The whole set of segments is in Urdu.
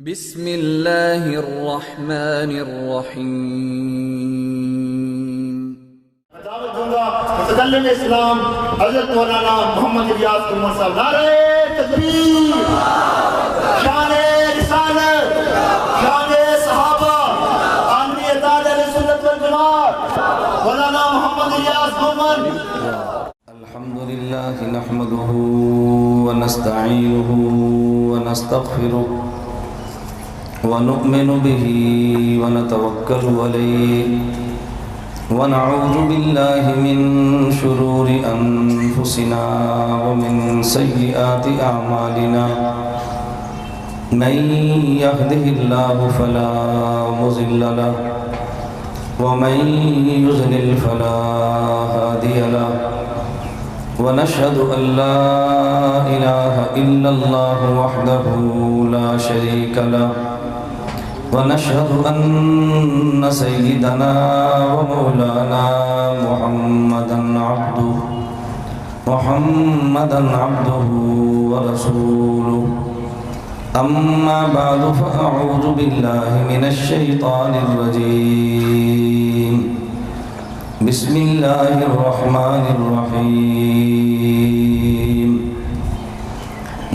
بسم اللہ الرحمن الرحیم۔ دعوت دوں گا متکلم اسلام حضرت مولانا محمد الیاس قمر صاحب۔ نعرہ تکبیر، شان رسالت، شان صحابہ، عامری اتحاد اہل سنت والجماعت، مولانا محمد الیاس قمر۔ الحمدللہ نحمده ونستعینه ونستغفره ونؤمن به ونتوکل علیہ ونعوذ باللہ من شرور انفسنا ومن سیئات اعمالنا من یهده اللہ فلا مضل له ومن یضلل فلا هادی له ونشهد أن لا إله إلا الله وحده لا شريك له ونشهد أن سيدنا ومولانا محمدا عبده ورسوله أما بعد فأعوذ بالله من الشيطان الرجيم بسم اللہ الرحمن الرحیم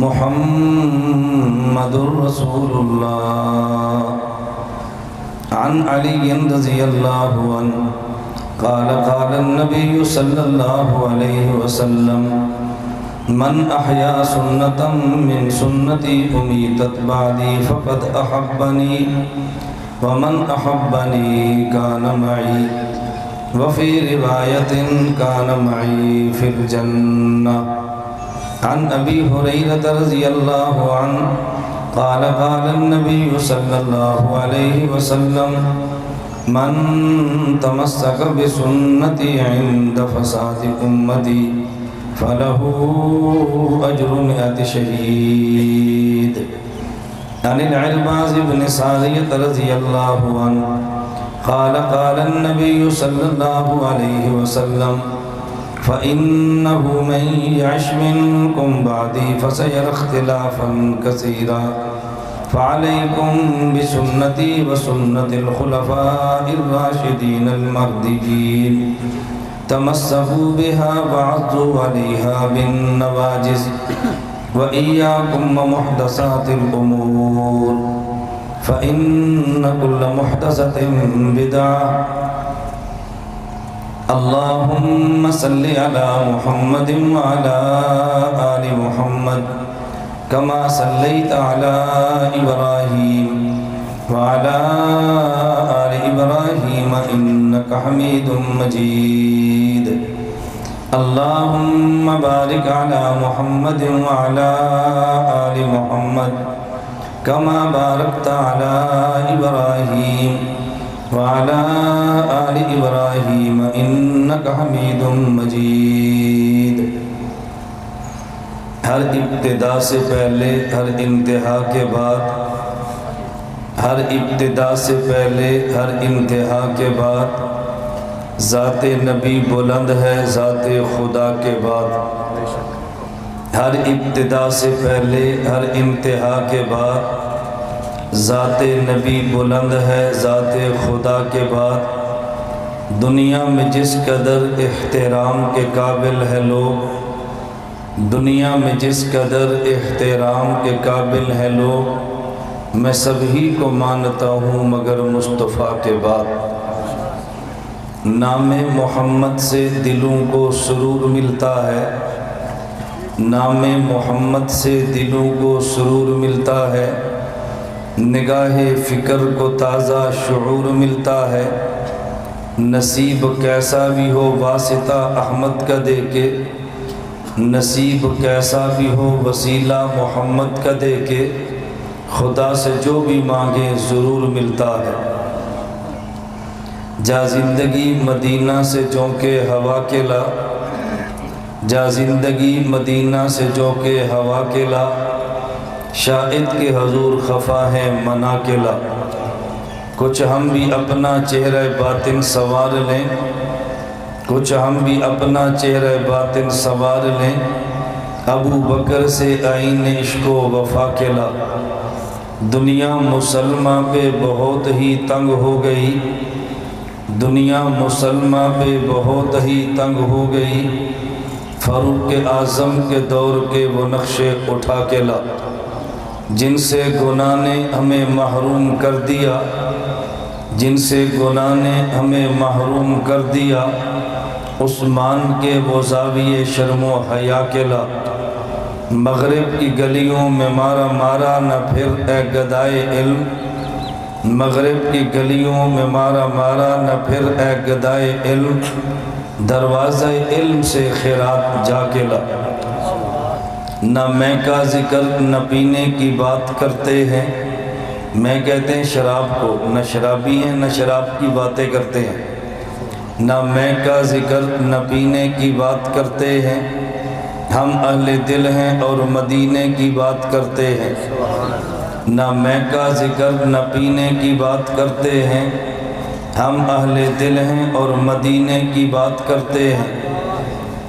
محمد رسول اللہ عن علی رضی اللہ عنہ قال النبی صلی اللہ علیہ وسلم من احیا سنتا من سنتی امیتت بعدی فقد احبنی ومن احبنی کان معی وفي رواية كان معي في الجنة عن أبي هريرة رضي الله عنه قال النبي صلى الله عليه وسلم من تمسك بسنتي عند فساد أمتي فله أجر 100 شهيد عن العرباض بن سارية رضي الله عنه قال النبي صلى الله عليه وسلم فإنه من يعش منكم بعدي فسيرى اختلافا كثيرا فعليكم بسنتي وسنة الخلفاء الراشدين المهديين تمسكوا بها وعضوا عليها بالنواجذ وإياكم ومحدثات الأمور فإن كل محدثة بدعة اللهم صل على محمد وعلى آل محمد كما صليت على إبراهيم وعلى آل إبراهيم إنك حميد مجيد اللهم بارك على محمد وعلى آل محمد كما باركت على إبراهيم وعلى آل إبراهيم إنك حميد مجيد۔ ہر ابتدا سے پہلے، ہر انتہا کے بعد، ہر ابتدا سے پہلے، ہر انتہا کے بعد ذات نبی بلند ہے ذات خدا کے بعد۔ ہر ابتدا سے پہلے، ہر انتہا کے بعد ذات نبی بلند ہے ذات خدا کے بعد۔ دنیا میں جس قدر احترام کے قابل ہے لوگ، دنیا میں جس قدر احترام کے قابل ہے لوگ، میں سبھی کو مانتا ہوں مگر مصطفیٰ کے بعد۔ نام محمد سے دلوں کو سرور ملتا ہے، نام محمد سے دلوں کو سرور ملتا ہے، نگاہ فکر کو تازہ شعور ملتا ہے۔ نصیب کیسا بھی ہو واسطہ احمد کا دے کے، نصیب کیسا بھی ہو وسیلہ محمد کا دے کے، خدا سے جو بھی مانگے ضرور ملتا ہے۔ جا زندگی مدینہ سے جونکے ہوا کے لا، جا زندگی مدینہ سے جو کہ ہوا کے لا، شاہد کے حضور خفا ہے منا کے لا۔ کچھ ہم بھی اپنا چہرہ باطن سوار لیں، کچھ ہم بھی اپنا چہرہ باطن سوار لیں، ابو بکر سے آئین عشق و وفا کے لا۔ دنیا مسلمہ پہ بہت ہی تنگ ہو گئی، دنیا مسلمہ پہ بہت ہی تنگ ہو گئی، فاروق اعظم کے دور کے وہ نقشے اٹھا کے لا، جن سے گناہ نے ہمیں محروم کر دیا، جن سے گناہ نے ہمیں محروم کر دیا، عثمان کے وہ زاویے شرم و حیا کے لا، مغرب کی گلیوں میں مارا مارا نہ پھر اے گدائے علم، مغرب کی گلیوں میں مارا مارا نہ پھر اے گدائے علم، دروازہ علم سے خیرات جا کے لا۔ نہ میں کا ذکر نہ پینے کی بات کرتے ہیں، میں کہتے ہیں شراب کو، نہ شرابی ہیں نہ شراب کی باتیں کرتے ہیں، نہ میں کا ذکر نہ پینے کی بات کرتے ہیں، ہم اہل دل ہیں اور مدینے کی بات کرتے ہیں، نہ میں کا ذکر نہ پینے کی بات کرتے ہیں، ہم اہل دل ہیں اور مدینے کی بات کرتے ہیں،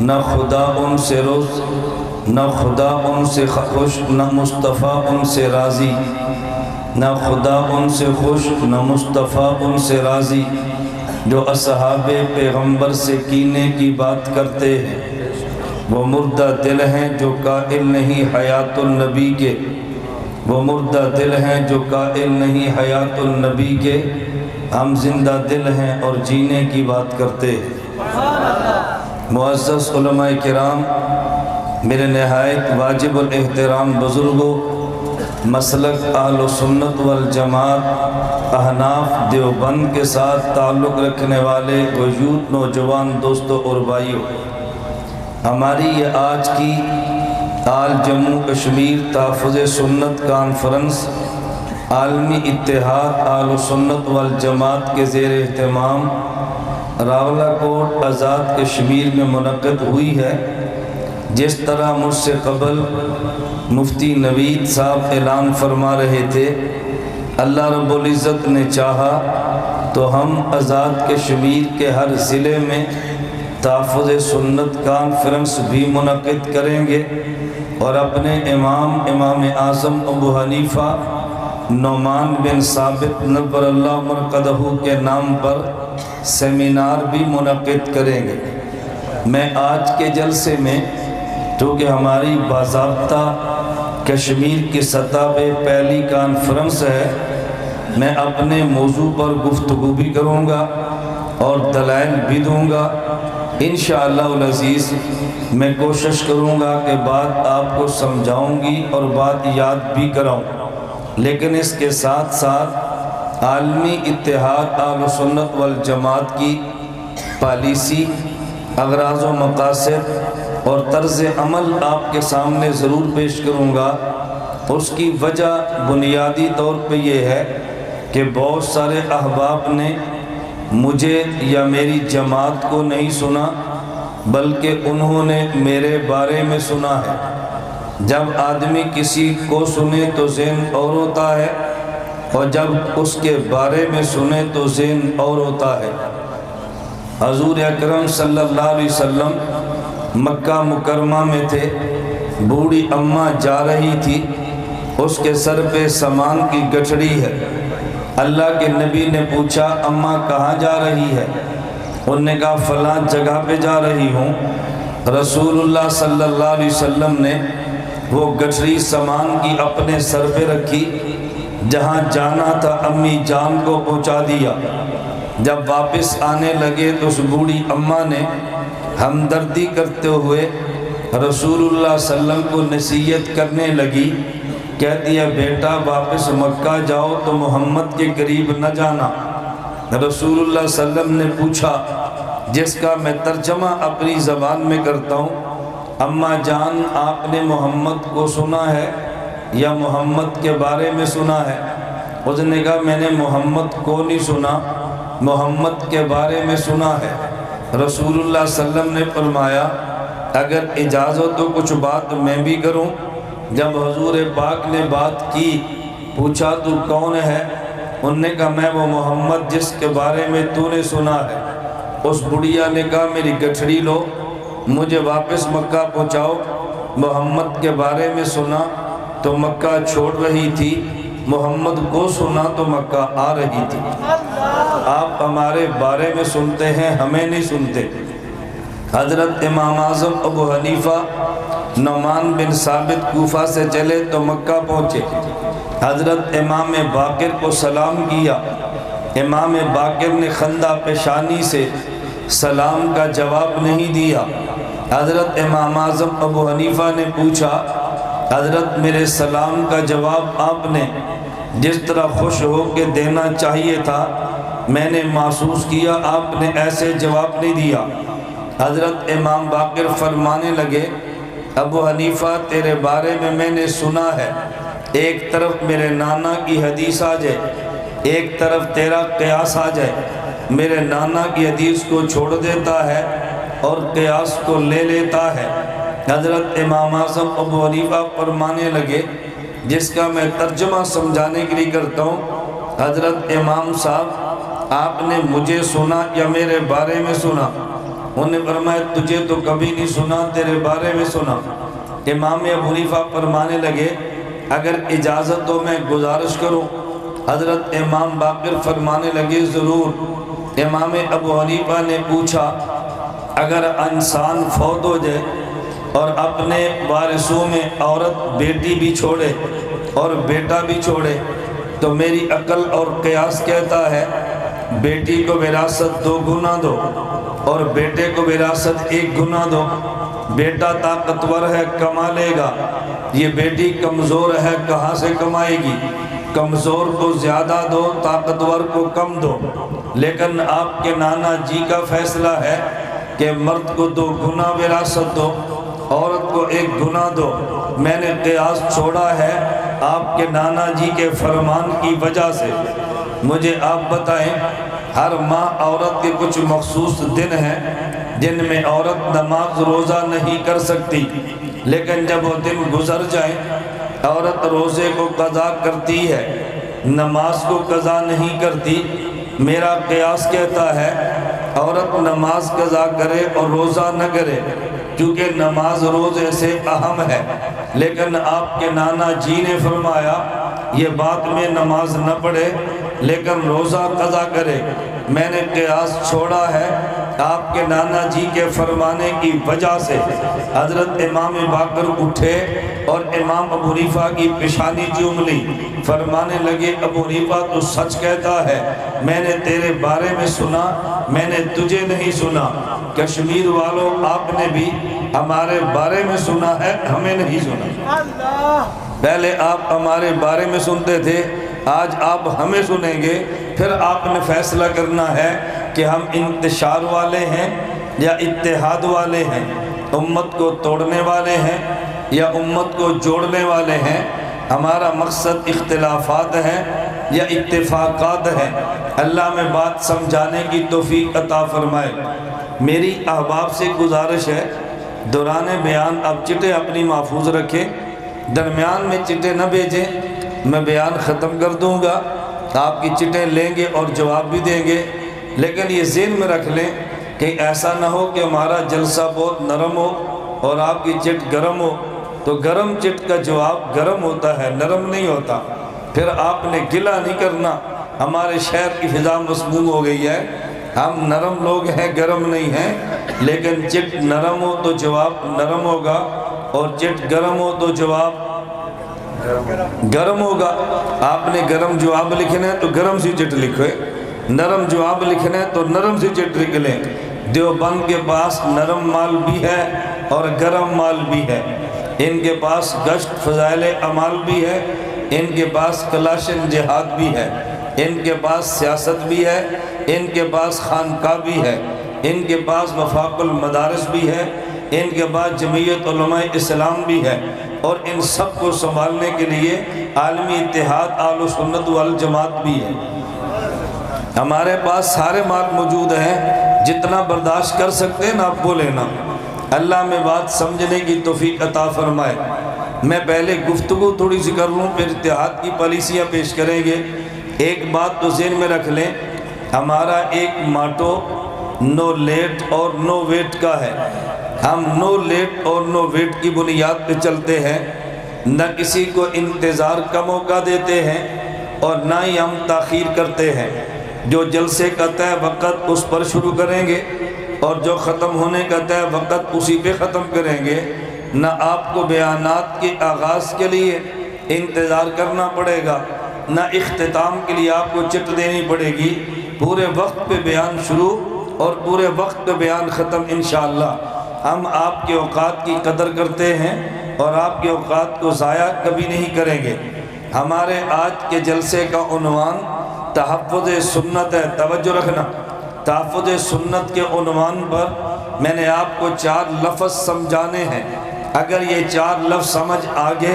نہ خدا ان سے روز نہ خدا ان سے خوش نہ مصطفیٰ ان سے راضی، نہ خدا ان سے خوش نہ مصطفیٰ ان سے راضی، جو اصحاب پیغمبر سے کینے کی بات کرتے ہیں، وہ مردہ دل ہیں جو قائل نہیں حیات النبی کے، وہ مردہ دل ہیں جو قائل نہیں حیات النبی کے، ہم زندہ دل ہیں اور جینے کی بات کرتے ہیں۔ معزز علماء کرام، میرے نہایت واجب الاحترام بزرگوں، مسلک اہل سنت والجماعت احناف دیوبند کے ساتھ تعلق رکھنے والے وجود نوجوان دوستوں اور بھائیوں، ہماری یہ آج کی آل جموں کشمیر تحفظ سنت کانفرنس عالمی اتحاد اہل سنت والجماعت کے زیر اہتمام راولہ کوٹ آزاد کشمیر میں منعقد ہوئی ہے۔ جس طرح مجھ سے قبل مفتی نوید صاحب اعلان فرما رہے تھے، اللہ رب العزت نے چاہا تو ہم آزاد کشمیر کے ہر ضلع میں تحفظ سنت کانفرنس بھی منعقد کریں گے، اور اپنے امام اعظم ابو حنیفہ نعمان بن ثابت نبر اللہ مرقدہ کے نام پر سیمینار بھی منعقد کریں گے۔ میں آج کے جلسے میں، چونکہ ہماری باضابطہ کشمیر کی سطح پہ پہلی کانفرنس ہے، میں اپنے موضوع پر گفتگو بھی کروں گا اور دلائل بھی دوں گا۔ انشاءاللہ العزیز میں کوشش کروں گا کہ بات آپ کو سمجھاؤں گی اور بات یاد بھی کراؤں، لیکن اس کے ساتھ ساتھ عالمی اتحاد اہل سنت والجماعت کی پالیسی، اغراض و مقاصد اور طرز عمل آپ کے سامنے ضرور پیش کروں گا۔ اس کی وجہ بنیادی طور پہ یہ ہے کہ بہت سارے احباب نے مجھے یا میری جماعت کو نہیں سنا، بلکہ انہوں نے میرے بارے میں سنا ہے۔ جب آدمی کسی کو سنے تو ذہن اور ہوتا ہے، اور جب اس کے بارے میں سنے تو ذہن اور ہوتا ہے۔ حضور اکرم صلی اللہ علیہ وسلم مکہ مکرمہ میں تھے، بوڑھی اماں جا رہی تھی، اس کے سر پہ سامان کی گٹھڑی ہے۔ اللہ کے نبی نے پوچھا اماں کہاں جا رہی ہے؟ انہوں نے کہا فلاں جگہ پہ جا رہی ہوں۔ رسول اللہ صلی اللہ علیہ وسلم نے وہ گٹھڑی سامان کی اپنے سر پہ رکھی، جہاں جانا تھا امی جان کو پہنچا دیا۔ جب واپس آنے لگے تو اس بوڑھی اماں نے ہمدردی کرتے ہوئے رسول اللہ صلی اللہ علیہ وسلم کو نصیحت کرنے لگی، کہتی ہے بیٹا واپس مکہ جاؤ تو محمد کے قریب نہ جانا۔ رسول اللہ صلی اللہ علیہ وسلم نے پوچھا، جس کا میں ترجمہ اپنی زبان میں کرتا ہوں، اماں جان آپ نے محمد کو سنا ہے یا محمد کے بارے میں سنا ہے؟ اس نے کہا میں نے محمد کو نہیں سنا، محمد کے بارے میں سنا ہے۔ رسول اللہ صلی اللہ علیہ وسلم نے فرمایا اگر اجازت تو کچھ بات میں بھی کروں۔ جب حضور پاک نے بات کی، پوچھا تو کون ہے؟ انہوں نے کہا میں وہ محمد جس کے بارے میں تو نے سنا ہے۔ اس بڑھیا نے کہا میری گٹھڑی لو، مجھے واپس مکہ پہنچاؤ۔ محمد کے بارے میں سنا تو مکہ چھوڑ رہی تھی، محمد کو سنا تو مکہ آ رہی تھی۔ آپ ہمارے بارے میں سنتے ہیں، ہمیں نہیں سنتے۔ حضرت امام اعظم ابو حنیفہ نعمان بن ثابت کوفہ سے چلے تو مکہ پہنچے، حضرت امام باقر کو سلام کیا، امام باقر نے خندہ پیشانی سے سلام کا جواب نہیں دیا۔ حضرت امام اعظم ابو حنیفہ نے پوچھا، حضرت میرے سلام کا جواب آپ نے جس طرح خوش ہو کے دینا چاہیے تھا، میں نے محسوس کیا آپ نے ایسے جواب نہیں دیا۔ حضرت امام باقر فرمانے لگے، ابو حنیفہ تیرے بارے میں نے سنا ہے، ایک طرف میرے نانا کی حدیث آ جائے، ایک طرف تیرا قیاس آ جائے، میرے نانا کی حدیث کو چھوڑ دیتا ہے اور قیاس کو لے لیتا ہے۔ حضرت امام اعظم ابو حنیفہ فرمانے لگے، جس کا میں ترجمہ سمجھانے کے لیے کرتا ہوں، حضرت امام صاحب آپ نے مجھے سنا یا میرے بارے میں سنا؟ انہوں نے فرمایا تجھے تو کبھی نہیں سنا، تیرے بارے میں سنا۔ امام ابو حنیفہ فرمانے لگے، اگر اجازت ہو میں گزارش کروں؟ حضرت امام باقر فرمانے لگے ضرور۔ امام ابو حنیفہ نے پوچھا، اگر انسان فوت ہو جائے اور اپنے وارثوں میں عورت بیٹی بھی چھوڑے اور بیٹا بھی چھوڑے تو میری عقل اور قیاس کہتا ہے بیٹی کو وراثت 2 گنا دو اور بیٹے کو وراثت 1 گنا دو۔ بیٹا طاقتور ہے کما لے گا، یہ بیٹی کمزور ہے کہاں سے کمائے گی؟ کمزور کو زیادہ دو، طاقتور کو کم دو۔ لیکن آپ کے نانا جی کا فیصلہ ہے کہ مرد کو 2 گنا وراثت دو، عورت کو 1 گنا دو۔ میں نے قیاس چھوڑا ہے آپ کے نانا جی کے فرمان کی وجہ سے۔ مجھے آپ بتائیں، ہر ماہ عورت کے کچھ مخصوص دن ہیں جن میں عورت نماز روزہ نہیں کر سکتی، لیکن جب وہ دن گزر جائیں عورت روزے کو قضا کرتی ہے، نماز کو قضا نہیں کرتی۔ میرا قیاس کہتا ہے عورت نماز قضا کرے اور روزہ نہ کرے، کیونکہ نماز روزے سے اہم ہے۔ لیکن آپ کے نانا جی نے فرمایا یہ بات میں نماز نہ پڑھے لیکن روزہ قضا کرے۔ میں نے قیاس چھوڑا ہے آپ کے نانا جی کے فرمانے کی وجہ سے۔ حضرت امام باقر اٹھے اور امام ابو حنیفہ کی پیشانی چوم لی، فرمانے لگے ابو حنیفہ تو سچ کہتا ہے، میں نے تیرے بارے میں سنا، میں نے تجھے نہیں سنا۔ کشمیر والوں آپ نے بھی ہمارے بارے میں سنا ہے، ہمیں نہیں سنا۔ پہلے آپ ہمارے بارے میں سنتے تھے، آج آپ ہمیں سنیں گے، پھر آپ نے فیصلہ کرنا ہے کہ ہم انتشار والے ہیں یا اتحاد والے ہیں، امت کو توڑنے والے ہیں یا امت کو جوڑنے والے ہیں۔ ہمارا مقصد اختلافات ہیں یا اتفاقات ہیں۔ اللہ میں بات سمجھانے کی توفیق عطا فرمائے۔ میری احباب سے گزارش ہے، دوران بیان آپ چٹیں اپنی محفوظ رکھیں، درمیان میں چٹیں نہ بھیجیں، میں بیان ختم کر دوں گا، آپ کی چٹیں لیں گے اور جواب بھی دیں گے۔ لیکن یہ ذہن میں رکھ لیں کہ ایسا نہ ہو کہ ہمارا جلسہ بہت نرم ہو اور آپ کی چٹ گرم ہو، تو گرم چٹ کا جواب گرم ہوتا ہے، نرم نہیں ہوتا۔ پھر آپ نے گلہ نہیں کرنا، ہمارے شہر کی فضا مسموم ہو گئی ہے، ہم نرم لوگ ہیں، گرم نہیں ہیں، لیکن چٹ نرم ہو تو جواب نرم ہوگا اور چٹ گرم ہو تو جواب گرم ہوگا۔ آپ نے گرم جواب لکھنا ہے تو گرم سی چٹ لکھو، نرم جواب لکھنا ہے تو نرم سی چٹ لکھ لیں۔ دیوبند کے پاس نرم مال بھی ہے اور گرم مال بھی ہے، ان کے پاس گشت فضائل اعمال بھی ہے، ان کے پاس کلاشن جہاد بھی ہے، ان کے پاس سیاست بھی ہے، ان کے پاس خانقاہ بھی ہے، ان کے پاس وفاق المدارس بھی ہے، ان کے پاس جمعیت علماء اسلام بھی ہے، اور ان سب کو سنبھالنے کے لیے عالمی اتحاد اہل سنت والجماعت بھی ہے۔ ہمارے پاس سارے مال موجود ہیں، جتنا برداشت کر سکتے ہیں نا آپ وہ لینا۔ اللہ میں بات سمجھنے کی توفیق عطا فرمائے۔ میں پہلے گفتگو تھوڑی سی کر لوں، پھر اتحاد کی پالیسیاں پیش کریں گے۔ ایک بات تو ذہن میں رکھ لیں، ہمارا ایک ماٹو نو لیٹ اور نو ویٹ کا ہے۔ ہم نو لیٹ اور نو ویٹ کی بنیاد پہ چلتے ہیں۔ نہ کسی کو انتظار کا موقع دیتے ہیں اور نہ ہی ہم تاخیر کرتے ہیں۔ جو جلسے کا طے وقت اس پر شروع کریں گے اور جو ختم ہونے کا طے وقت اسی پہ ختم کریں گے۔ نہ آپ کو بیانات کے آغاز کے لیے انتظار کرنا پڑے گا، نہ اختتام کے لیے آپ کو چٹ دینی پڑے گی۔ پورے وقت پہ بیان شروع اور پورے وقت پہ بیان ختم انشاءاللہ۔ ہم آپ کے اوقات کی قدر کرتے ہیں اور آپ کے اوقات کو ضائع کبھی نہیں کریں گے۔ ہمارے آج کے جلسے کا عنوان تحفظ سنت ہے۔ توجہ رکھنا، تحفظ سنت کے عنوان پر میں نے آپ کو 4 لفظ سمجھانے ہیں۔ اگر یہ 4 لفظ سمجھ آگے،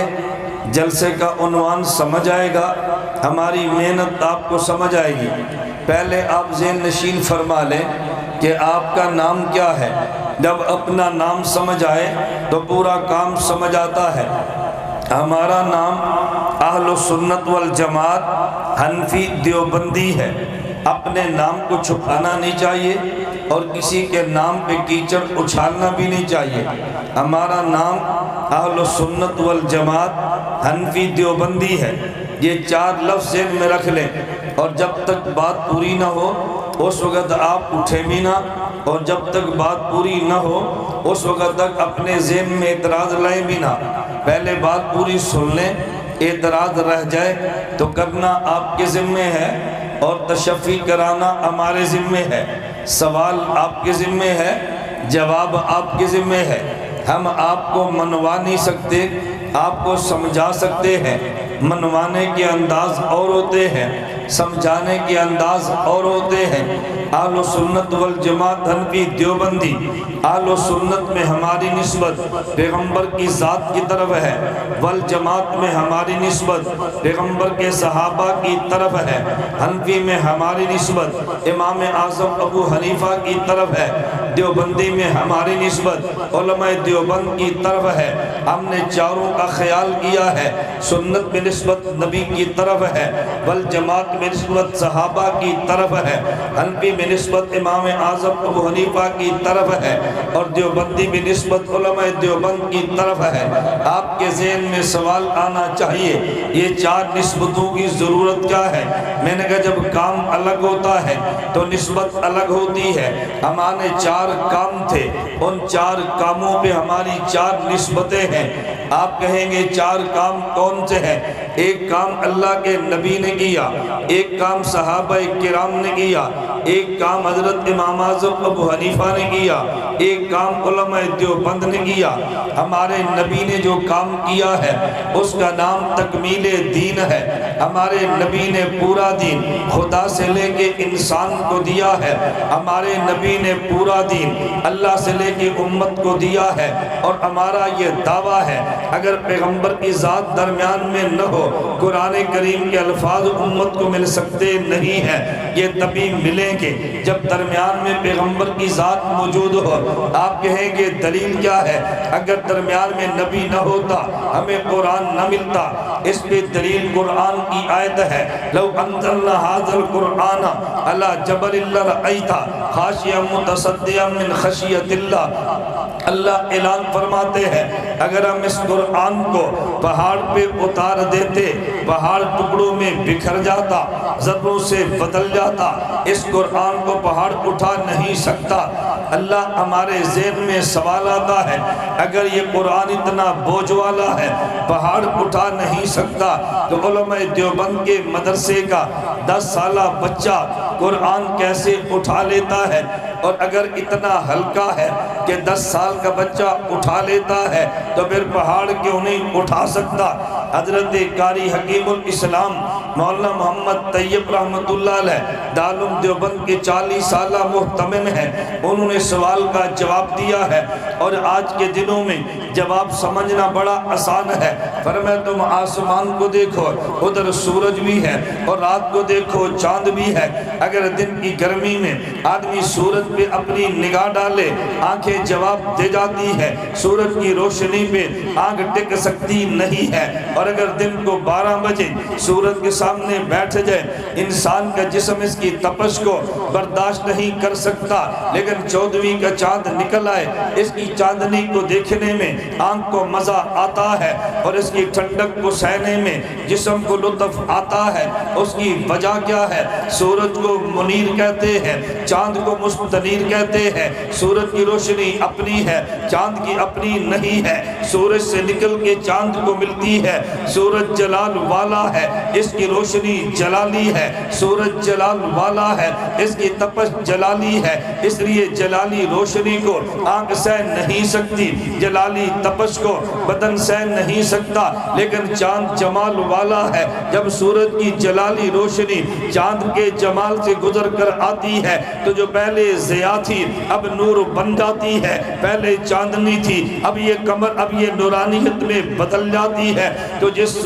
جلسے کا عنوان سمجھ آئے گا، ہماری محنت آپ کو سمجھ آئے گی۔ پہلے آپ ذہن نشین فرما لیں کہ آپ کا نام کیا ہے۔ جب اپنا نام سمجھ آئے تو پورا کام سمجھ آتا ہے۔ ہمارا نام اہل سنت والجماعت حنفی دیوبندی ہے۔ اپنے نام کو چھپانا نہیں چاہیے اور کسی کے نام پہ کیچڑ اچھالنا بھی نہیں چاہیے۔ ہمارا نام اہل سنت والجماعت حنفی دیوبندی ہے۔ یہ 4 لفظ ذہن میں رکھ لیں، اور جب تک بات پوری نہ ہو اس وقت آپ اٹھیں بھی نہ، اور جب تک بات پوری نہ ہو اس وقت تک اپنے ذہن میں اعتراض لائیں بھی نہ۔ پہلے بات پوری سن لیں، اعتراض رہ جائے تو کرنا آپ کے ذمے ہے اور تشفی کرانا ہمارے ذمے ہے۔ سوال آپ کے ذمے ہے، جواب آپ کے ذمے ہے۔ ہم آپ کو منوا نہیں سکتے، آپ کو سمجھا سکتے ہیں۔ منوانے کے انداز اور ہوتے ہیں، سمجھانے کے انداز اور ہوتے ہیں۔ اہل سنت والجماعت حنفی دیوبندی، اہل سنت میں ہماری نسبت پیغمبر کی ذات کی طرف ہے، والجماعت میں ہماری نسبت پیغمبر کے صحابہ کی طرف ہے، حنفی میں ہماری نسبت امام اعظم ابو حنیفہ کی طرف ہے، دیوبندی میں ہماری نسبت علماء دیوبند کی طرف ہے۔ ہم نے چاروں کا خیال کیا ہے۔ سنت میں نسبت نبی کی طرف ہے، والجماعت میں نسبت صحابہ کی طرف ہے، حنفی میں نسبت امام اعظم ابو حنیفہ کی طرف ہے، اور دیوبندی میں نسبت علماء دیوبند کی طرف ہے۔ آپ کے ذہن میں سوال آنا چاہیے، یہ 4 نسبتوں کی ضرورت کیا ہے؟ میں نے کہا جب کام الگ ہوتا ہے تو نسبت الگ ہوتی ہے۔ ہمارے 4 کام تھے، ان 4 کاموں پہ ہماری 4 نسبتیں ہیں۔ آپ کہیں گے 4 کام کون سے ہیں؟ ایک کام اللہ کے نبی نے کیا، ایک کام صحابہ کرام نے کیا، ایک کام حضرت امام اعظم ابو حنیفہ نے کیا، ایک کام علماء دیوبند نے کیا۔ ہمارے نبی نے جو کام کیا ہے اس کا نام تکمیل دین ہے۔ ہمارے نبی نے پورا دین خدا سے لے کے انسان کو دیا ہے۔ ہمارے نبی نے پورا دین اللہ سے لے کے امت کو دیا ہے، اور ہمارا یہ دعویٰ ہے اگر پیغمبر کی ذات درمیان میں نہ ہو، قرآن کریم کے الفاظ امت کو مل سکتے نہیں ہیں۔ یہ تبھی ملیں گے جب درمیان میں پیغمبر کی ذات موجود ہو۔ آپ کہیں گے دلیل کیا ہے؟ اگر درمیان میں نبی نہ ہوتا ہمیں قرآن نہ ملتا۔ اس پہ دلیل قرآن کی آیت ہے، لو انزلنا هذا القرآن على جبل لرأيت خاشعا متصدعا من خشیۃ اللہ۔ اللہ اعلان فرماتے ہیں اگر ہم اس قرآن کو پہاڑ پہ اتار دیتے، پہاڑ ٹکڑوں میں بکھر جاتا، ذروں سے بدل جاتا۔ اس قرآن کو پہاڑ اٹھا نہیں سکتا۔ اللہ ہمارے ذہن میں سوال آتا ہے اگر یہ قرآن اتنا بوجھ والا ہے، پہاڑ اٹھا نہیں سکتا، تو علماء دیوبند کے مدرسے کا 10 سالہ بچہ قرآن کیسے اٹھا لیتا ہے؟ اور اگر اتنا ہلکا ہے کہ 10 سال کا بچہ اٹھا لیتا ہے تو پھر پہاڑ کیوں نہیں اٹھا سکتا؟ حضرت قاری حکیم الاسلام مولانا محمد طیب رحمت اللہ علیہ دارالعلوم دیوبند کے 40 سالہ محتمم ہیں، انہوں نے سوال کا جواب دیا ہے، اور آج کے دنوں میں جواب سمجھنا بڑا آسان ہے۔ فرمایا تم آسمان کو دیکھو، ادھر سورج بھی ہے، اور رات کو دیکھو چاند بھی ہے۔ اگر دن کی گرمی میں آدمی سورج پہ اپنی نگاہ ڈالے، آنکھیں جواب دے جاتی ہے، سورج کی روشنی پہ آنکھ ٹک سکتی نہیں ہے، اور اگر دن کو 12 بجے سورج کے سامنے بیٹھ جائے، انسان کا جسم اس کی تپش کو برداشت نہیں کر سکتا، لیکن 14ویں کا چاند نکل آئے، اس کی چاندنی کو دیکھنے میں آنکھ کو مزہ آتا ہے اور اس کی ٹھنڈک کو سہنے میں جسم کو لطف آتا ہے۔ اس کی وجہ کیا ہے؟ سورج کو منیر کہتے ہیں، چاند کو مستنیر کہتے ہیں۔ سورج کی روشنی اپنی ہے، چاند کی اپنی نہیں ہے، سورج سے نکل کے چاند کو ملتی ہے۔ سورج جلال والا ہے، اس کی روشنی جلالی ہے، سورج جلال والا ہے، اس کی تپش جلالی ہے، اس لیے جلالی روشنی کو آنکھ سہ نہیں سکتی، جلالی تپش کو بدن سہ نہیں سکتا، لیکن چاند جمال والا ہے۔ جب سورج کی جلالی روشنی چاند کے جمال سے گزر کر آتی ہے تو جو پہلے ضیاء تھی اب نور بن جاتی ہے، پہلے چاندنی تھی اب یہ قمر، اب یہ نورانیت میں بدل جاتی ہے۔ تو جس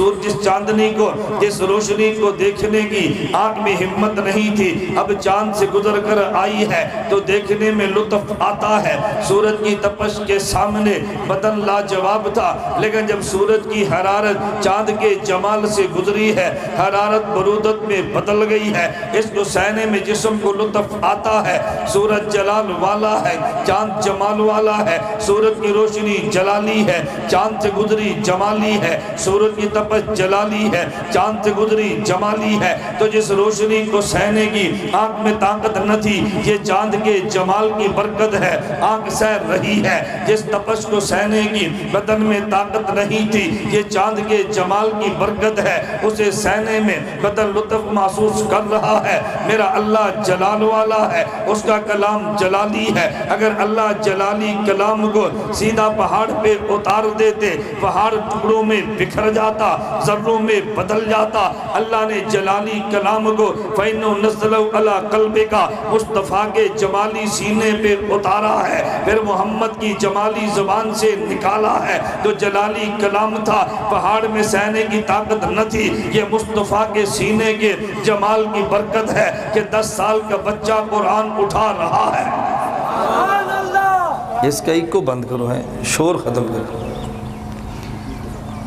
چاندنی کو، جس روشنی کو دیکھنے کی آنکھ میں ہمت نہیں تھی، اب چاند سے گزر کر آئی ہے تو دیکھنے میں لطف آتا ہے۔ سورج کی تپش کے سامنے بدن لاجواب تھا، لیکن جب سورج کی حرارت چاند کے جمال سے گزری ہے، حرارت برودت میں بدل گئی ہے، اس کو سہنے میں جسم کو لطف آتا ہے۔ سورج جلال والا ہے، چاند جمال والا ہے، سورج کی روشنی جلالی ہے، چاند سے گزری جمالی ہے، سورج کی تپش جلالی ہے، چاند سے گزری جمالی ہے۔ تو جس روشنی کو سہنے کی آنکھ میں طاقت نہ تھی، یہ چاند کے جمال کی برکت ہے، آنکھ سہ رہی ہے۔ جس تپش کو سہنے کی بدن میں طاقت نہیں تھی، یہ چاند کے جمال کی برکت ہے، اسے سہنے میں بدن لطف محسوس کر رہا ہے۔ میرا اللہ جلال والا ہے، اس کا کلام جلالی ہے۔ اگر اللہ جلالی کلام کو سیدھا پہاڑ پہ اتار دیتے، پہاڑ ٹکڑوں میں بکھر جاتا، ذروں میں بدل جاتا۔ اللہ نے جلالی کلام کو فَإِنَّهُ نَزَّلَهُ عَلَىٰ قَلْبِكَ مصطفیٰ کے جمالی سینے پہ اتارا ہے، پھر محمد کی جمالی زبان سے نکالا ہے۔ تو جلالی کلام تھا، پہاڑ میں سہنے کی طاقت نہ تھی، یہ مصطفیٰ کے سینے کے جمال کی برکت ہے کہ 10 سال کا بچہ قرآن اٹھا رہا ہے۔ اس کا ایک کو بند کرو ہے، شور ختم کرو۔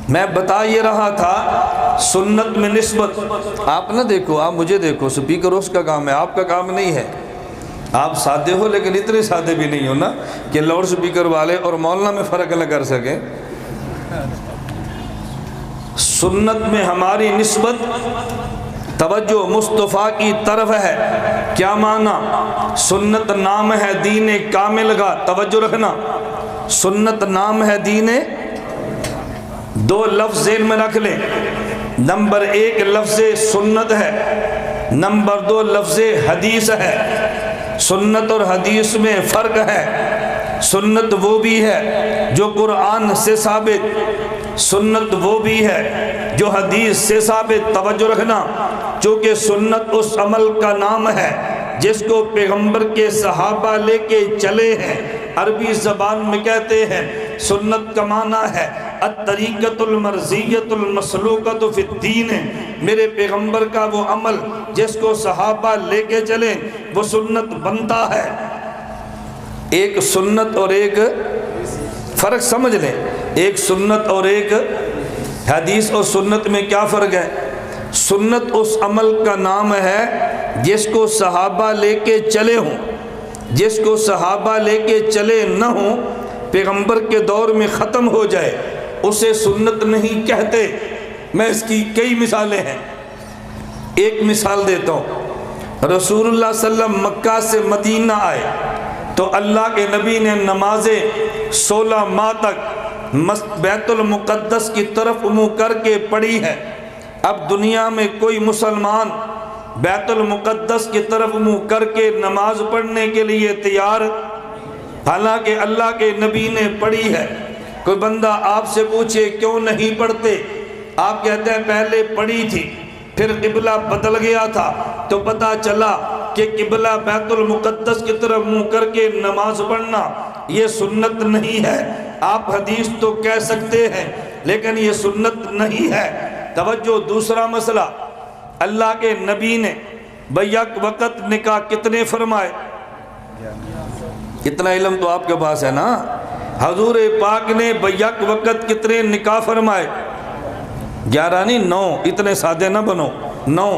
میں بتا یہ رہا تھا سنت میں نسبت، آپ نہ دیکھو، آپ مجھے دیکھو، سپیکر اس کا کام ہے، آپ کا کام نہیں ہے۔ آپ سادے ہو لیکن اتنے سادے بھی نہیں ہو نا کہ لاؤڈ سپیکر والے اور مولانا میں فرق نہ کر سکیں۔ سنت میں ہماری نسبت توجہ مصطفیٰ کی طرف ہے۔ کیا معنی؟ سنت نام ہے دین کامل کا، توجہ رکھنا، سنت نام ہے دین، دو لفظ ذہن میں رکھ لیں، نمبر 1 لفظ سنت ہے، نمبر 2 لفظ حدیث ہے۔ سنت اور حدیث میں فرق ہے۔ سنت وہ بھی ہے جو قرآن سے ثابت، سنت وہ بھی ہے جو حدیث سے ثابت، توجہ رکھنا، چونکہ سنت اس عمل کا نام ہے جس کو پیغمبر کے صحابہ لے کے چلے ہیں۔ عربی زبان میں کہتے ہیں سنت کا معنی ہے الطریقۃ المرضیۃ المسلوکۃ فی الدین، میرے پیغمبر کا وہ عمل جس کو صحابہ لے کے چلیں وہ سنت بنتا ہے۔ ایک سنت اور ایک فرق سمجھ لیں، ایک سنت اور ایک حدیث اور سنت میں کیا فرق ہے؟ سنت اس عمل کا نام ہے جس کو صحابہ لے کے چلے ہوں، جس کو صحابہ لے کے چلے نہ ہوں، پیغمبر کے دور میں ختم ہو جائے، اسے سنت نہیں کہتے۔ میں اس کی کئی مثالیں ہیں، ایک مثال دیتا ہوں۔ رسول اللہ صلی اللہ علیہ وسلم مکہ سے مدینہ آئے تو اللہ کے نبی نے نمازیں 16 ماہ تک بیت المقدس کی طرف منہ کر کے پڑھی ہے۔ اب دنیا میں کوئی مسلمان بیت المقدس کی طرف منہ کر کے نماز پڑھنے کے لیے تیار، حالانکہ اللہ کے نبی نے پڑھی ہے۔ کوئی بندہ آپ سے پوچھے کیوں نہیں پڑھتے، آپ کہتے ہیں پہلے پڑھی تھی پھر قبلہ بدل گیا تھا تو پتہ چلا کہ قبلہ بیت المقدس کی طرف منہ کر کے نماز پڑھنا یہ سنت نہیں ہے۔ آپ حدیث تو کہہ سکتے ہیں لیکن یہ سنت نہیں ہے۔ توجہ، دوسرا مسئلہ، اللہ کے نبی نے بیک وقت نکاح کتنے فرمائے؟ اتنا علم تو آپ کے پاس ہے نا۔ حضور پاک نے بیک وقت کتنے نکاح فرمائے؟ 11 نہیں 9، اتنے سادے نہ بنو۔ 9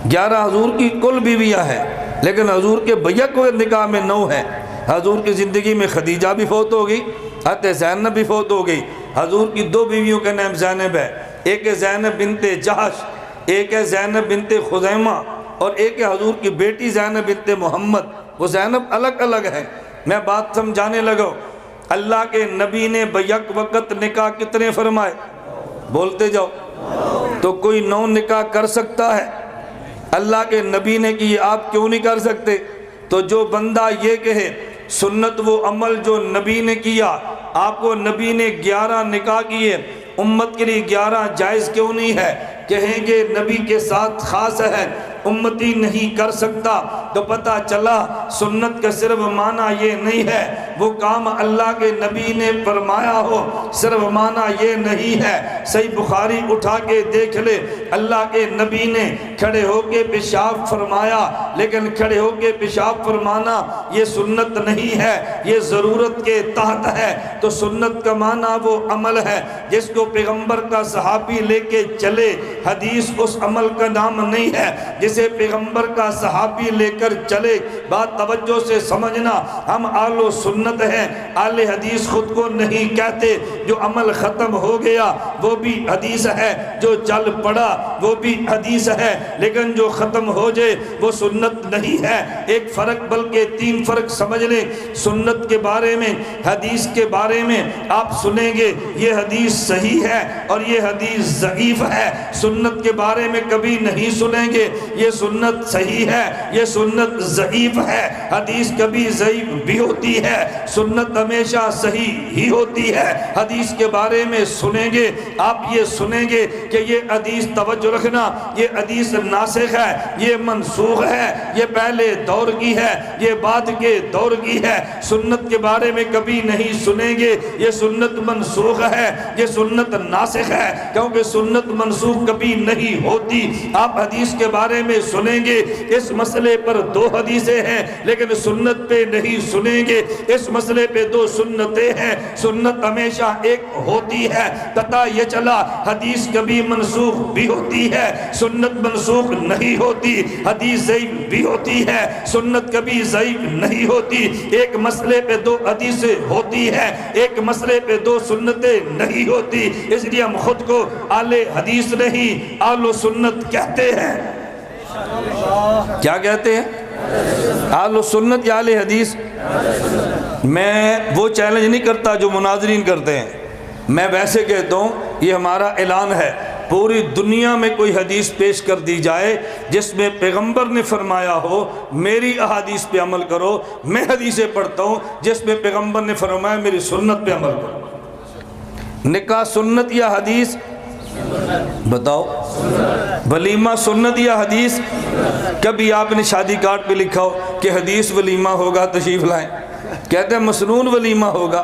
11 حضور کی کل بیویاں ہیں، لیکن حضور کے بیک وقت نکاح میں 9 ہیں۔ حضور کی زندگی میں خدیجہ بھی فوت ہو گئی، حضرت زینب بھی فوت ہو گئی۔ حضور کی 2 بیویوں کا نام زینب ہے، ایک ہے زینب بنت جحش، ایک ہے زینب بنت خزیمہ، اور ایک ہے حضور کی بیٹی زینب بنت محمد۔ وہ زینب الگ الگ ہے۔ میں بات سمجھانے لگا، اللہ کے نبی نے بیک وقت نکاح کتنے فرمائے؟ بولتے جاؤ۔ تو کوئی 9 نکاح کر سکتا ہے؟ اللہ کے نبی نے کہ آپ کیوں نہیں کر سکتے؟ تو جو بندہ یہ کہے سنت وہ عمل جو نبی نے کیا، آپ کو نبی نے 11 نکاح کیے، امت کے لیے 11 جائز کیوں نہیں ہے؟ کہیں گے نبی کے ساتھ خاص ہے، امتی نہیں کر سکتا، تو پتہ چلا سنت کا صرف معنی یہ نہیں ہے وہ کام اللہ کے نبی نے فرمایا ہو، صرف معنی یہ نہیں ہے۔ صحیح بخاری اٹھا کے دیکھ لے، اللہ کے نبی نے کھڑے ہو کے پیشاب فرمایا، لیکن کھڑے ہو کے پیشاب فرمانا یہ سنت نہیں ہے، یہ ضرورت کے تحت ہے۔ تو سنت کا معنی وہ عمل ہے جس کو پیغمبر کا صحابی لے کے چلے، حدیث اس عمل کا نام نہیں ہے جسے پیغمبر کا صحابی لے کر چلے۔ بات توجہ سے سمجھنا، ہم اہل و سنت ہیں، اہل حدیث خود کو نہیں کہتے۔ جو عمل ختم ہو گیا وہ بھی حدیث ہے، جو چل پڑا وہ بھی حدیث ہے، لیکن جو ختم ہو جائے وہ سنت نہیں ہے۔ ایک فرق بلکہ 3 فرق سمجھ لیں سنت کے بارے میں، حدیث کے بارے میں۔ آپ سنیں گے یہ حدیث صحیح ہے اور یہ حدیث ضعیف ہے، سنت کے بارے میں کبھی نہیں سنیں گے یہ سنت صحیح ہے، یہ سنت ضعیف ہے۔ حدیث کبھی ضعیف بھی ہوتی ہے، سنت ہمیشہ صحیح ہی ہوتی ہے۔ حدیث کے بارے میں سنیں گے، آپ یہ سنیں گے کہ یہ حدیث، توجہ رکھنا، یہ حدیث ناسخ ہے، یہ منسوخ ہے، یہ پہلے دور کی ہے، یہ بعد کے دور کی ہے۔ سنت کے بارے میں کبھی نہیں سنیں گے یہ سنت منسوخ ہے، یہ سنت ناسخ ہے، کیونکہ سنت منسوخ کبھی نہیں ہوتی۔ آپ حدیث کے بارے میں سنیں گے اس مسئلے پر 2 حدیثیں ہیں لیکن سنت پہ نہیں سنیں گے، اس مسئلے پہ 2 سنتیں ہیں، سنت ہمیشہ ایک ہوتی ہے۔ پتہ یہ چلا حدیث کبھی منسوخ بھی ہوتی ہے، سنت منسوخ نہیں ہوتی، حدیث ضعیف بھی ہوتی ہے، سنت کبھی ضعیف نہیں ہوتی۔ ایک مسئلے پہ 2 حدیثیں ہوتی ہیں، ایک مسئلے پہ 2 سنتیں نہیں ہوتی، اس لیے ہم خود کو اہل حدیث نہیں اہل و سنت کہتے ہیں۔ کیا کہتے ہیں؟ اہل و سنت یا اہل حدیث؟ میں وہ چیلنج نہیں کرتا جو مناظرین کرتے ہیں، میں ویسے کہتا ہوں یہ ہمارا اعلان ہے، پوری دنیا میں کوئی حدیث پیش کر دی جائے جس میں پیغمبر نے فرمایا ہو میری احادیث پہ عمل کرو، میں حدیثیں پڑھتا ہوں جس میں پیغمبر نے فرمایا میری سنت پہ عمل کرو۔ نکاح سنت یا حدیث؟ بتاؤ۔ ولیمہ سنت یا حدیث؟ کبھی آپ نے شادی کارڈ پہ لکھا ہو کہ حدیث ولیمہ ہوگا تشریف لائیں، کہتے ہیں مسنون ولیمہ ہوگا۔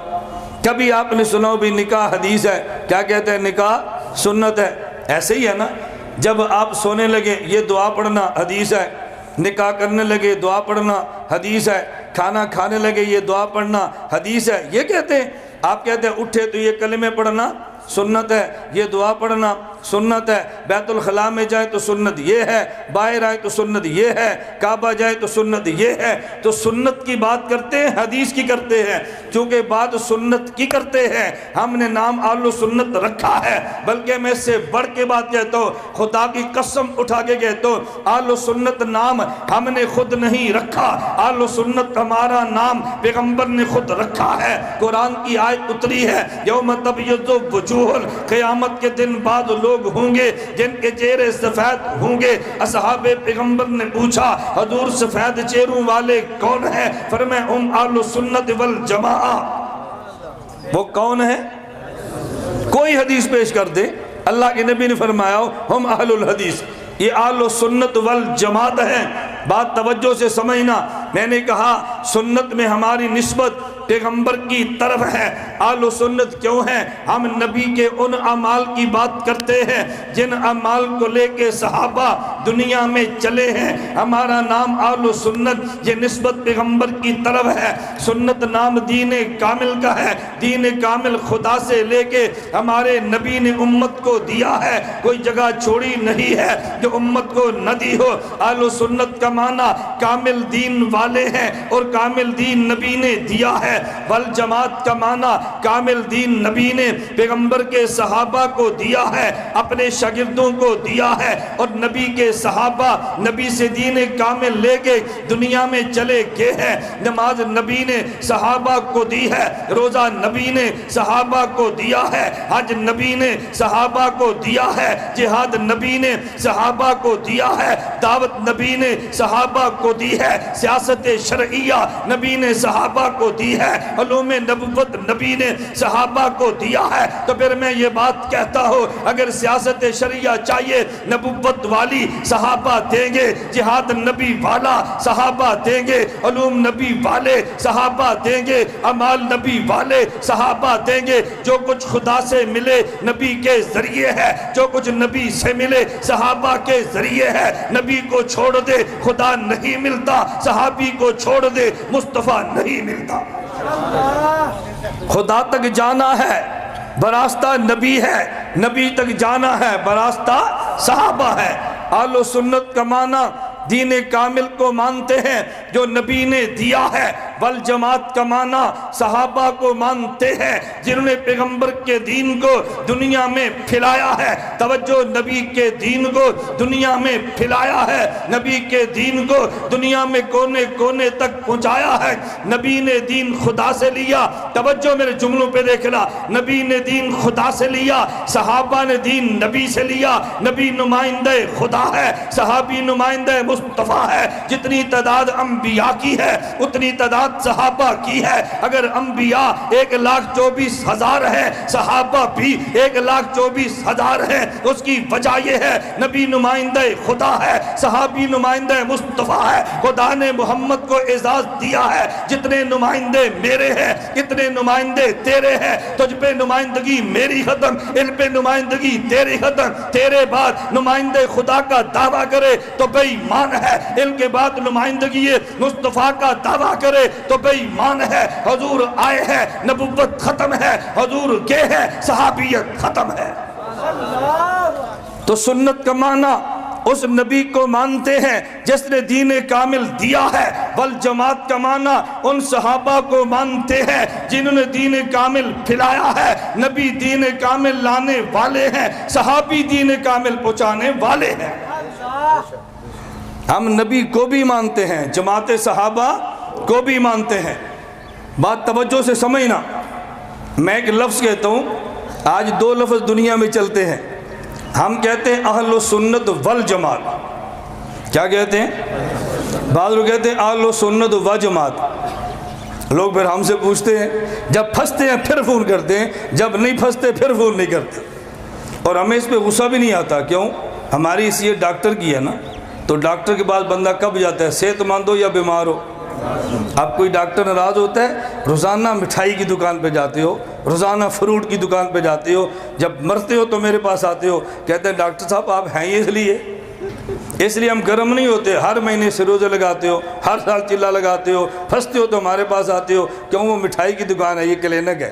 کبھی آپ نے سنا ہو بھی نکاح حدیث ہے، کیا کہتے ہیں؟ نکاح سنت ہے۔ ایسے ہی ہے نا، جب آپ سونے لگے یہ دعا پڑھنا حدیث ہے، نکاح کرنے لگے دعا پڑھنا حدیث ہے، کھانا کھانے لگے یہ دعا پڑھنا حدیث ہے، یہ کہتے ہیں۔ آپ کہتے ہیں اٹھے تو یہ کلمے پڑھنا سنت ہے، یہ دعا پڑھنا سنت ہے، بیت الخلاء میں جائے تو سنت یہ ہے، باہر آئے تو سنت یہ ہے، کعبہ جائے تو سنت یہ ہے۔ تو سنت کی بات کرتے ہیں، حدیث کی کرتے ہیں، چونکہ بات سنت کی کرتے ہیں ہم نے نام اہل و سنت رکھا ہے۔ بلکہ میں اس سے بڑھ کے بات کہتا ہوں، خدا کی قسم اٹھا کے کہتا ہوں، اہل و سنت نام ہم نے خود نہیں رکھا، اہل و سنت ہمارا نام پیغمبر نے خود رکھا ہے۔ قرآن کی آیت اتری ہے، یوم تبیض وجوہ، قیامت کے دن بعد لوگ ہوں گے جن کے چہرے سفید ہوں گے۔ اصحاب پیغمبر نے پوچھا حضور سفید چہروں والے کون ہیں؟ فرمایا ہم اہل السنت والجماعہ۔ وہ کون ہے؟ کوئی حدیث پیش کر دے، اللہ کے نبی نے فرمایا ہم اہل الحدیث، یہ اہل السنت والجماعت ہیں۔ بات توجہ سے سمجھنا، میں نے کہا سنت میں ہماری نسبت پیغمبر کی طرف ہے۔ اہل سنت کیوں ہیں؟ ہم نبی کے ان اعمال کی بات کرتے ہیں جن اعمال کو لے کے صحابہ دنیا میں چلے ہیں۔ ہمارا نام اہل سنت، یہ نسبت پیغمبر کی طرف ہے۔ سنت نام دین کامل کا ہے، دین کامل خدا سے لے کے ہمارے نبی نے امت کو دیا ہے، کوئی جگہ چھوڑی نہیں ہے جو امت کو نہ دی ہو۔ اہل سنت کا معنی کامل دین والے ہیں اور کامل دین نبی نے دیا ہے۔ والجماعت کا معنی کامل دین نبی نے پیغمبر کے صحابہ کو دیا ہے، اپنے شاگردوں کو دیا ہے، اور نبی کے صحابہ نبی سے دین کامل لے کے دنیا میں چلے گئے ہیں۔ نماز نبی نے صحابہ کو دی ہے، روزہ نبی نے صحابہ کو دیا ہے، حج نبی نے صحابہ کو دیا ہے، جہاد نبی نے صحابہ کو دیا ہے، دعوت نبی نے صحابہ کو دی ہے، سیاست شرعیہ نبی نے صحابہ کو دی ہے، علوم نبوت نبی نے صحابہ کو دیا ہے۔ تو پھر میں یہ بات کہتا ہوں، اگر سیاست شرعیہ چاہیے نبوت والی صحابہ دیں گے، جہاد نبی والا صحابہ دیں گے، علوم نبی والے صحابہ دیں گے، اعمال نبی والے صحابہ دیں گے۔ جو کچھ خدا سے ملے نبی کے ذریعے ہے، جو کچھ نبی سے ملے صحابہ کے ذریعے ہے۔ نبی کو چھوڑ دے خدا نہیں ملتا، صحابی کو چھوڑ دے مصطفیٰ نہیں ملتا۔ خدا تک جانا ہے براستہ نبی ہے، نبی تک جانا ہے براستہ صحابہ ہے۔ اہل سنت کا معنی دین کامل کو مانتے ہیں جو نبی نے دیا ہے۔ والجماعت کا معنی صحابہ کو مانتے ہیں جنہوں نے پیغمبر کے دین کو دنیا میں پھیلایا ہے۔ توجہ، نبی کے دین کو دنیا میں پھیلایا ہے، نبی کے دین کو دنیا میں کونے کونے تک پہنچایا ہے۔ نبی نے دین خدا سے لیا، توجہ میرے جملوں پہ دیکھنا، نبی نے دین خدا سے لیا، صحابہ نے دین نبی سے لیا۔ نبی نمائندہ خدا ہے، صحابی نمائندہ مصطفیٰ ہے۔ جتنی تعداد انبیاء کی ہے اتنی تعداد صحابہ کی ہے۔ اگر انبیاء 1,24,000 ہے، صحابہ بھی 1,24,000 ہے، اس کی وجہ یہ ہے نبی نمائندہ خدا ہے، صحابی نمائندہ مصطفیٰ ہے۔ خدا نے محمد کو اعزاز دیا ہے، جتنے نمائندے میرے ہیں کتنے نمائندے تیرے ہیں، تجھ پہ نمائندگی میری ختم، ان پہ نمائندگی تیری ختم۔ تیرے بعد نمائندہ خدا کا دعویٰ کرے تو بے ایمان ہے، ان کے بعد نمائندگی مصطفیٰ کا دعویٰ کرے تو بے ایمان ہے۔ حضور آئے ہیں، نبوت ختم ہے، حضور گئے ہیں، صحابیت ختم ہے۔ تو سنت کا معنی اس نبی کو مانتے ہیں جس نے دین کامل دیا ہے۔ والجماعت کا معنی ان صحابہ کو مانتے ہیں جنہوں نے دین کامل پھیلایا ہے۔ نبی دین کامل لانے والے ہیں، صحابی دین کامل پہنچانے والے ہیں۔ ہم نبی کو بھی مانتے ہیں، جماعت صحابہ کو بھی مانتے ہیں۔ بات توجہ سے سمجھنا، میں ایک لفظ کہتا ہوں، آج 2 لفظ دنیا میں چلتے ہیں۔ ہم کہتے ہیں اہل سنت والجماعت، کیا کہتے ہیں؟ بعض لوگ کہتے ہیں اہل سنت و جماعت۔ لوگ پھر ہم سے پوچھتے ہیں، جب پھنستے ہیں پھر فون کرتے ہیں، جب نہیں پھنستے پھر فون نہیں کرتے، اور ہمیں اس پہ غصہ بھی نہیں آتا۔ کیوں؟ ہماری اس یہ ڈاکٹر کی ہے نا، تو ڈاکٹر کے بعد بندہ کب جاتا ہے؟ صحت مند ہو یا بیمار ہو۔ اب کوئی ڈاکٹر ناراض ہوتا ہے، روزانہ مٹھائی کی دکان پہ جاتے ہو، روزانہ فروٹ کی دکان پہ جاتے ہو، جب مرتے ہو تو میرے پاس آتے ہو، کہتے ہیں ڈاکٹر صاحب آپ ہیں ہی اس لیے ہم گرم نہیں ہوتے، ہر مہینے سے روزے لگاتے ہو، ہر سال چلہ لگاتے ہو، پھنستے ہو تو ہمارے پاس آتے ہو۔ کیوں؟ وہ مٹھائی کی دکان ہے، یہ کلینک ہے۔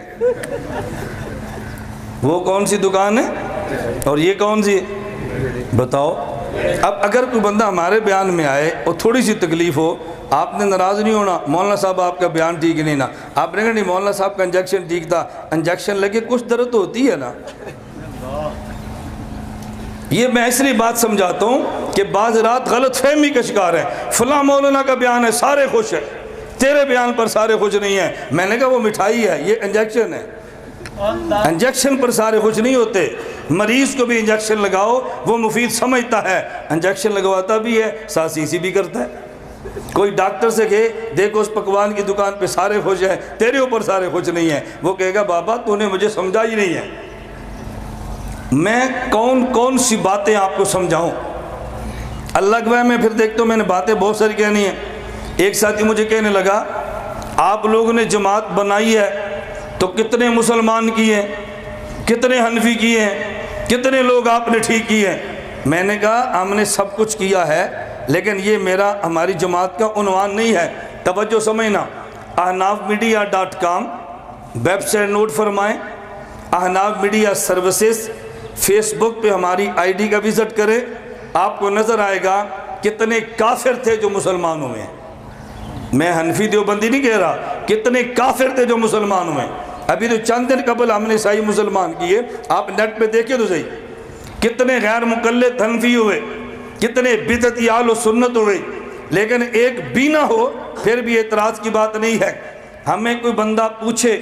وہ کون سی دکان ہے اور یہ کون سی ہے؟ بتاؤ۔ اب اگر کوئی بندہ ہمارے بیان میں آئے اور تھوڑی سی تکلیف ہو، آپ نے ناراض نہیں ہونا، مولانا صاحب آپ کا بیان ٹھیک نہیں نا، آپ نے کہا نہیں مولانا صاحب کا انجیکشن ٹھیک تھا، انجیکشن لگے کچھ درد ہوتی ہے نا۔ یہ میں اس لیے بات سمجھاتا ہوں کہ بعض رات غلط فہمی کا شکار ہے، فلاں مولانا کا بیان ہے سارے خوش ہیں، تیرے بیان پر سارے خوش نہیں ہیں۔ میں نے کہا وہ مٹھائی ہے، یہ انجیکشن ہے، انجیکشن پر سارے خوش نہیں ہوتے۔ مریض کو بھی انجیکشن لگاؤ، وہ مفید سمجھتا ہے، انجیکشن لگواتا بھی ہے، ساسیسی بھی کرتا ہے۔ کوئی ڈاکٹر سے کہے دیکھو اس پکوان کی دکان پہ سارے خوش ہیں، تیرے اوپر سارے خوش نہیں ہیں، وہ کہے گا بابا تو نے مجھے سمجھا ہی نہیں ہے۔ میں کون کون سی باتیں آپ کو سمجھاؤں؟ اللہ گواہ میں پھر دیکھتا ہوں میں نے باتیں بہت ساری کہنی ہیں۔ ایک ساتھی مجھے کہنے لگا آپ لوگوں نے جماعت بنائی ہے تو کتنے مسلمان کیے ہیں، کتنے حنفی کیے ہیں، کتنے لوگ آپ نے ٹھیک کیے ہیں؟ میں نے کہا ہم نے سب کچھ کیا ہے، لیکن یہ ہماری جماعت کا عنوان نہیں ہے۔ توجہ سمجھنا، ahnafmedia.com ویب سائٹ نوٹ فرمائیں، احناف میڈیا سروسز، فیس بک پہ ہماری آئی ڈی کا وزٹ کریں، آپ کو نظر آئے گا کتنے کافر تھے جو مسلمانوں میں۔ میں حنفی دیوبندی نہیں کہہ رہا، کتنے کافر تھے جو مسلمانوں میں۔ ابھی تو چند دن قبل ہم نے صحیح مسلمان کیے، آپ نیٹ پہ دیکھیں تو صحیح، کتنے غیر مقلد حنفی ہوئے، کتنے بدعتی اہل سنت ہوئے، لیکن ایک بھی نہ ہو پھر بھی اعتراض کی بات نہیں ہے۔ ہمیں کوئی بندہ پوچھے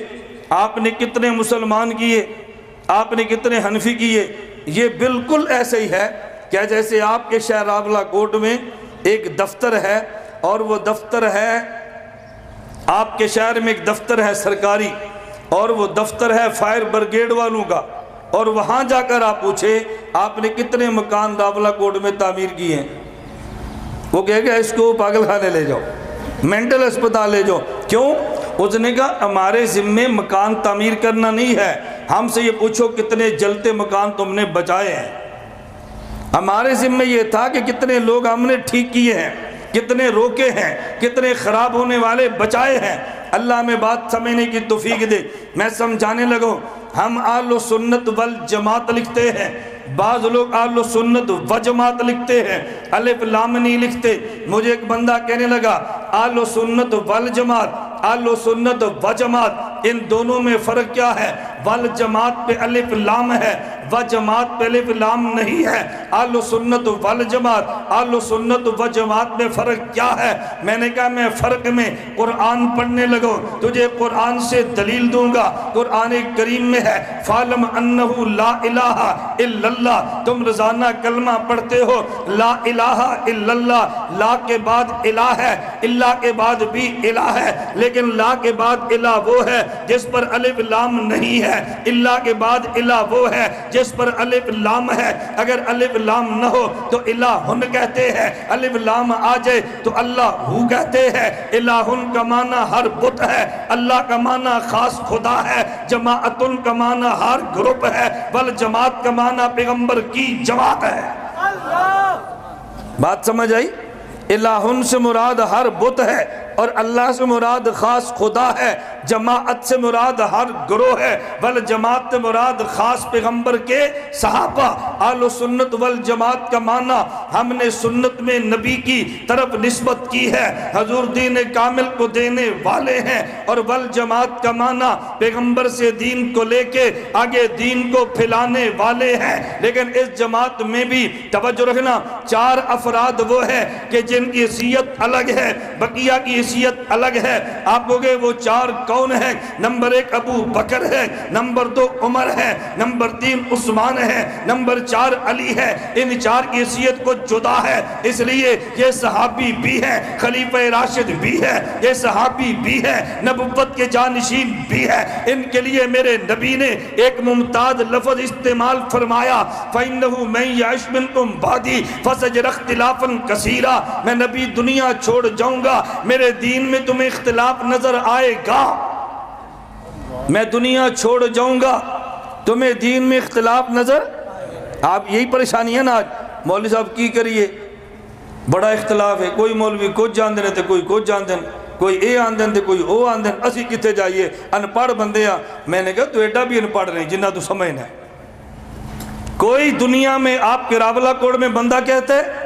آپ نے کتنے مسلمان کیے، آپ نے کتنے حنفی کیے، یہ بالکل ایسے ہی ہے کہ جیسے آپ کے شہر راولہ کوٹ میں ایک دفتر ہے، اور وہ دفتر ہے، آپ کے شہر میں ایک دفتر ہے سرکاری، اور وہ دفتر ہے فائر بریگیڈ والوں کا، اور وہاں جا کر آپ پوچھے آپ نے کتنے مکان راولہ کوٹ میں تعمیر کیے ہیں، وہ کہے گا اس کو پاگل خانے لے جاؤ، مینٹل اسپتال لے جاؤ۔ کیوں؟ اس نے کہا ہمارے ذمے مکان تعمیر کرنا نہیں ہے، ہم سے یہ پوچھو کتنے جلتے مکان تم نے بچائے ہیں۔ ہمارے ذمے یہ تھا کہ کتنے لوگ ہم نے ٹھیک کیے ہیں، کتنے روکے ہیں، کتنے خراب ہونے والے بچائے ہیں۔ اللہ میں بات سمجھنے کی توفیق دے، میں سمجھانے لگوں۔ ہم اہل سنت والجماعت لکھتے ہیں، بعض لوگ اہل سنت و جماعت لکھتے ہیں، الف لام نہیں لکھتے۔ مجھے ایک بندہ کہنے لگا اہل سنت والجماعت، اہل سنت و جماعت، ان دونوں میں فرق کیا ہے؟ والجماعت پہ الف لام ہے، وجماعت پہ الف لام نہیں ہے۔ اہل سنت والجماعت، اہل سنت و جماعت میں فرق کیا ہے؟ میں نے کہا میں فرق میں قرآن پڑھنے لگو، تجھے قرآن سے دلیل دوں گا۔ قرآن کریم میں ہے فَعْلَمْ أَنَّهُ لَا إِلَٰهَ إِلَّا اللَّهُ، تم روزانہ کلمہ پڑھتے ہو لا الہ الا اللہ، لا کے بعد الہ ہے، اللہ کے بعد بھی الہ ہے، لیکن لا کے بعد الہ وہ ہے جس پر الف لام نہیں ہے، اللہ کے بعد الہ وہ ہے جس پر الف لام ہے۔ اگر الف لام نہ ہو تو الہن کہتے ہیں، الف لام آ جائے تو اللہ ہو کہتے ہیں۔ الہن کا معنی ہر بت ہے، اللہ کا معنی خاص خدا ہے، جماعتن کا معنی ہر گروپ ہے، والجماعت کا معنی پیغمبر کی جماعت ہے۔ بات سمجھ آئی؟ الہن سے مراد ہر بت ہے، اور اللہ سے مراد خاص خدا ہے، جماعت سے مراد ہر گروہ ہے، والجماعت سے مراد خاص پیغمبر کے صحابہ۔ اہل سنت والجماعت کا معنی ہم نے سنت میں نبی کی طرف نسبت کی ہے، حضور دین کامل کو دینے والے ہیں، اور والجماعت کا معنی پیغمبر سے دین کو لے کے آگے دین کو پھیلانے والے ہیں۔ لیکن اس جماعت میں بھی توجہ رکھنا، 4 افراد وہ ہیں کہ جن کی حیثیت الگ ہے، بقیہ کی حیثیت الگ ہے۔ آپ کو گے وہ 4 کون ہیں؟ نمبر 1 ابو بکر ہے، نمبر 2 عمر ہے، نمبر 3 عثمان ہے، نمبر 4 علی ہے۔ ان 4 کی حیثیت کو جدا ہے، اس لیے یہ صحابی بھی ہے، خلیفہ راشد بھی ہے، یہ صحابی بھی ہے، نبوت کے جانشین بھی ہے۔ ان کے لیے میرے نبی نے ایک ممتاز لفظ استعمال فرمایا، فَإِنَّهُ مَن يَعِشْ مِنكُم بَعْدِي فَسَيَرَى اخْتِلَافًا كَثِيرًا، میں نبی دنیا چھوڑ جاؤں گا، میرے دین میں تمہیں اختلاف نظر آئے گا۔ میں دنیا چھوڑ جاؤں گا، تمہیں دین میں اختلاف نظر، آپ یہی پریشانی ہے نا آج، مولوی صاحب کی کریے بڑا اختلاف ہے، کوئی مولوی کچھ جان دینے تھے، کوئی کچھ جان دینے، کوئی اے آن دین تھے، کوئی او آن دین، اسی کتے جائیے ان پڑھ بندے ہیں۔ میں نے کہا تو ایڈا بھی ان پڑھ رہے ہیں جنہ تو سمجھنا ہے۔ کوئی دنیا میں آپ کے راولہ کوڑ میں بندہ کہتے ہیں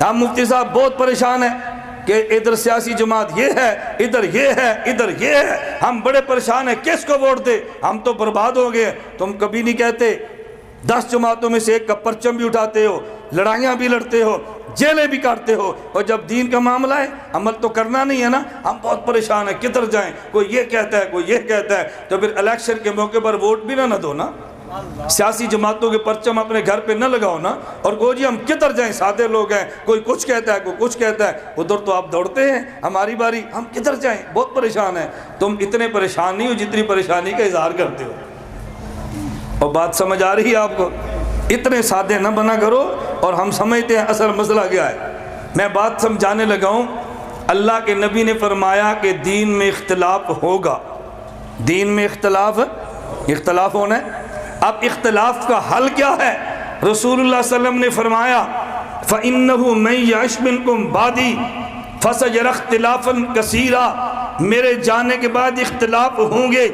ہم مفتی صاحب بہت پریشان ہیں کہ ادھر سیاسی جماعت یہ ہے، ادھر یہ ہے، ادھر یہ ہے، ہم بڑے پریشان ہیں کس کو ووٹ دے، ہم تو برباد ہو گئے۔ تم کبھی نہیں کہتے 10 جماعتوں میں سے ایک کا پرچم بھی اٹھاتے ہو، لڑائیاں بھی لڑتے ہو، جیلیں بھی کاٹتے ہو، اور جب دین کا معاملہ ہے عمل تو کرنا نہیں ہے نا۔ ہم بہت پریشان ہیں کدھر جائیں، کوئی یہ کہتا ہے کوئی یہ کہتا ہے، تو پھر الیکشن کے موقع پر ووٹ بھی نہ دو نا، سیاسی جماعتوں کے پرچم اپنے گھر پہ نہ لگاؤ نا، اور کوئی جی ہم کدھر جائیں، سادے لوگ ہیں، کوئی کچھ کہتا ہے کوئی کچھ کہتا ہے، ادھر تو آپ دوڑتے ہیں، ہماری باری ہم کدھر جائیں، بہت پریشان ہیں۔ تم اتنے پریشان نہیں ہو جتنی پریشانی کا اظہار کرتے ہو، اور بات سمجھ آ رہی ہے آپ کو؟ اتنے سادے نہ بنا کرو، اور ہم سمجھتے ہیں اصل مسئلہ کیا ہے۔ میں بات سمجھانے لگا ہوں، اللہ کے نبی نے فرمایا کہ دین میں اختلاف ہوگا، دین میں اختلاف ہونا ہے۔ اب اختلاف کا حل کیا ہے؟ رسول اللہ صلی اللہ علیہ وسلم نے فرمایا فَإِنَّهُ مَن يَعِشْ مِنكُم بَعْدِي فَسَيَرَى اخْتِلَافًا كَثِيرًا، میرے جانے کے بعد اختلاف ہوں گے۔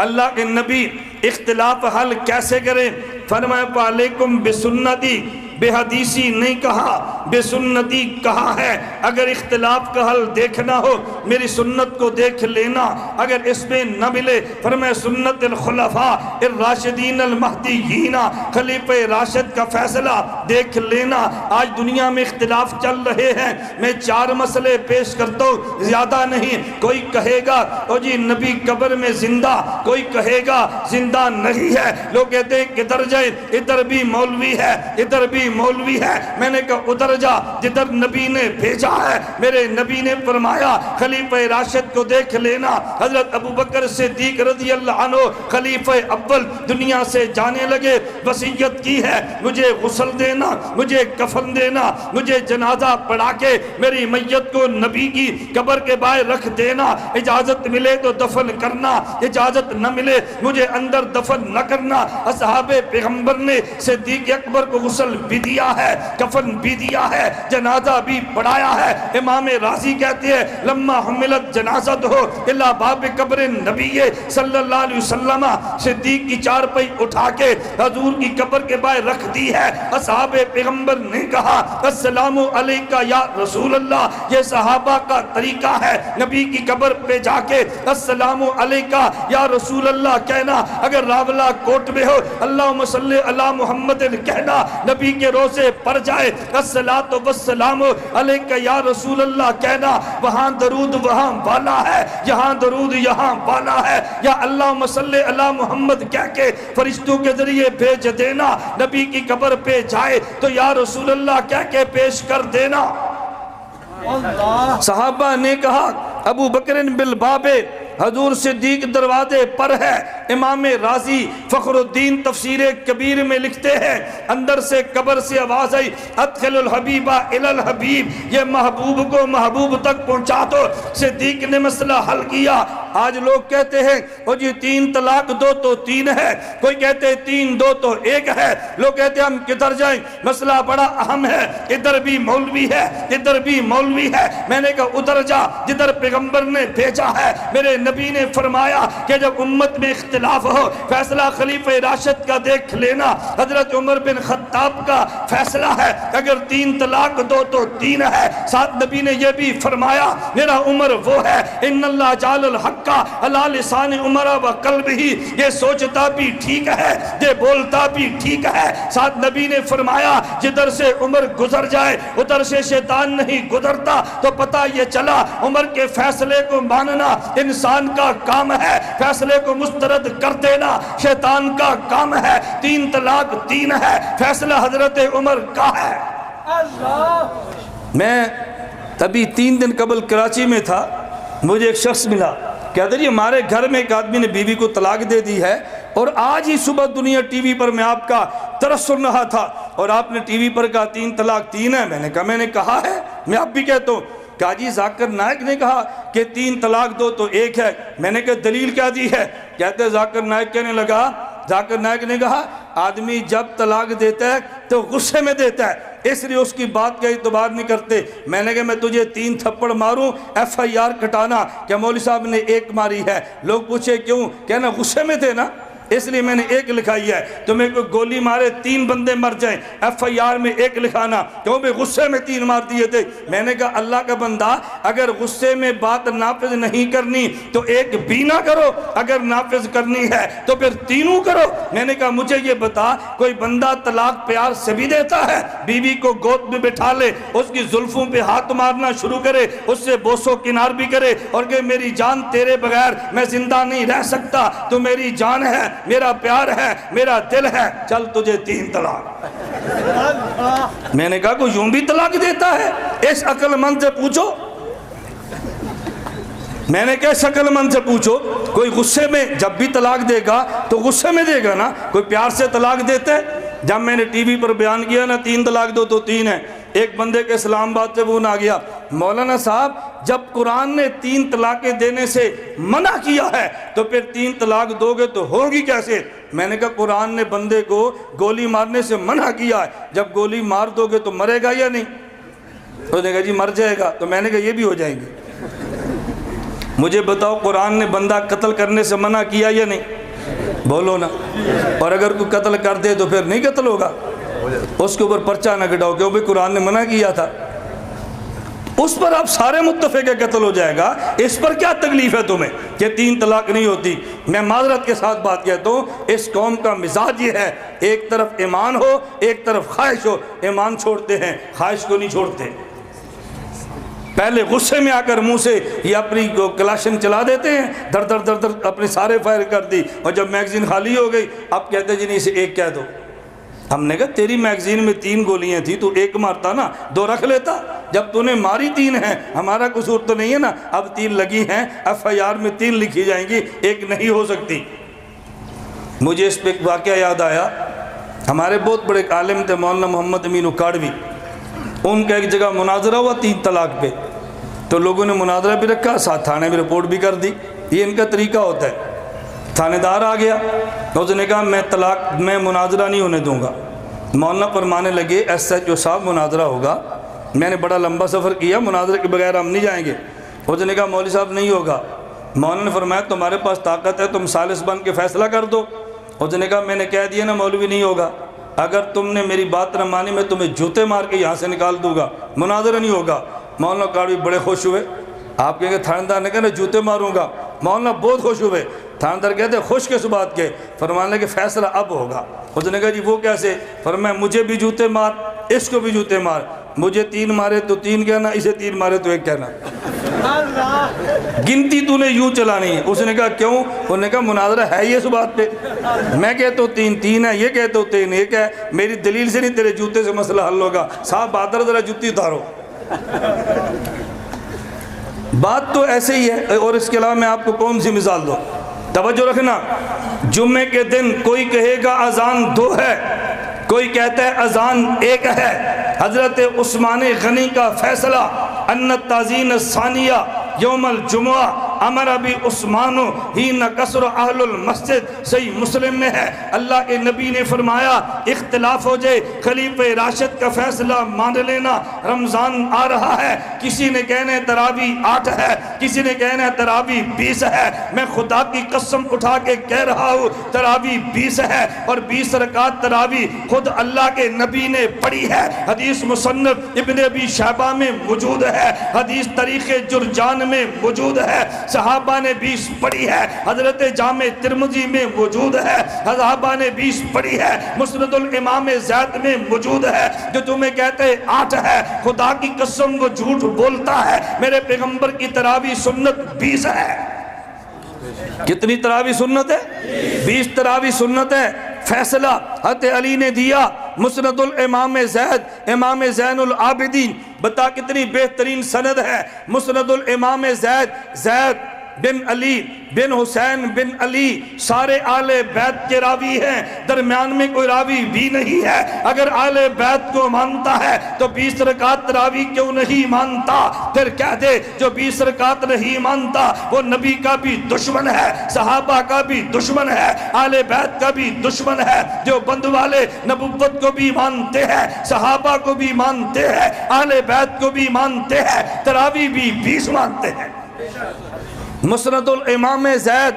اللہ کے نبی اختلاف حل کیسے کریں؟ فرمایا فَعَلَيْكُمْ بِسُنَّتِي، بے حدیثی نہیں کہا، بے سنتی کہا ہے۔ اگر اختلاف کا حل دیکھنا ہو میری سنت کو دیکھ لینا، اگر اس میں نہ ملے فرمایا سنت الخلفاء الراشدین المہدیین، خلیفہ راشد کا فیصلہ دیکھ لینا۔ آج دنیا میں اختلاف چل رہے ہیں، میں 4 مسئلے پیش کرتا ہوں، زیادہ نہیں۔ کوئی کہے گا او جی نبی قبر میں زندہ، کوئی کہے گا زندہ نہیں ہے۔ لوگ کہتے ہیں کدھر جائیں، ادھر بھی مولوی ہے ادھر بھی مولوی ہے۔ میں نے کہا ادھر جا جدھر نبی نے بھیجا ہے۔ میرے نبی نے فرمایا خلیفہ راشد کو دیکھ لینا۔ حضرت ابو بکر صدیق رضی اللہ عنہ خلیفہ اول دنیا سے جانے لگے، وصیت کی ہے مجھے غسل دینا، مجھے کفن دینا، مجھے جنازہ پڑھا کے میری میت کو نبی کی قبر کے باہر رکھ دینا، اجازت ملے تو دفن کرنا، اجازت نہ ملے مجھے اندر دفن نہ کرنا۔ اصحاب پیغمبر نے صدیق اکبر کو غسل بھی دیا ہے، کفن بھی دیا ہے، جنازہ بھی پڑھایا ہے۔ امام راضی کہتے ہیں لما حملت جنازت ہو الا باب قبر نبی صلی اللہ علیہ وسلم، صدیق کی چارپائی اٹھا کے حضور کی قبر کے باہر رکھ دی ہے۔ اصحاب پیغمبر نے کہا السلام علیکہ یا رسول اللہ، یہ صحابہ کا طریقہ ہے نبی کی قبر پہ جا کے السلام علیکہ یا رسول اللہ کہنا۔ اگر راولہ کوٹ میں ہو اللہم صلی علی محمد کہنا، نبی کے روزے پر جائے الصلاۃ والسلام علیکہ یا رسول اللہ کہنا۔ وہاں درود وہاں والا ہے، یہاں درود یہاں والا ہے۔ یا اللہم صلی علی محمد کہہ کے فرشتوں کے ذریعے بھیج دینا، نبی کی قبر پہ جائے تو یا رسول اللہ کہہ کے پیش کر دینا۔ صحابہ نے کہا ابو بکر بالباب، حضور صدیق دروازے پر ہے۔ امام راضی فخر الدین تفسیر کبیر میں لکھتے ہیں اندر سے قبر سے آواز آئی ادخل الحبیبہ الی الحبیب، یہ محبوب کو محبوب تک پہنچا دو۔ صدیق نے مسئلہ حل کیا۔ آج لوگ کہتے ہیں او جی 3 طلاق 2 تو 3 ہے، کوئی کہتے ہیں 3 2 تو 1 ہے۔ لوگ کہتے ہیں ہم کدھر جائیں، مسئلہ بڑا اہم ہے، ادھر بھی مولوی ہے ادھر بھی مولوی ہے۔ میں نے کہا ادھر جا جدھر پیغمبر نے بھیجا ہے۔ میرے نبی نے فرمایا کہ جب امت میں اختلاف ہو فیصلہ خلیفہ راشد کا دیکھ لینا۔ حضرت عمر بن خطاب کا فیصلہ ہے اگر 3 طلاق 2 تو 3 ہے۔ ساتھ نبی نے یہ بھی فرمایا میرا عمر وہ ہے ان اللہ جعل الحق علی لسان عمر و قلبہ، یہ سوچتا بھی ٹھیک ہے یہ بولتا بھی ٹھیک ہے۔ ساتھ نبی نے فرمایا جدھر سے عمر گزر جائے ادھر سے شیطان نہیں گزرتا۔ تو پتہ یہ چلا عمر کے فیصلے کو ماننا انسان کا کام ہے، فیصلے کو مسترد کر دینا شیطان کا کام ہے۔ 3 طلاق 3 ہے، فیصلہ حضرت عمر کا ہے۔ میں ابھی 3 دن قبل کراچی میں تھا، مجھے ایک شخص ملا کہتے ہیں ہمارے گھر میں ایک آدمی نے بیوی کو طلاق دے دی ہے، اور آج ہی صبح دنیا ٹی وی پر میں آپ کا درس سن رہا تھا اور آپ نے ٹی وی پر کہا 3 طلاق 3 ہے۔ میں نے کہا ہے، میں اب بھی کہتا ہوں قاضی ذاکر نائک نے کہا کہ 3 طلاق 2 تو 1 ہے۔ میں نے کہا دلیل کیا دی ہے؟ کہتے ذاکر نائک کہنے لگا، ذاکر نائک نے کہا آدمی جب طلاق دیتا ہے تو غصے میں دیتا ہے، اس لیے اس کی بات کا اعتبار نہیں کرتے۔ میں نے کہا میں تجھے 3 تھپڑ ماروں FIR کٹانا، کیا مولوی صاحب نے 1 ماری ہے؟ لوگ پوچھے کیوں؟ کہنا غصے میں تھے نا اس لیے میں نے 1 لکھائی ہے۔ تمہیں کوئی گولی مارے 3 بندے مر جائیں FIR میں 1 لکھانا، کیوں بے غصے میں 3 مار دیے تھے۔ میں نے کہا اللہ کا بندہ اگر غصے میں بات نافذ نہیں کرنی تو 1 بھی نہ کرو، اگر نافذ کرنی ہے تو پھر 3 کرو۔ میں نے کہا مجھے یہ بتا کوئی بندہ طلاق پیار سے بھی دیتا ہے؟ بیوی کو گود میں بٹھا لے، اس کی زلفوں پہ ہاتھ مارنا شروع کرے، اس سے بوسو کنار بھی کرے اور کہ میری جان تیرے بغیر میں زندہ نہیں رہ سکتا، تو میری جان ہے، میرا پیار ہے، میرا دل ہے، چل تجھے 3 طلاق۔ میں نے کہا کوئی یوں بھی طلاق دیتا ہے؟ اس عقل مند سے پوچھو۔ میں نے کہا اس عقل مند سے پوچھو، کوئی غصے میں جب بھی طلاق دے گا تو غصے میں دے گا نا، کوئی پیار سے طلاق دیتا ہے؟ جب میں نے ٹی وی پر بیان کیا نا 3 طلاق 2 تو 3 ہے، ایک بندے کے اسلام آباد سے فون آ گیا، مولانا صاحب جب قرآن نے 3 طلاقیں دینے سے منع کیا ہے تو پھر 3 طلاق دو گے تو ہوگی کیسے؟ میں نے کہا قرآن نے بندے کو گولی مارنے سے منع کیا ہے، جب گولی مار دو گے تو مرے گا یا نہیں؟ تو نے کہا جی مر جائے گا، تو میں نے کہا یہ بھی ہو جائیں گے۔ مجھے بتاؤ قرآن نے بندہ قتل کرنے سے منع کیا یا نہیں؟ بولو نا۔ اور اگر کوئی قتل کر دے تو پھر نہیں قتل ہوگا؟ اس کے اوپر پرچہ نہ کٹاؤ کہ وہ بھی قرآن نے منع کیا تھا، اس پر آپ سارے متفق ہے قتل ہو جائے گا، اس پر کیا تکلیف ہے تمہیں کہ 3 طلاق نہیں ہوتی؟ میں معذرت کے ساتھ بات کہتا ہوں، اس قوم کا مزاج یہ ہے، ایک طرف ایمان ہو ایک طرف خواہش ہو، ایمان چھوڑتے ہیں خواہش کو نہیں چھوڑتے۔ پہلے غصے میں آ کر منہ سے یہ اپنی کلاشن چلا دیتے ہیں، در در در در اپنے سارے فائر کر دی، اور جب میگزین خالی ہو گئی اب کہتے ہیں جی نہیں اسے ایک کہہ دو۔ ہم نے کہا تیری میگزین میں 3 گولیاں تھی، تو ایک مارتا نا، 2 رکھ لیتا، جب تو نے ماری 3 ہیں، ہمارا قصور تو نہیں ہے نا، اب 3 لگی ہیں، FIR میں 3 لکھی جائیں گی، ایک نہیں ہو سکتی۔ مجھے اس پہ ایک واقعہ یاد آیا، ہمارے بہت بڑے عالم تھے مولانا محمد امین اکاڑوی، ان کا ایک جگہ مناظرہ ہوا 3 طلاق پہ، تو لوگوں نے مناظرہ بھی رکھا، ساتھ تھانے میں رپورٹ بھی کر دی، یہ ان کا طریقہ ہوتا ہے۔ تھانے دار آ گیا، اس نے کہا میں مناظرہ نہیں ہونے دوں گا۔ مولانا فرمانے لگے SHO صاحب مناظرہ ہوگا، میں نے بڑا لمبا سفر کیا، مناظرے کے بغیر ہم نہیں جائیں گے۔ اس نے کہا مولوی صاحب نہیں ہوگا۔ مولانا نے فرمایا تمہارے پاس طاقت ہے، تم ثالث بن کے فیصلہ کر دو۔ اس نے کہا میں نے کہہ دیا نا مولوی نہیں ہوگا، اگر تم نے میری بات نہ مانی میں تمہیں جوتے مار کے یہاں سے نکال دوں گا، مناظرہ نہیں ہوگا۔ مولانا کاڑوی بڑے خوش ہوئے، آپ کہیں گے تھانے دار نے کہا میں جوتے ماروں گا، مولانا بہت خوش ہوئے۔ تھانے دار کہتے خوش کس بات کے؟ فرمانے لگے فیصلہ اب ہوگا۔ اس نے کہا جی وہ کیسے؟ فرمایا مجھے بھی جوتے مار، اس کو بھی جوتے مار، مجھے 3 مارے تو 3 کہنا، اسے 3 مارے تو 1 کہنا، گنتی تو نے یوں چلانی ہے۔ اس نے کہا کیوں؟ انہوں نے کہا مناظرہ ہے یہ اس بات پہ، میں کہتا ہوں 3 ہے، یہ کہتا ہوں 3 1 ہے، میری دلیل سے نہیں تیرے جوتے سے مسئلہ حل ہوگا۔ صاحب بہادر ذرا جوتی اتارو۔ بات تو ایسے ہی ہے۔ اور اس کے علاوہ میں آپ کو کون سی مثال دوں؟ توجہ رکھنا، جمعے کے دن کوئی کہے گا اذان 2 ہے، کوئی کہتا ہے اذان 1 ہے۔ حضرت عثمان غنی کا فیصلہ ان التعزین الثانیہ یوم الجمعہ امر ابی عثمان حین کسر اہل المسجد، صحیح مسلم میں ہے۔ اللہ کے نبی نے فرمایا اختلاف ہو جائے خلیفہ راشد کا فیصلہ مان لینا، رمضان آ رہا ہے، کسی نے کہنا ہے تراویح 8 ہے، کسی نے کہنا ہے تراویح 20 ہے، میں خدا کی قسم اٹھا کے کہہ رہا ہوں تراویح 20 ہے، اور 20 رکعت تراویح خود اللہ کے نبی نے پڑھی ہے۔ حدیث مصنف ابن ابی شیبہ میں موجود ہے، حدیث تاریخ جرجان میں موجود ہے، صحابہ نے 20 پڑھی ہے، حضرت جامع ترمذی میں موجود ہے، صحابہ نے 20 پڑھی ہے، مسند الامام زید میں موجود ہے۔ جو تمہیں کہتے ہیں 8 ہے، خدا کی قسم وہ جھوٹ بولتا ہے، میرے پیغمبر کی تراویح سنت 20 ہے۔ کتنی تراویح سنت ہے؟ 20 تراویح سنت ہے۔ فیصلہ حضرت علی نے دیا، مسند الامام زید، امام زین العابدین، بتا کتنی بہترین سند ہے۔ مسند الامام زید بن علی بن حسین بن علی سارے آل بیت کے راوی ہیں، درمیان میں کوئی راوی بھی نہیں ہے۔ اگر آل بیت کو مانتا ہے تو 20 رکعت تراویح کیوں نہیں مانتا؟ پھر کہہ دے جو 20 رکعت نہیں مانتا وہ نبی کا بھی دشمن ہے، صحابہ کا بھی دشمن ہے، آل بیت کا بھی دشمن ہے۔ جو بند والے نبوت کو بھی مانتے ہیں، صحابہ کو بھی مانتے ہیں، آل بیت کو بھی مانتے ہیں، تراویح بھی 20 مانتے ہیں۔ مسند الامام زید،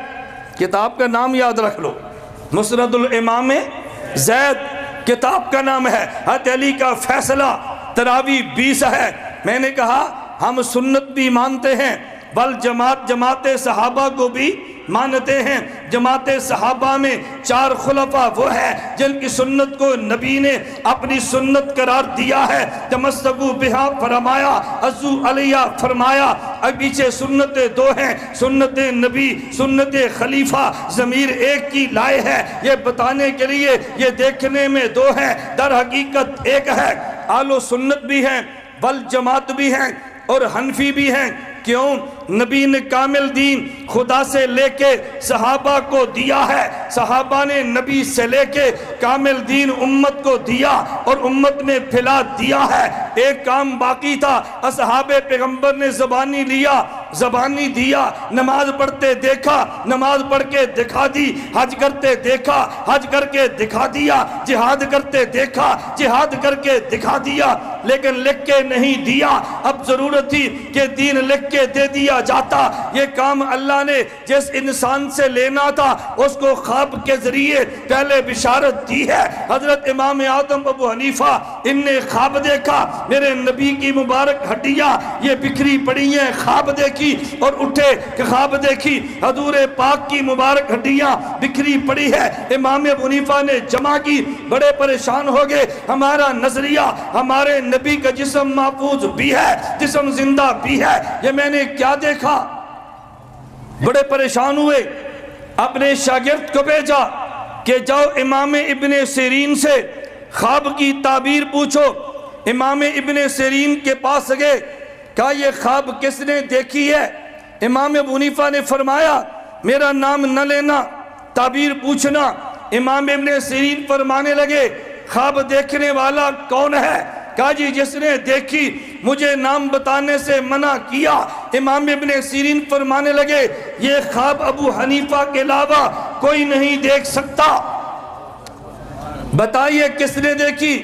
کتاب کا نام یاد رکھ لو، مسند الامام زید کتاب کا نام ہے۔ حضرت علی کا فیصلہ تراویح 20 ہے۔ میں نے کہا ہم سنت بھی مانتے ہیں، بل جماعت صحابہ کو بھی مانتے ہیں۔ جماعت صحابہ میں 4 خلفاء وہ ہیں جن کی سنت کو نبی نے اپنی سنت قرار دیا ہے۔ تمسکو بہا فرمایا، عزو علیہ فرمایا۔ اب پیچھے سنتیں 2 ہیں، سنت نبی، سنت خلیفہ، ضمیر ایک کی لائے ہے یہ بتانے کے لیے، یہ دیکھنے میں 2 ہیں، در حقیقت 1 ہے۔ آل و سنت بھی ہیں، بل جماعت بھی ہیں، اور حنفی بھی ہیں، کیوں؟ نبی نے کامل دین خدا سے لے کے صحابہ کو دیا ہے، صحابہ نے نبی سے لے کے کامل دین امت کو دیا اور امت نے پھیلا دیا ہے۔ ایک کام باقی تھا، اصحاب پیغمبر نے زبانی لیا، زبانی دیا، نماز پڑھتے دیکھا، نماز پڑھ کے دکھا دی، حج کرتے دیکھا، حج کر کے دکھا دیا، جہاد کرتے دیکھا، جہاد کر کے دکھا دیا، لیکن لکھ کے نہیں دیا۔ اب ضرورت تھی کہ دین لکھ کے دے دیا جاتا۔ یہ کام اللہ نے جس انسان سے لینا تھا اس کو خواب کے ذریعے پہلے بشارت دی ہے۔ حضرت امام اعظم ابو حنیفہ، ان نے خواب دیکھا، میرے نبی کی مبارک ہڈیاں یہ بکھری پڑی ہیں، خواب دیکھی اور اٹھے کہ خواب دیکھی حضور پاک کی مبارک ہڈیاں بکھری پڑی ہے۔ امام ابو حنیفہ نے جمع کی، بڑے پریشان ہو گئے، ہمارا نظریہ، ہمارے نبی کا جسم محفوظ بھی ہے، جسم زندہ بھی ہے، یہ میں نے کیا دیکھا؟ بڑے پریشان ہوئے، اپنے شاگرد کو بھیجا کہ جاؤ امام ابن سیرین سے خواب کی تعبیر پوچھو۔ امام ابن سیرین کے پاس گئے، کہا یہ خواب کس نے دیکھی ہے؟ امام ابو حنیفہ نے فرمایا میرا نام نہ لینا، تعبیر پوچھنا۔ امام ابن سیرین فرمانے لگے خواب دیکھنے والا کون ہے؟ کہا جی جس نے دیکھی مجھے نام بتانے سے منع کیا۔ امام ابن سیرین فرمانے لگے یہ خواب ابو حنیفہ کے علاوہ کوئی نہیں دیکھ سکتا، بتائیے کس نے دیکھی؟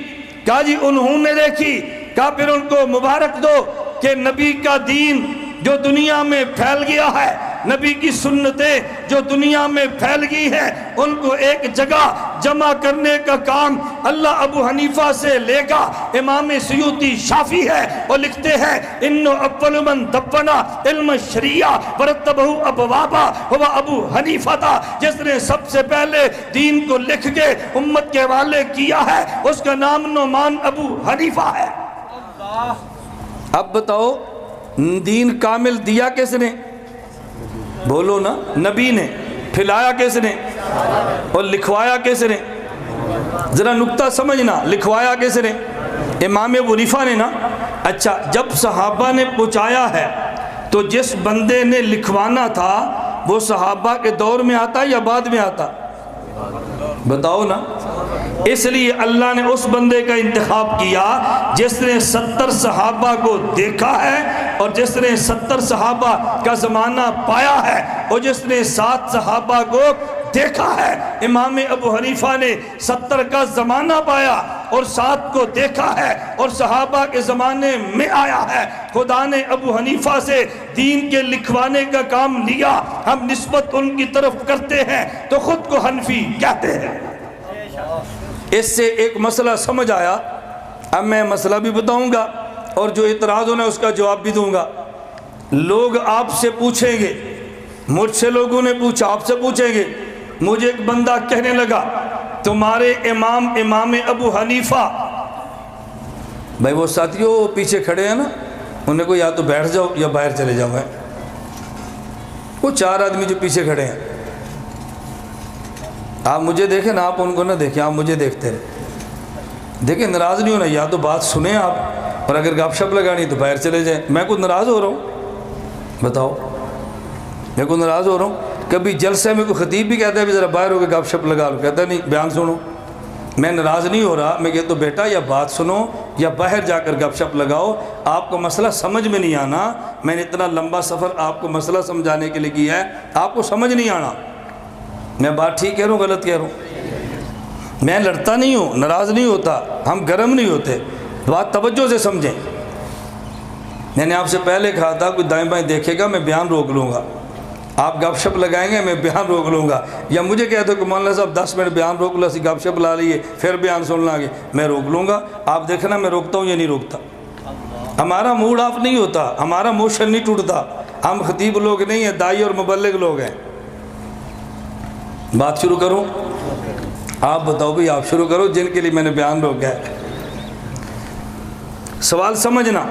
کہا جی انہوں نے دیکھی۔ کہا پھر ان کو مبارک دو کہ نبی کا دین جو دنیا میں پھیل گیا ہے، نبی کی سنتیں جو دنیا میں پھیل گئی ہیں، ان کو ایک جگہ جمع کرنے کا کام اللہ ابو حنیفہ سے لے گا۔ امام سیوطی شافی ہے اور لکھتے ہیں انو اول من دفنا علم شریعہ ورتبہ ابوابا ہوا ابو حنیفہ تھا، جس نے سب سے پہلے دین کو لکھ کے امت کے حوالے کیا ہے، اس کا نام نعمان ابو حنیفہ ہے۔ اب بتاؤ دین کامل دیا کس نے؟ بولو نا، نبی نے۔ پھیلایا کس نے؟ اور لکھوایا کس نے؟ ذرا نکتہ سمجھنا، لکھوایا کس نے؟ امام ابو حنیفہ نے نا۔ اچھا جب صحابہ نے پہنچایا ہے تو جس بندے نے لکھوانا تھا وہ صحابہ کے دور میں آتا یا بعد میں آتا؟ بتاؤ نا۔ اس لیے اللہ نے اس بندے کا انتخاب کیا جس نے 70 صحابہ کو دیکھا ہے اور جس نے 70 صحابہ کا زمانہ پایا ہے اور جس نے 7 صحابہ کو دیکھا ہے۔ امام ابو حنیفہ نے 70 کا زمانہ پایا اور 7 کو دیکھا ہے اور صحابہ کے زمانے میں آیا ہے۔ خدا نے ابو حنیفہ سے دین کے لکھوانے کا کام لیا، ہم نسبت ان کی طرف کرتے ہیں تو خود کو حنفی کہتے ہیں۔ اس سے ایک مسئلہ سمجھ آیا، اب میں مسئلہ بھی بتاؤں گا اور جو اعتراض ہونا ہے اس کا جواب بھی دوں گا۔ لوگ آپ سے پوچھیں گے، مجھ سے لوگوں نے پوچھا، آپ سے پوچھیں گے، مجھے ایک بندہ کہنے لگا تمہارے امام ابو حنیفہ، بھائی وہ ساتھیوں پیچھے کھڑے ہیں نا، انہیں کو یا تو بیٹھ جاؤ یا باہر چلے جاؤ ہے، وہ 4 آدمی جو پیچھے کھڑے ہیں، آپ مجھے دیکھیں نا، آپ ان کو نہ دیکھیں، آپ مجھے دیکھتے رہے۔ دیکھیں ناراض نہیں ہونا، یا تو بات سنیں آپ، اور اگر گپ شپ لگانی تو باہر چلے جائیں۔ میں کوئی ناراض ہو رہا ہوں؟ بتاؤ میں کوئی ناراض ہو رہا ہوں؟ کبھی جلسے میں کوئی خطیب بھی کہتا ہے بھی ذرا باہر ہو کے گپ شپ لگا لو، کہتا ہے نہیں بیان سنو۔ میں ناراض نہیں ہو رہا، میں کہتا ہوں بیٹا یا بات سنو یا باہر جا کر گپ شپ لگاؤ، آپ کو مسئلہ سمجھ میں نہیں آنا۔ میں نے اتنا لمبا سفر آپ کو مسئلہ سمجھانے کے لیے کیا ہے، آپ کو سمجھ نہیں آنا۔ میں بات ٹھیک کہہ رہا ہوں غلط کہہ رہا ہوں؟ میں لڑتا نہیں ہوں، ناراض نہیں ہوتا، ہم گرم نہیں ہوتے، بات توجہ سے سمجھیں۔ میں نے آپ سے پہلے کہا تھا کوئی دائیں بائیں دیکھے گا میں بیان روک لوں گا، آپ گپ شپ لگائیں گے میں بیان روک لوں گا، یا مجھے کہتے کہ مولانا صاحب 10 منٹ بیان روک لو، اسی گپ شپ لا لیے پھر بیان سن لیں گے، میں روک لوں گا۔ آپ دیکھنا میں روکتا ہوں یا نہیں روکتا۔ ہمارا موڈ آف نہیں ہوتا، ہمارا موشن نہیں ٹوٹتا، ہم خطیب لوگ نہیں ہیں، دائی اور مبلغ لوگ ہیں۔ بات شروع کروں؟ آپ بتاؤ بھئی، آپ شروع کرو جن کے لیے میں نے بیان روکا ہے۔ سوال سمجھنا،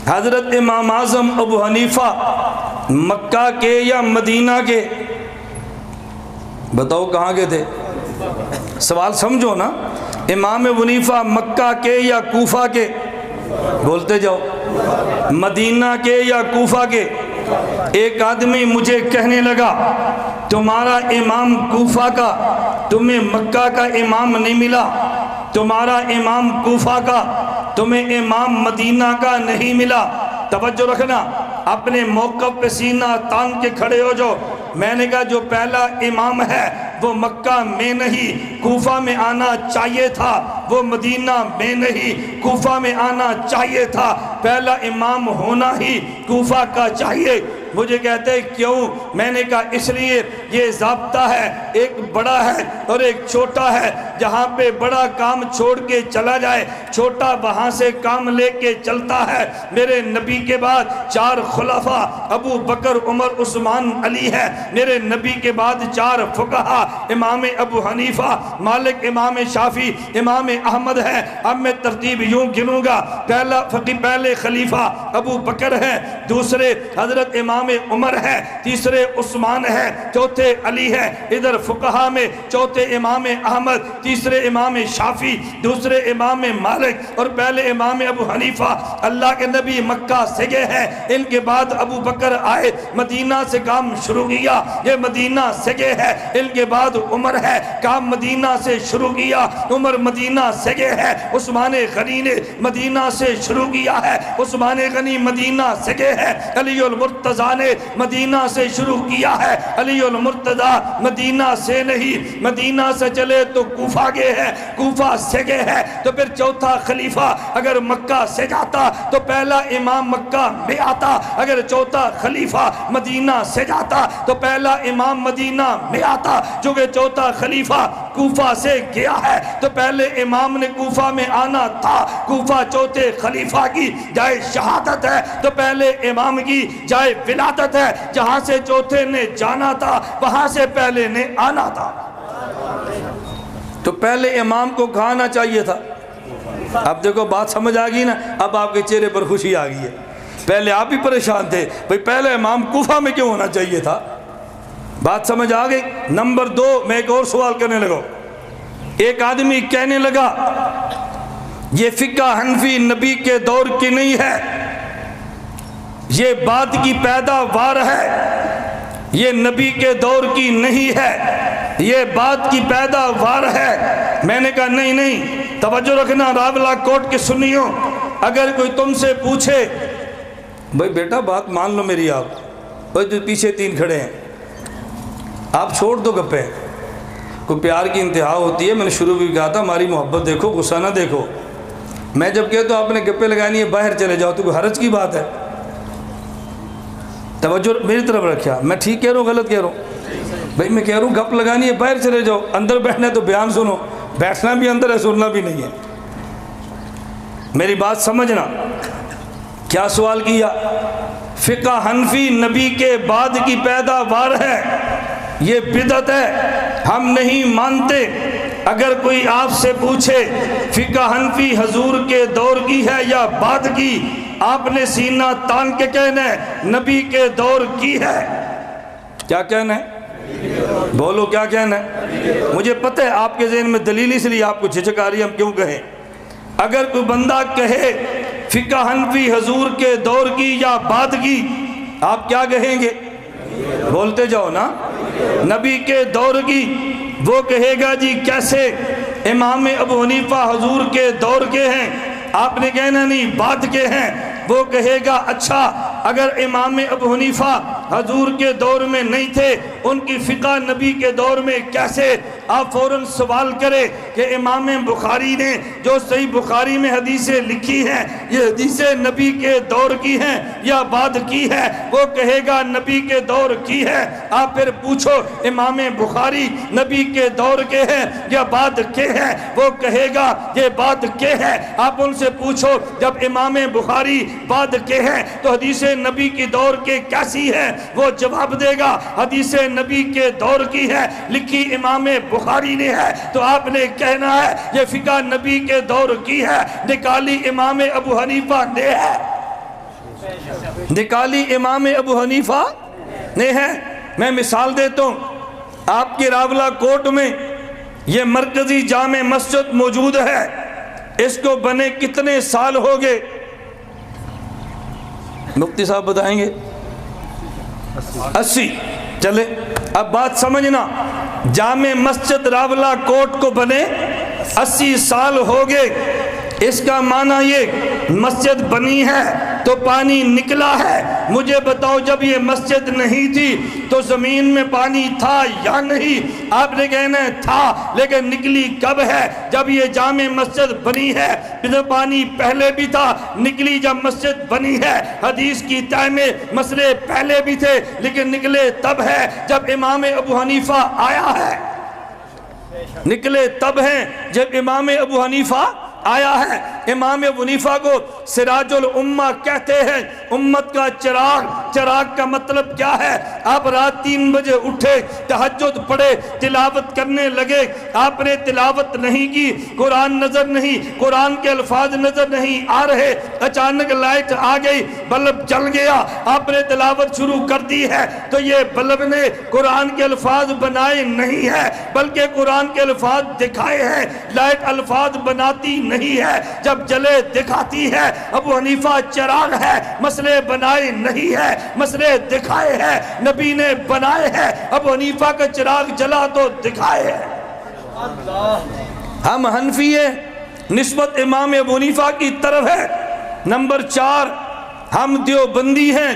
حضرت امام اعظم ابو حنیفہ مکہ کے یا مدینہ کے؟ بتاؤ کہاں کے تھے؟ سوال سمجھو نا، امام ابو حنیفہ مکہ کے یا کوفہ کے؟ بولتے جاؤ۔ مدینہ کے یا کوفہ کے؟ ایک آدمی مجھے کہنے لگا تمہارا امام کوفہ کا تمہیں مکہ کا امام نہیں ملا، تمہارا امام کوفہ کا تمہیں امام مدینہ کا نہیں ملا۔ توجہ رکھنا، اپنے موقف پہ سینہ تان کے کھڑے ہو جو۔ میں نے کہا جو پہلا امام ہے وہ مکہ میں نہیں کوفہ میں آنا چاہیے تھا، وہ مدینہ میں نہیں کوفہ میں آنا چاہیے تھا، پہلا امام ہونا ہی کوفہ کا چاہیے۔ مجھے کہتے ہیں کیوں؟ میں نے کہا اس لیے یہ ضابطہ ہے، ایک بڑا ہے اور ایک چھوٹا ہے، جہاں پہ بڑا کام چھوڑ کے چلا جائے چھوٹا وہاں سے کام لے کے چلتا ہے۔ میرے نبی کے بعد 4 خلفاء ابو بکر عمر عثمان علی ہے، میرے نبی کے بعد 4 فقہا امام ابو حنیفہ مالک امام شافعی امام احمد ہے۔ اب میں ترتیب یوں گنوں گا، پہلے خلیفہ ابو بکر ہے، دوسرے حضرت امام عمر ہے، تیسرے عثمان ہے، چوتھے علی ہے۔ ادھر فقہا میں چوتھے امام احمد، تیسرے امام شافعی، دوسرے امام مالک اور پہلے امام ابو حنیفہ۔ اللہ کے نبی مکہ سے گئے ہیں، ان کے بعد ابو بکر آئے، مدینہ سے کام شروع کیا، یہ مدینہ سے گئے ہیں، ان کے بعد عمر ہے، کام مدینہ سے شروع کیا، عمر مدینہ سے گئے ہیں، عثمان غنی نے مدینہ سے شروع کیا ہے، عثمان غنی مدینہ سے گئے ہیں، علی المرتضیٰ نے مدینہ سے شروع کیا ہے، علی المرتضیٰ مدینہ سے نہیں، مدینہ سے چلے تو کوفہ گئے ہیں، کوفہ سے گئے ہیں، تو پھر چوتھا خلیفہ اگر مکہ سے جاتا تو پہلا امام مکہ میں آتا، اگر چوتھا خلیفہ مدینہ سے جاتا تو پہلا امام مدینہ میں آتا۔ جو کہ چوتھا خلیفہ کوفہ سے گیا ہے تو پہلے امام نے کوفہ میں آنا تھا۔ کوفہ چوتھے خلیفہ کی جائے شہادت ہے تو پہلے امام کی جائے ولادت ہے، جہاں سے چوتھے نے جانا تھا وہاں سے پہلے نے آنا تھا۔ تو پہلے امام کو کہاں آنا چاہیے تھا؟ اب دیکھو بات سمجھ آ گئی نا، اب آپ کے چہرے پر خوشی آ گئی ہے۔ پہلے آپ بھی پریشان تھے بھئی پہلے امام کوفہ میں کیوں ہونا چاہیے تھا؟ بات سمجھ آ گئی۔ نمبر 2 میں ایک اور سوال کرنے لگا۔ ایک آدمی کہنے لگا یہ فقہ حنفی نبی کے دور کی نہیں ہے، یہ بعد کی پیداوار ہے، یہ نبی کے دور کی نہیں ہے، یہ بعد کی پیداوار ہے۔ میں نے کہا نہیں، توجہ رکھنا راولہ کوٹ کے سنیوں، اگر کوئی تم سے پوچھے بھئی بیٹا بات مان لو میری، آپ جو پیچھے 3 کھڑے ہیں آپ چھوڑ دو گپے، کوئی پیار کی انتہا ہوتی ہے۔ میں نے شروع بھی کہا تھا ہماری محبت دیکھو، غصہ نہ دیکھو۔ میں جب کہتا ہوں آپ نے گپے لگانی ہے باہر چلے جاؤ تو کوئی حرج کی بات ہے؟ توجہ میری طرف رکھیا، میں ٹھیک کہہ رہا ہوں غلط کہہ رہا ہوں؟ بھئی میں کہہ رہا ہوں گپ لگانی ہے باہر چلے جاؤ، اندر بیٹھنا ہے تو بیان سنو، بیٹھنا بھی اندر ہے سننا بھی نہیں ہے۔ میری بات سمجھنا۔ کیا سوال کیا؟ فقہ حنفی نبی کے بعد کی پیداوار ہے، یہ بدعت ہے، ہم نہیں مانتے۔ اگر کوئی آپ سے پوچھے فقہ حنفی حضور کے دور کی ہے یا بعد کی، آپ نے سینہ تان کے کہنا ہے نبی کے دور کی ہے۔ کیا کہنا ہے؟ بولو کیا کہنا ہے؟ مجھے پتہ ہے آپ کے ذہن میں دلیل اس لیے آپ کو جھجک آ رہی ہے، ہم کیوں کہیں۔ اگر کوئی بندہ کہے فقہ حنفی حضور کے دور کی یا بعد کی، آپ کیا کہیں گے؟ بولتے جاؤ نا۔ نبی کے دور کی، وہ کہے گا جی کیسے، امام ابو حنیفہ حضور کے دور کے ہیں، آپ نے کہنا نہیں بعد کے ہیں۔ وہ کہے گا اچھا اگر امام ابو حنیفہ حضور کے دور میں نہیں تھے، ان کی فقہ نبی کے دور میں کیسے؟ آپ فوراً سوال کرے کہ امام بخاری نے جو صحیح بخاری میں حدیثیں لکھی ہیں، یہ حدیثیں نبی کے دور کی ہیں یا بعد کی ہے؟ وہ کہے گا نبی کے دور کی ہے۔ آپ پھر پوچھو امام بخاری نبی کے دور کے ہیں یا بعد کے ہیں؟ وہ کہے گا یہ بعد کے ہے۔ آپ ان سے پوچھو جب امام بخاری بعد کے ہیں تو حدیث نبی کی دور کے کیسی ہے؟ وہ جواب دے گا حدیث نبی کے دور کی ہے، لکھی امام بخاری نے ہے۔ تو آپ نے کہنا ہے یہ فقہ نبی کے دور کی ہے، نکالی امام ابو حنیفہ نے ہے، نکالی امام ابو حنیفہ نے ہے۔ میں مثال دیتا ہوں، آپ کے راولہ کوٹ میں یہ مرکزی جامع مسجد موجود ہے، اس کو بنے کتنے سال ہو گئے؟ مفتی صاحب بتائیں گے 80. چلے اب بات سمجھنا، جامع مسجد راولہ کوٹ کو بنے 80 سال ہو گئے، اس کا معنی یہ مسجد بنی ہے تو پانی نکلا ہے. مجھے بتاؤ جب یہ مسجد نہیں تھی تو زمین میں پانی تھا یا نہیں؟ آپ نے کہنا ہے تھا، لیکن نکلی کب ہے؟ جب یہ جامع مسجد بنی ہے. پانی پہلے بھی تھا، نکلی جب مسجد بنی ہے. حدیث کی طے میں مسئلے پہلے بھی تھے لیکن نکلے تب ہے جب امام ابو حنیفہ آیا ہے. نکلے تب ہیں جب امام ابو حنیفہ آیا ہے. امام ابو حنیفہ کو سراج الامہ کہتے ہیں، امت کا چراغ. چراغ کا مطلب کیا ہے؟ آپ رات 3 بجے اٹھے، تہجد پڑھے، تلاوت کرنے لگے. آپ نے تلاوت نہیں کی، قرآن نظر نہیں، قرآن کے الفاظ نظر نہیں آ رہے، اچانک لائٹ آ گئی، بلب جل گیا، آپ نے تلاوت شروع کر دی ہے تو یہ بلب نے قرآن کے الفاظ بنائے نہیں ہے بلکہ قرآن کے الفاظ دکھائے ہیں. لائٹ الفاظ بناتی نہیں ہے، جب جلے دکھاتی ہے. ابو حنیفہ چراغ ہے، مسئلے بنائے نہیں ہے، مسئلے دکھائے ہیں. نبی نے بنائے ہیں، ابو حنیفہ کا چراغ جلا تو دکھائے ہیں. ہم حنفی ہیں، نسبت امام ابو حنیفہ کی طرف ہے. نمبر 4 ہم دیوبندی ہیں،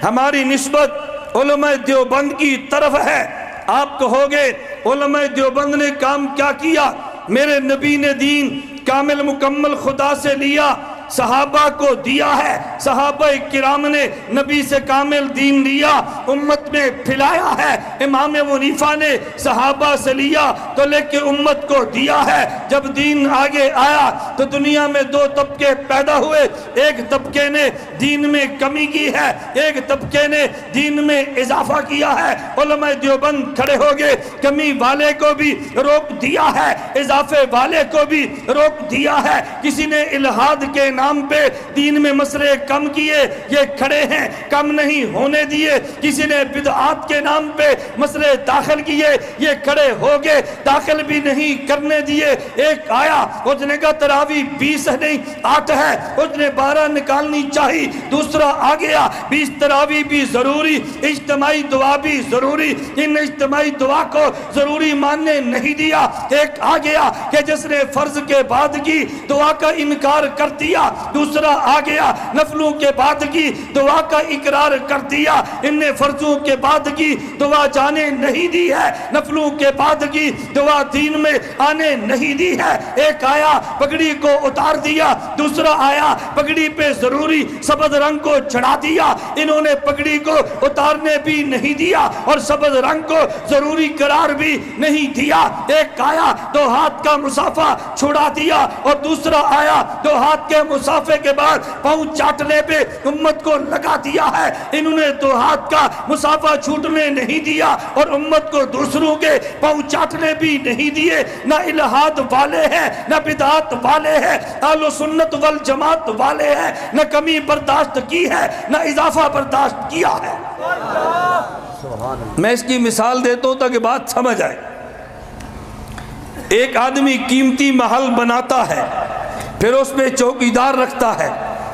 ہماری نسبت علماء دیوبند کی طرف ہے. آپ کہو گے علماء دیوبند نے کام کیا کیا؟ میرے نبی نے دین کامل مکمل خدا سے لیا، صحابہ کو دیا ہے. صحابہ کرام نے نبی سے کامل دین لیا، امت میں پھیلایا ہے. امام ابو حنیفہ نے صحابہ سے لیا تو لے کے امت کو دیا ہے. جب دین آگے آیا تو دنیا میں 2 طبقے پیدا ہوئے. ایک طبقے نے دین میں کمی کی ہے، ایک طبقے نے دین میں اضافہ کیا ہے. علماء دیوبند کھڑے ہو گئے، کمی والے کو بھی روک دیا ہے، اضافے والے کو بھی روک دیا ہے. کسی نے الہاد کے نام پہ دین میں مسئلے کم کیے، یہ کھڑے ہیں، کم نہیں ہونے دیے. کسی نے بدعات کے نام پہ مسئلے داخل کیے، یہ کھڑے ہو گئے، داخل بھی نہیں کرنے دیے. ایک آیا، اس نے کہا تراویح 20 نہیں 8 ہے، اس نے 12 نکالنی چاہی. دوسرا آ گیا، 20 تراویح بھی ضروری، اجتماعی دعا بھی ضروری، ان اجتماعی دعا کو ضروری ماننے نہیں دیا. ایک آ گیا کہ جس نے فرض کے بعد کی دعا کا انکار کر دیا. دوسرا آ گیا، نفلوں کے بعد کی دعا کا اقرار کر دیا. ان نے فرضوں کے بعد کی دعا جانے نہیں دی ہے، نفلوں کے بعد کی دعا دین میں آنے نہیں دی ہے. ایک آیا پگڑی کو اتار دیا، دوسرا آیا پگڑی پہ ضروری سبز رنگ کو چڑھا دیا. انہوں نے پگڑی کو اتارنے بھی نہیں دیا اور سبز رنگ کو ضروری قرار بھی نہیں دیا. ایک آیا 2 ہاتھ کا مسافہ چھڑا دیا اور دوسرا آیا 2 ہاتھ کے مسافے کے بعد پاؤں چاٹنے پہ امت کو لگا دیا ہے. انہوں نے 2 ہاتھ کا مسافہ چھوٹنے نہیں دیا اور امت کو دوسروں کے پاؤں چاٹنے بھی نہیں دیے. نہ الہاد والے ہیں، نہ بدعات والے ہیں، اہل سنت والجماعت والے ہیں. نہ کمی برداشت کی ہے، نہ اضافہ برداشت کیا ہے. میں اس کی مثال دیتا ہوں تاکہ بات سمجھ آئے. ایک آدمی قیمتی محل بناتا ہے، پھر اس میں چوکیدار رکھتا ہے،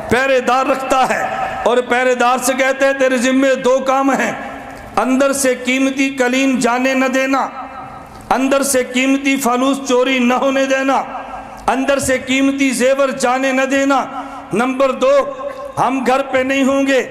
پہرے دار رکھتا ہے اور پہرے دار سے کہتے ہیں تیرے ذمہ 2 کام ہیں. اندر سے قیمتی قلین جانے نہ دینا، اندر سے قیمتی فانوس چوری نہ ہونے دینا، اندر سے قیمتی زیور جانے نہ دینا. نمبر 2 ہم گھر پہ نہیں ہوں گے،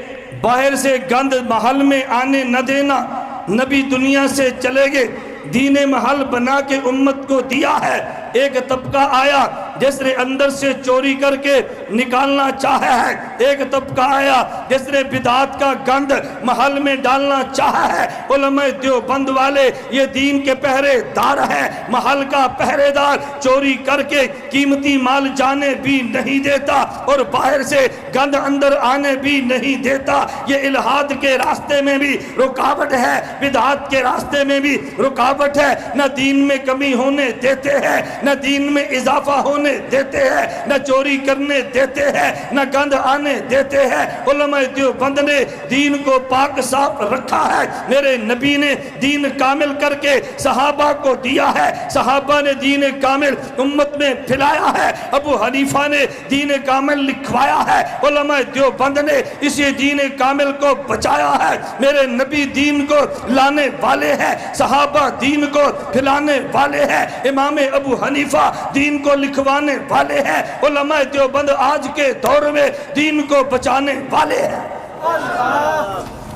باہر سے گند محل میں آنے نہ دینا. نبی دنیا سے چلے گئے، دین محل بنا کے امت کو دیا ہے. ایک طبقہ آیا جس نے اندر سے چوری کر کے نکالنا چاہا ہے، ایک طبقہ آیا جس نے بدعات کا گند محل میں ڈالنا چاہا ہے. علماء دیوبند والے یہ دین کے پہرے دار ہیں، محل کا پہرے دار چوری کر کے قیمتی مال جانے بھی نہیں دیتا اور باہر سے گند اندر آنے بھی نہیں دیتا. یہ الہاد کے راستے میں بھی رکاوٹ ہے، بدعات کے راستے میں بھی رکاوٹ ہے. نہ دین میں کمی ہونے دیتے ہیں، نہ دین میں اضافہ ہونے ہونے دیتے ہیں، نہ چوری کرنے دیتے ہیں، نہ گند آنے دیتے ہیں۔ علماء دیوبند نے دین کو پاک صاف رکھا ہے۔ میرے نبی نے دین کامل کر کے صحابہ کو دیا ہے، صحابہ نے دین کامل امت میں پھیلایا ہے، ابو حنیفہ نے دین کامل لکھوایا ہے، علماء دیوبند نے اسی دین کامل کو بچایا ہے۔ میرے نبی دین کو لانے والے ہیں، صحابہ دین کو پھیلانے والے ہیں، امام ابو حنیفہ دین کو لکھوانے والے ہیں، علماء دیوبند آج کے دور میں دین کو بچانے والے ہیں۔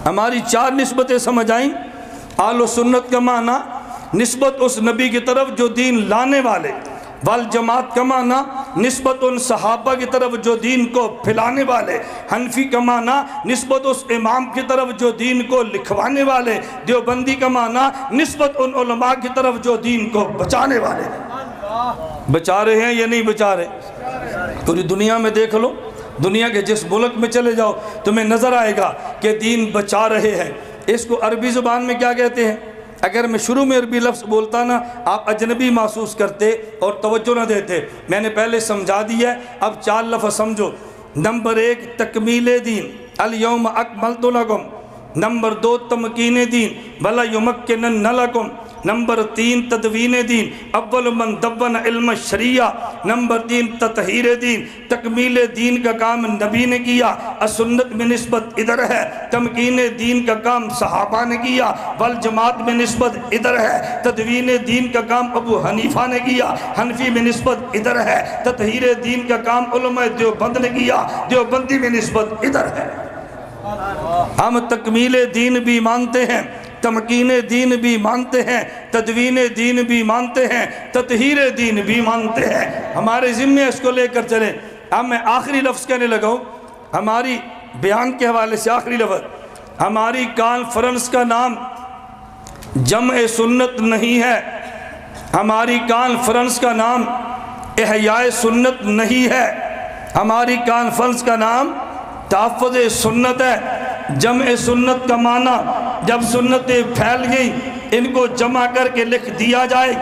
ہماری 4 نسبتیں سمجھ آئیں۔ اہل سنت کا معنی نسبت اس نبی کی طرف جو دین لانے والے، والجماعت کا معنی نسبت ان صحابہ کی طرف جو دین کو پھیلانے والے، حنفی کا معنی نسبت اس امام کی طرف جو دین کو لکھوانے والے، دیوبندی کا معنی نسبت ان علماء کی طرف جو دین کو بچانے والے۔ بچا رہے ہیں یا نہیں بچا رہے؟ پوری دنیا میں دیکھ لو، دنیا کے جس ملک میں چلے جاؤ تمہیں نظر آئے گا کہ دین بچا رہے ہیں۔ اس کو عربی زبان میں کیا کہتے ہیں؟ اگر میں شروع میں عربی لفظ بولتا نا آپ اجنبی محسوس کرتے اور توجہ نہ دیتے۔ میں نے پہلے سمجھا دیا ہے، اب 4 لفظ سمجھو۔ نمبر 1 تکمیل دین، الیوم اکملت لکم۔ نمبر 2 تمکین دین، ولا یمکنن لکم۔ نمبر 3 تدوین دین، اول من دون علم الشریعہ۔ نمبر 3 تطہیر دین، تکمیل دین کا کام نبی نے کیا، السنت میں نسبت ادھر ہے، تمکین دین کا کام صحابہ نے کیا، والجماعت میں نسبت ادھر ہے، تدوین دین کا کام ابو حنیفہ نے کیا، حنفی میں نسبت ادھر ہے، تطہیر دین کا کام علماء دیوبند نے کیا، دیوبندی میں نسبت ادھر ہے۔ ہم تکمیل دین بھی مانتے ہیں، تمکین دین بھی مانتے ہیں، تدوین دین بھی مانتے ہیں، تطہیر دین بھی مانتے ہیں۔ ہمارے ذمہ اس کو لے کر چلیں۔ اب میں آخری لفظ کہنے لگا ہوں، ہماری بیان کے حوالے سے آخری لفظ، ہماری کانفرنس کا نام جمع سنت نہیں ہے، ہماری کانفرنس کا نام احیاء سنت نہیں ہے، ہماری کانفرنس کا نام تحفظ سنت ہے۔ جمع سنت کا معنی جب سنتیں پھیل گئیں ان کو جمع کر کے لکھ دیا جائے،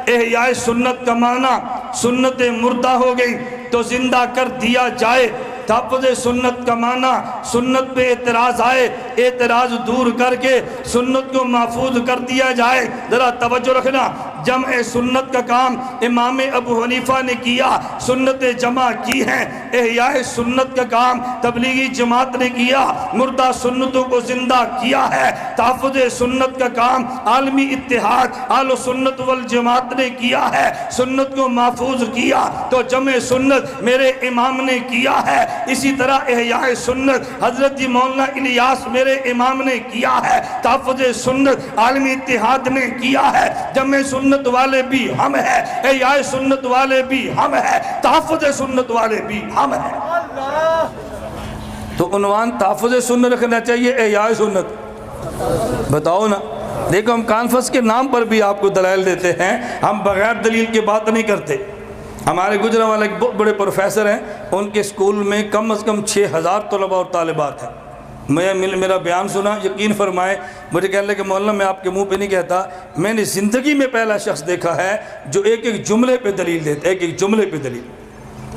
احیاء سنت کا معنی سنتیں مردہ ہو گئیں تو زندہ کر دیا جائے، تحفظ سنت کا معنی سنت پہ اعتراض آئے، اعتراض دور کر کے سنت کو محفوظ کر دیا جائے۔ ذرا توجہ رکھنا، جمع سنت کا کام امام ابو حنیفہ نے کیا، سنتیں جمع کی ہیں۔ احیاء سنت کا کام تبلیغی جماعت نے کیا، مردہ سنتوں کو زندہ کیا ہے۔ تحفظ سنت کا کام عالمی اتحاد اہل سنت والجماعت نے کیا ہے، سنت کو محفوظ کیا۔ تو جمع سنت میرے امام نے کیا ہے، اسی طرح احیاء سنت حضرت جی مولانا الیاس میرے امام نے کیا ہے، تحفظ سنت عالمی اتحاد نے کیا ہے۔ جمع سنت والے بھی ہم ہیں، احیاء سنت والے بھی ہم ہیں، تحفظ سنت والے بھی ہم ہیں۔ تو عنوان تحفظ سنت رکھنا چاہیے احیاء سنت؟ بتاؤ نا۔ دیکھو ہم کانفرنس کے نام پر بھی آپ کو دلائل دیتے ہیں، ہم بغیر دلیل کے بات نہیں کرتے۔ ہمارے گجرانوالہ ایک بہت بڑے پروفیسر ہیں، ان کے اسکول میں کم از کم 6000 طلباء اور طالبات ہیں۔ میرا بیان سنا، یقین فرمائے، مجھے کہنے لگے کہ مولانا میں آپ کے منہ پہ نہیں کہتا، میں نے زندگی میں پہلا شخص دیکھا ہے جو ایک ایک جملے پہ دلیل دیتا ہے، ایک ایک جملے پہ دلیل۔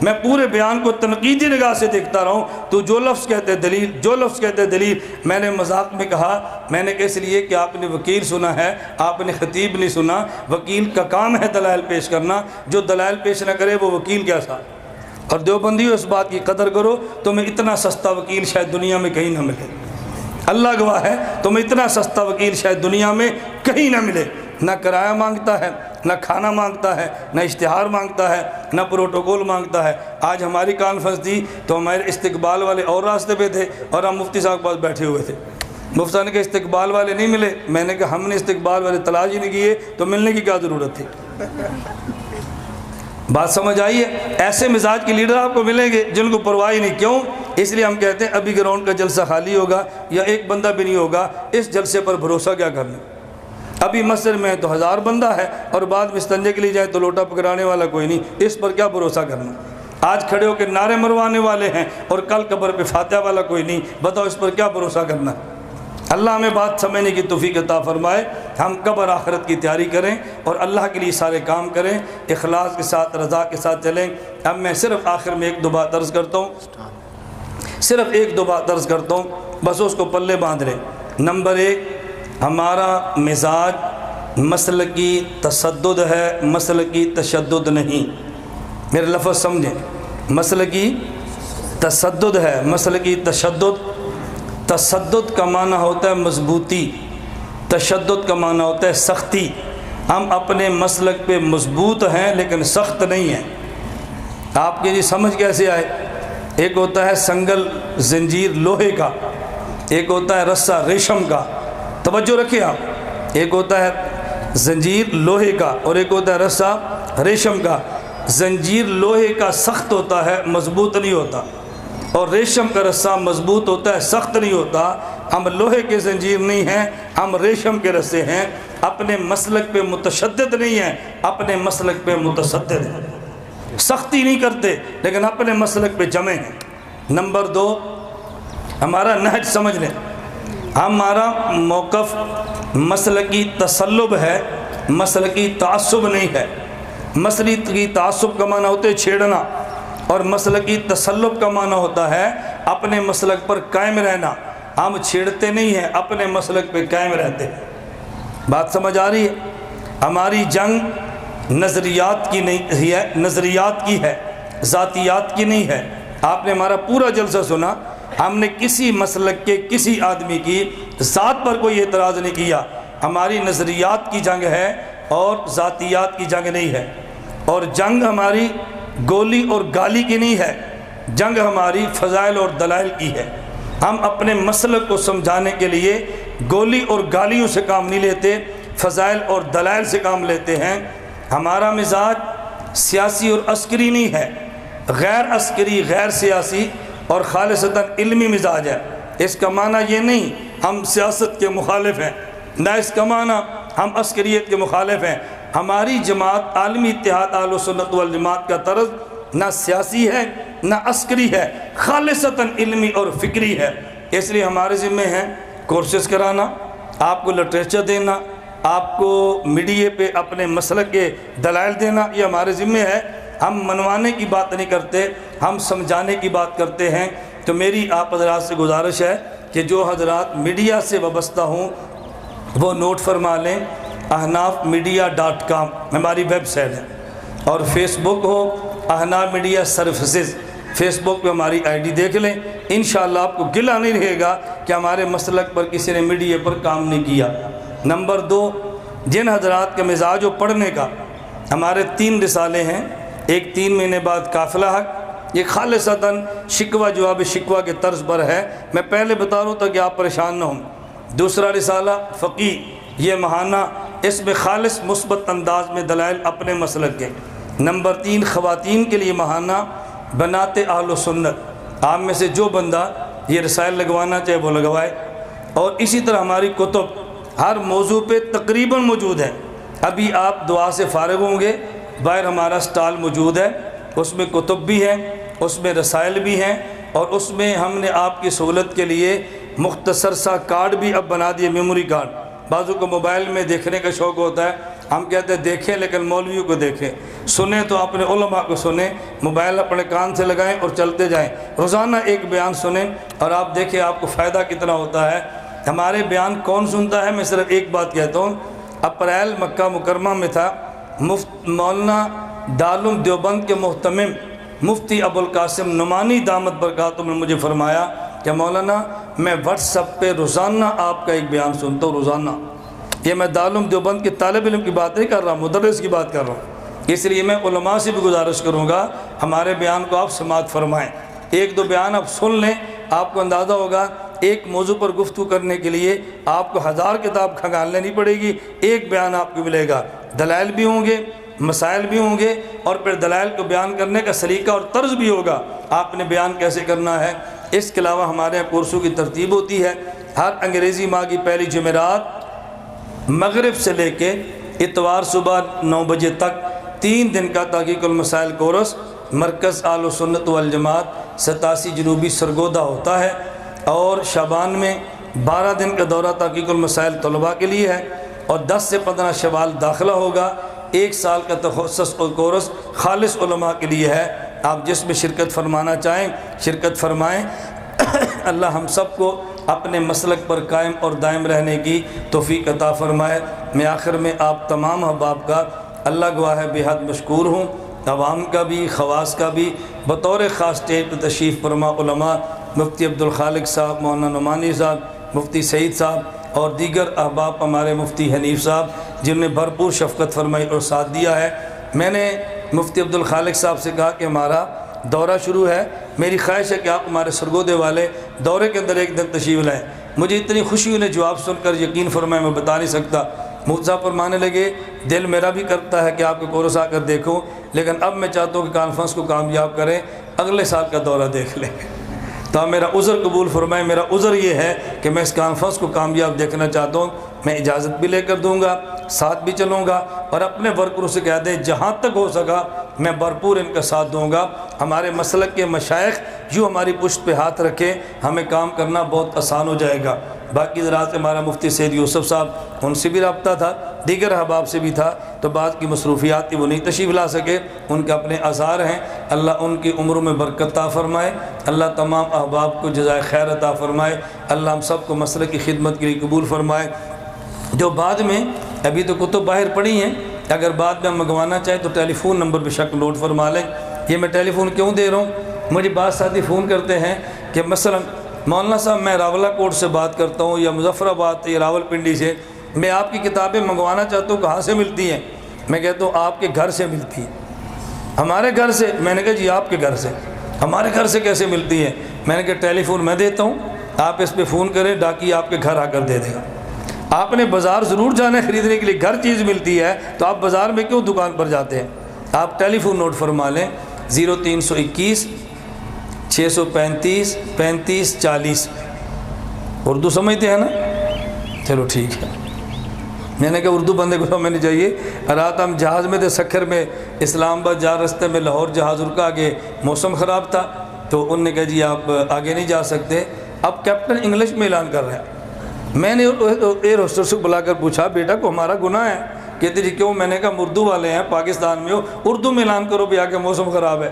میں پورے بیان کو تنقیدی نگاہ سے دیکھتا رہا ہوں، تو جو لفظ کہتے دلیل، جو لفظ کہتے دلیل۔ میں نے مذاق میں کہا، میں نے اس لیے کہ آپ نے وکیل سنا ہے، آپ نے خطیب نہیں سنا۔ وکیل کا کام ہے دلائل پیش کرنا، جو دلائل پیش نہ کرے وہ وکیل کیسا؟ اور دیوبندیوں اس بات کی قدر کرو، تمہیں اتنا سستا وکیل شاید دنیا میں کہیں نہ ملے۔ اللہ گواہ ہے، تمہیں اتنا سستا وکیل شاید دنیا میں کہیں نہ ملے۔ نہ کرایہ مانگتا ہے، نہ کھانا مانگتا ہے، نہ اشتہار مانگتا ہے، نہ پروٹوکول مانگتا ہے۔ آج ہماری کانفرنس تھی تو ہمارے استقبال والے اور راستے پہ تھے اور ہم مفتی صاحب کے پاس بیٹھے ہوئے تھے۔ مفتی صاحب نے کہا استقبال والے نہیں ملے، میں نے کہا ہم نے استقبال والے تلاش ہی نہیں کیے تو ملنے کی کیا ضرورت تھی؟ بات سمجھ آئی ہے؟ ایسے مزاج کے لیڈر آپ کو ملیں گے جن کو پرواہ ہی نہیں۔ کیوں؟ اس لیے ہم کہتے ہیں ابھی گراؤنڈ کا جلسہ خالی ہوگا یا ایک بندہ بھی نہیں ہوگا، اس جلسے پر بھروسہ کیا کرنا؟ ابھی مسجد میں تو 1000 بندہ ہے اور بعد میں استنجے کے لیے جائے تو لوٹا پکڑانے والا کوئی نہیں، اس پر کیا بھروسہ کرنا؟ آج کھڑے ہو کے نعرے مروانے والے ہیں اور کل قبر پہ فاتحہ والا کوئی نہیں، بتاؤ اس پر کیا بھروسہ کرنا؟ اللہ ہمیں بات سمجھنے کی توفیق عطا فرمائے، ہم قبر آخرت کی تیاری کریں اور اللہ کے لیے سارے کام کریں، اخلاص کے ساتھ رضا کے ساتھ چلیں۔ اب میں صرف آخر میں ایک دو بات عرض کرتا ہوں، صرف ایک دو بات عرض کرتا ہوں، بس اس کو پلے باندھ لیں۔ نمبر ایک، ہمارا مزاج مسلکی تشدد ہے، مسلکی تشدد نہیں۔ میرے لفظ سمجھیں، مسلکی تشدد ہے، مسلکی تشدد۔ تشدد کا معنی ہوتا ہے مضبوطی، تشدد کا معنی ہوتا ہے سختی۔ ہم اپنے مسلک پہ مضبوط ہیں لیکن سخت نہیں ہیں۔ آپ کے جی سمجھ کیسے آئے؟ ایک ہوتا ہے سنگل زنجیر لوہے کا، ایک ہوتا ہے رسہ ریشم کا، توجہ رکھیں آپ، ایک ہوتا ہے زنجیر لوہے کا اور ایک ہوتا ہے رسہ ریشم کا۔ زنجیر لوہے کا سخت ہوتا ہے، مضبوط نہیں ہوتا، اور ریشم کا رسہ مضبوط ہوتا ہے، سخت نہیں ہوتا۔ ہم لوہے کے زنجیر نہیں ہیں، ہم ریشم کے رسے ہیں، اپنے مسلک پہ متشدد نہیں ہیں، اپنے مسلک پہ متصدد ہیں، سختی نہیں کرتے لیکن اپنے مسلک پہ جمے ہیں۔ نمبر دو، ہمارا نہج سمجھ لیں، ہمارا موقف مسلکی تسلب ہے، مسلکی تعصب نہیں ہے۔ مسلکی تعصب کا معنی ہوتا ہے چھیڑنا، اور مسلکی تسلب کا معنی ہوتا ہے اپنے مسلک پر قائم رہنا۔ ہم چھیڑتے نہیں ہیں، اپنے مسلک پہ قائم رہتے ہیں۔ بات سمجھ آ رہی ہے؟ ہماری جنگ نظریات کی نہیں ہے، نظریات کی ہے، ذاتیات کی نہیں ہے۔ آپ نے ہمارا پورا جلسہ سنا، ہم نے کسی مسلک کے کسی آدمی کی ذات پر کوئی اعتراض نہیں کیا۔ ہماری نظریات کی جنگ ہے اور ذاتیات کی جنگ نہیں ہے۔ اور جنگ ہماری گولی اور گالی کی نہیں ہے، جنگ ہماری فضائل اور دلائل کی ہے۔ ہم اپنے مسلک کو سمجھانے کے لیے گولی اور گالیوں سے کام نہیں لیتے، فضائل اور دلائل سے کام لیتے ہیں۔ ہمارا مزاج سیاسی اور عسکری نہیں ہے، غیر عسکری، غیر سیاسی اور خالصتاً علمی مزاج ہے۔ اس کا معنی یہ نہیں ہم سیاست کے مخالف ہیں، نہ اس کا معنی ہم عسکریت کے مخالف ہیں۔ ہماری جماعت عالمی اتحاد اہل سنت والجماعت کا طرز نہ سیاسی ہے نہ عسکری ہے، خالصتاً علمی اور فکری ہے۔ اس لیے ہمارے ذمہ ہیں کورسز کرانا، آپ کو لٹریچر دینا، آپ کو میڈیا پہ اپنے مسلک کے دلائل دینا، یہ ہمارے ذمہ ہے۔ ہم منوانے کی بات نہیں کرتے، ہم سمجھانے کی بات کرتے ہیں۔ تو میری آپ حضرات سے گزارش ہے کہ جو حضرات میڈیا سے وابستہ ہوں وہ نوٹ فرما لیں، ahnafmedia.com ہماری ویب سائٹ ہے، اور فیس بک ہو احناف میڈیا سروسز، فیس بک پہ ہماری آئی ڈی دیکھ لیں۔ انشاءاللہ آپ کو گلہ نہیں رہے گا کہ ہمارے مسلک پر کسی نے میڈیا پر کام نہیں کیا۔ نمبر دو، جن حضرات کا مزاج ہو پڑھنے کا، ہمارے 3 رسالے ہیں، ایک 3 مہینے بعد قافلہ حق، یہ خالصتاً شکوہ جواب شکوہ کے طرز پر ہے، میں پہلے بتا رہا ہوں تاکہ آپ پریشان نہ ہوں۔ دوسرا رسالہ فقی، یہ ماہانہ، اس میں خالص مثبت انداز میں دلائل اپنے مسلک کے۔ نمبر 3، خواتین کے لیے ماہانہ بنات اہل سنت، آپ میں سے جو بندہ یہ رسائل لگوانا چاہے وہ لگوائے۔ اور اسی طرح ہماری کتب ہر موضوع پہ تقریباً موجود ہے۔ ابھی آپ دعا سے فارغ ہوں گے، باہر ہمارا سٹال موجود ہے، اس میں کتب بھی ہیں، اس میں رسائل بھی ہیں، اور اس میں ہم نے آپ کی سہولت کے لیے مختصر سا کارڈ بھی اب بنا دیے، میموری کارڈ۔ بعضوں کو موبائل میں دیکھنے کا شوق ہوتا ہے، ہم کہتے ہیں دیکھیں لیکن مولویوں کو دیکھیں، سنیں تو اپنے علماء کو سنیں، موبائل اپنے کان سے لگائیں اور چلتے جائیں، روزانہ ایک بیان سنیں اور آپ دیکھیں آپ کو فائدہ کتنا ہوتا ہے۔ ہمارے بیان کون سنتا ہے؟ میں صرف ایک بات کہتا ہوں، اپریل مکہ مکرمہ میں تھا، مولانا دارالعلوم دیوبند کے محتمم مفتی ابوالقاسم نعمانی دامت برکاتہم نے مجھے فرمایا کہ مولانا میں واٹس ایپ پہ روزانہ آپ کا ایک بیان سنتا ہوں، روزانہ۔ یہ میں دارالعلوم دیوبند کے طالب علم کی بات نہیں کر رہا، مدرس کی بات کر رہا ہوں۔ اس لیے میں علماء سے بھی گزارش کروں گا ہمارے بیان کو آپ سماعت فرمائیں، 1-2 بیان آپ سن لیں، آپ کو اندازہ ہوگا ایک موضوع پر گفتگو کرنے کے لیے آپ کو 1000 کتاب کھنگال لینی پڑے گی، ایک بیان آپ کو ملے گا، دلائل بھی ہوں گے، مسائل بھی ہوں گے، اور پھر دلائل کو بیان کرنے کا سلیقہ اور طرز بھی ہوگا، آپ نے بیان کیسے کرنا ہے۔ اس کے علاوہ ہمارے یہاں کورسوں کی ترتیب ہوتی ہے، ہر انگریزی ماہ کی پہلی جمعرات مغرب سے لے کے اتوار صبح 9 بجے تک 3 دن کا تحقیق المسائل کورس مرکز اہل سنت والجماعت 87 جنوبی سرگودا ہوتا ہے، اور شعبان میں 12 دن کا دورہ تحقیق المسائل طلباء کے لیے ہے، اور 10 سے 15 شوال داخلہ ہوگا۔ 1 سال کا تخصص اور کورس خالص علماء کے لیے ہے۔ آپ جس میں شرکت فرمانا چاہیں شرکت فرمائیں۔ اللہ ہم سب کو اپنے مسلک پر قائم اور دائم رہنے کی توفیق عطا فرمائے۔ میں آخر میں آپ تمام احباب کا اللہ گواہ ہے بے حد مشکور ہوں، عوام کا بھی، خواص کا بھی۔ بطور خاص اسٹیج پہ تشریف فرما علماء مفتی عبدالخالق صاحب، مولانا نعمانی صاحب، مفتی سعید صاحب اور دیگر احباب، ہمارے مفتی حنیف صاحب جنہوں نے بھرپور شفقت فرمائی اور ساتھ دیا ہے۔ میں نے مفتی عبدالخالق صاحب سے کہا کہ ہمارا دورہ شروع ہے، میری خواہش ہے کہ آپ ہمارے سرگودے والے دورے کے اندر ایک دن تشریف لائیں۔ مجھے اتنی خوشی انہیں جواب سن کر یقین فرمائے میں بتا نہیں سکتا۔ مفتی صاحب فرمانے لگے دل میرا بھی کرتا ہے کہ آپ کے کورس آ کر دیکھوں، لیکن اب میں چاہتا ہوں کہ کانفرنس کو کامیاب کریں، اگلے سال کا دورہ دیکھ لیں۔ تو آپ میرا عذر قبول فرمائیں۔ میرا عذر یہ ہے کہ میں اس کانفرنس کو کامیاب دیکھنا چاہتا ہوں۔ میں اجازت بھی لے کر دوں گا، ساتھ بھی چلوں گا، اور اپنے ورکروں سے کہہ دیں جہاں تک ہو سکا میں بھرپور ان کا ساتھ دوں گا۔ ہمارے مسلک کے مشائخ جو ہماری پشت پہ ہاتھ رکھیں، ہمیں کام کرنا بہت آسان ہو جائے گا۔ باقی ذرات سے ہمارا مفتی سید یوسف صاحب، ان سے بھی رابطہ تھا، دیگر احباب سے بھی تھا، تو بعد کی مصروفیات کی وہ نہیں تشریف لا سکے، ان کے اپنے اعذار ہیں۔ اللہ ان کی عمروں میں برکت عطا فرمائے، اللہ تمام احباب کو جزائے خیر عطا فرمائے، اللہ ہم سب کو مسلک کی خدمت کے لیے قبول فرمائے۔ جو بعد میں ابھی تو کتب باہر پڑی ہیں، اگر بعد میں ہم منگوانا چاہیں تو ٹیلی فون نمبر بے شک نوٹ فرما لیں۔ یہ میں ٹیلی فون کیوں دے رہا ہوں، مجھے بعض ساتھی فون کرتے ہیں کہ مثلا مولانا صاحب میں راولہ کوٹ سے بات کرتا ہوں یا مظفر آباد یا راول پنڈی سے، میں آپ کی کتابیں منگوانا چاہتا ہوں، کہاں سے ملتی ہیں؟ میں کہتا ہوں آپ کے گھر سے ملتی ہیں۔ ہمارے گھر سے؟ میں نے کہا جی آپ کے گھر سے۔ ہمارے گھر سے کیسے ملتی ہیں؟ میں نے کہا ٹیلی فون میں دیتا ہوں، آپ اس پہ فون کریں، ڈاکی آپ کے گھر آ کر دے دے گا۔ آپ نے بازار ضرور جانا ہے خریدنے کے لیے، گھر چیز ملتی ہے تو آپ بازار میں کیوں دکان پر جاتے ہیں؟ آپ ٹیلی فون نوٹ فرما لیں 0321 635 35 40۔ اردو سمجھتے ہیں نا؟ چلو ٹھیک ہے۔ میں نے کہا اردو بندے کو سمجھنی چاہیے۔ رات ہم جہاز میں تھے سکھر میں، اسلام آباد جا رستے میں لاہور جہاز رکا، آگے موسم خراب تھا تو انہوں نے کہا جی آپ آگے نہیں جا سکتے۔ اب کیپٹن انگلش میں اعلان کر رہے ہیں۔ میں نے ایئر ہوسٹس کو بلا کر پوچھا بیٹا کو ہمارا گناہ ہے؟ کہتے جی کیوں؟ میں نے کہا اردو والے ہیں، پاکستان میں ہو، اردو میں اعلان کرو بھی آگے موسم خراب ہے۔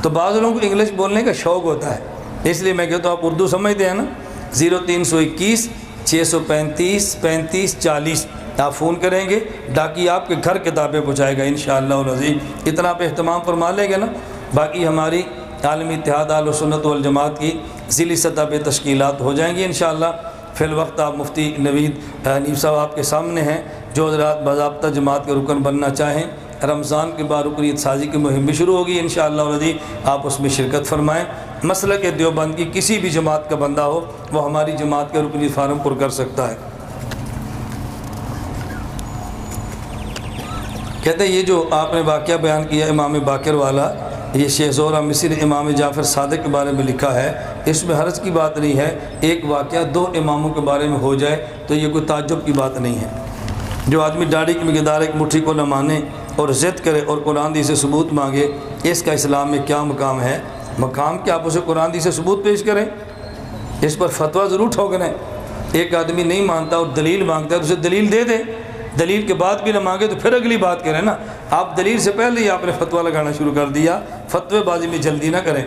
تو بعض لوگوں کو انگلش بولنے کا شوق ہوتا ہے، اس لیے میں کہتا ہوں آپ اردو سمجھتے ہیں نا؟ 0321 635 35 40 آپ فون کریں گے، ڈاکی آپ کے گھر کتابیں پہنچائے گا انشاءاللہ العزیز۔ اتنا آپ اہتمام فرما لیں گے نا۔ باقی ہماری عالمی اتحاد اہل سنت والجماعت کی ذیلی سطح پہ تشکیلات ہو جائیں گی انشاءاللہ۔ فی الوقت آپ مفتی نوید حنیف صاحب آپ کے سامنے ہیں، جو حضرات باضابطہ جماعت کے رکن بننا چاہیں، رمضان کے بعد رکنیت سازی کی مہم بھی شروع ہوگی انشاءاللہ العزیز، آپ اس میں شرکت فرمائیں۔ مسلک دیوبند کی کسی بھی جماعت کا بندہ ہو وہ ہماری جماعت کے رکنیت فارم پر کر سکتا ہے۔ کہتے ہیں یہ جو آپ نے واقعہ بیان کیا امام باقر والا، یہ شیخ زہرہ مصری امام جعفر صادق کے بارے میں لکھا ہے، اس میں حرج کی بات نہیں ہے۔ ایک واقعہ 2 اماموں کے بارے میں ہو جائے تو یہ کوئی تعجب کی بات نہیں ہے۔ جو آدمی داڑھی کی مقدار ایک مٹھی کو نہ مانے اور ضد کرے اور قرآن حدیث سے ثبوت مانگے، اس کا اسلام میں کیا مقام ہے؟ مقام کہ آپ اسے قرآن حدیث سے ثبوت پیش کریں، اس پر فتویٰ ضرور ٹھوکنا ہے۔ ایک آدمی نہیں مانتا اور دلیل مانگتا ہے تو اسے دلیل دے دیں، دلیل کے بعد بھی نہ مانگے تو پھر اگلی بات کریں نا۔ آپ دلیل سے پہلے ہی آپ نے فتویٰ لگانا شروع کر دیا، فتوے بازی میں جلدی نہ کریں۔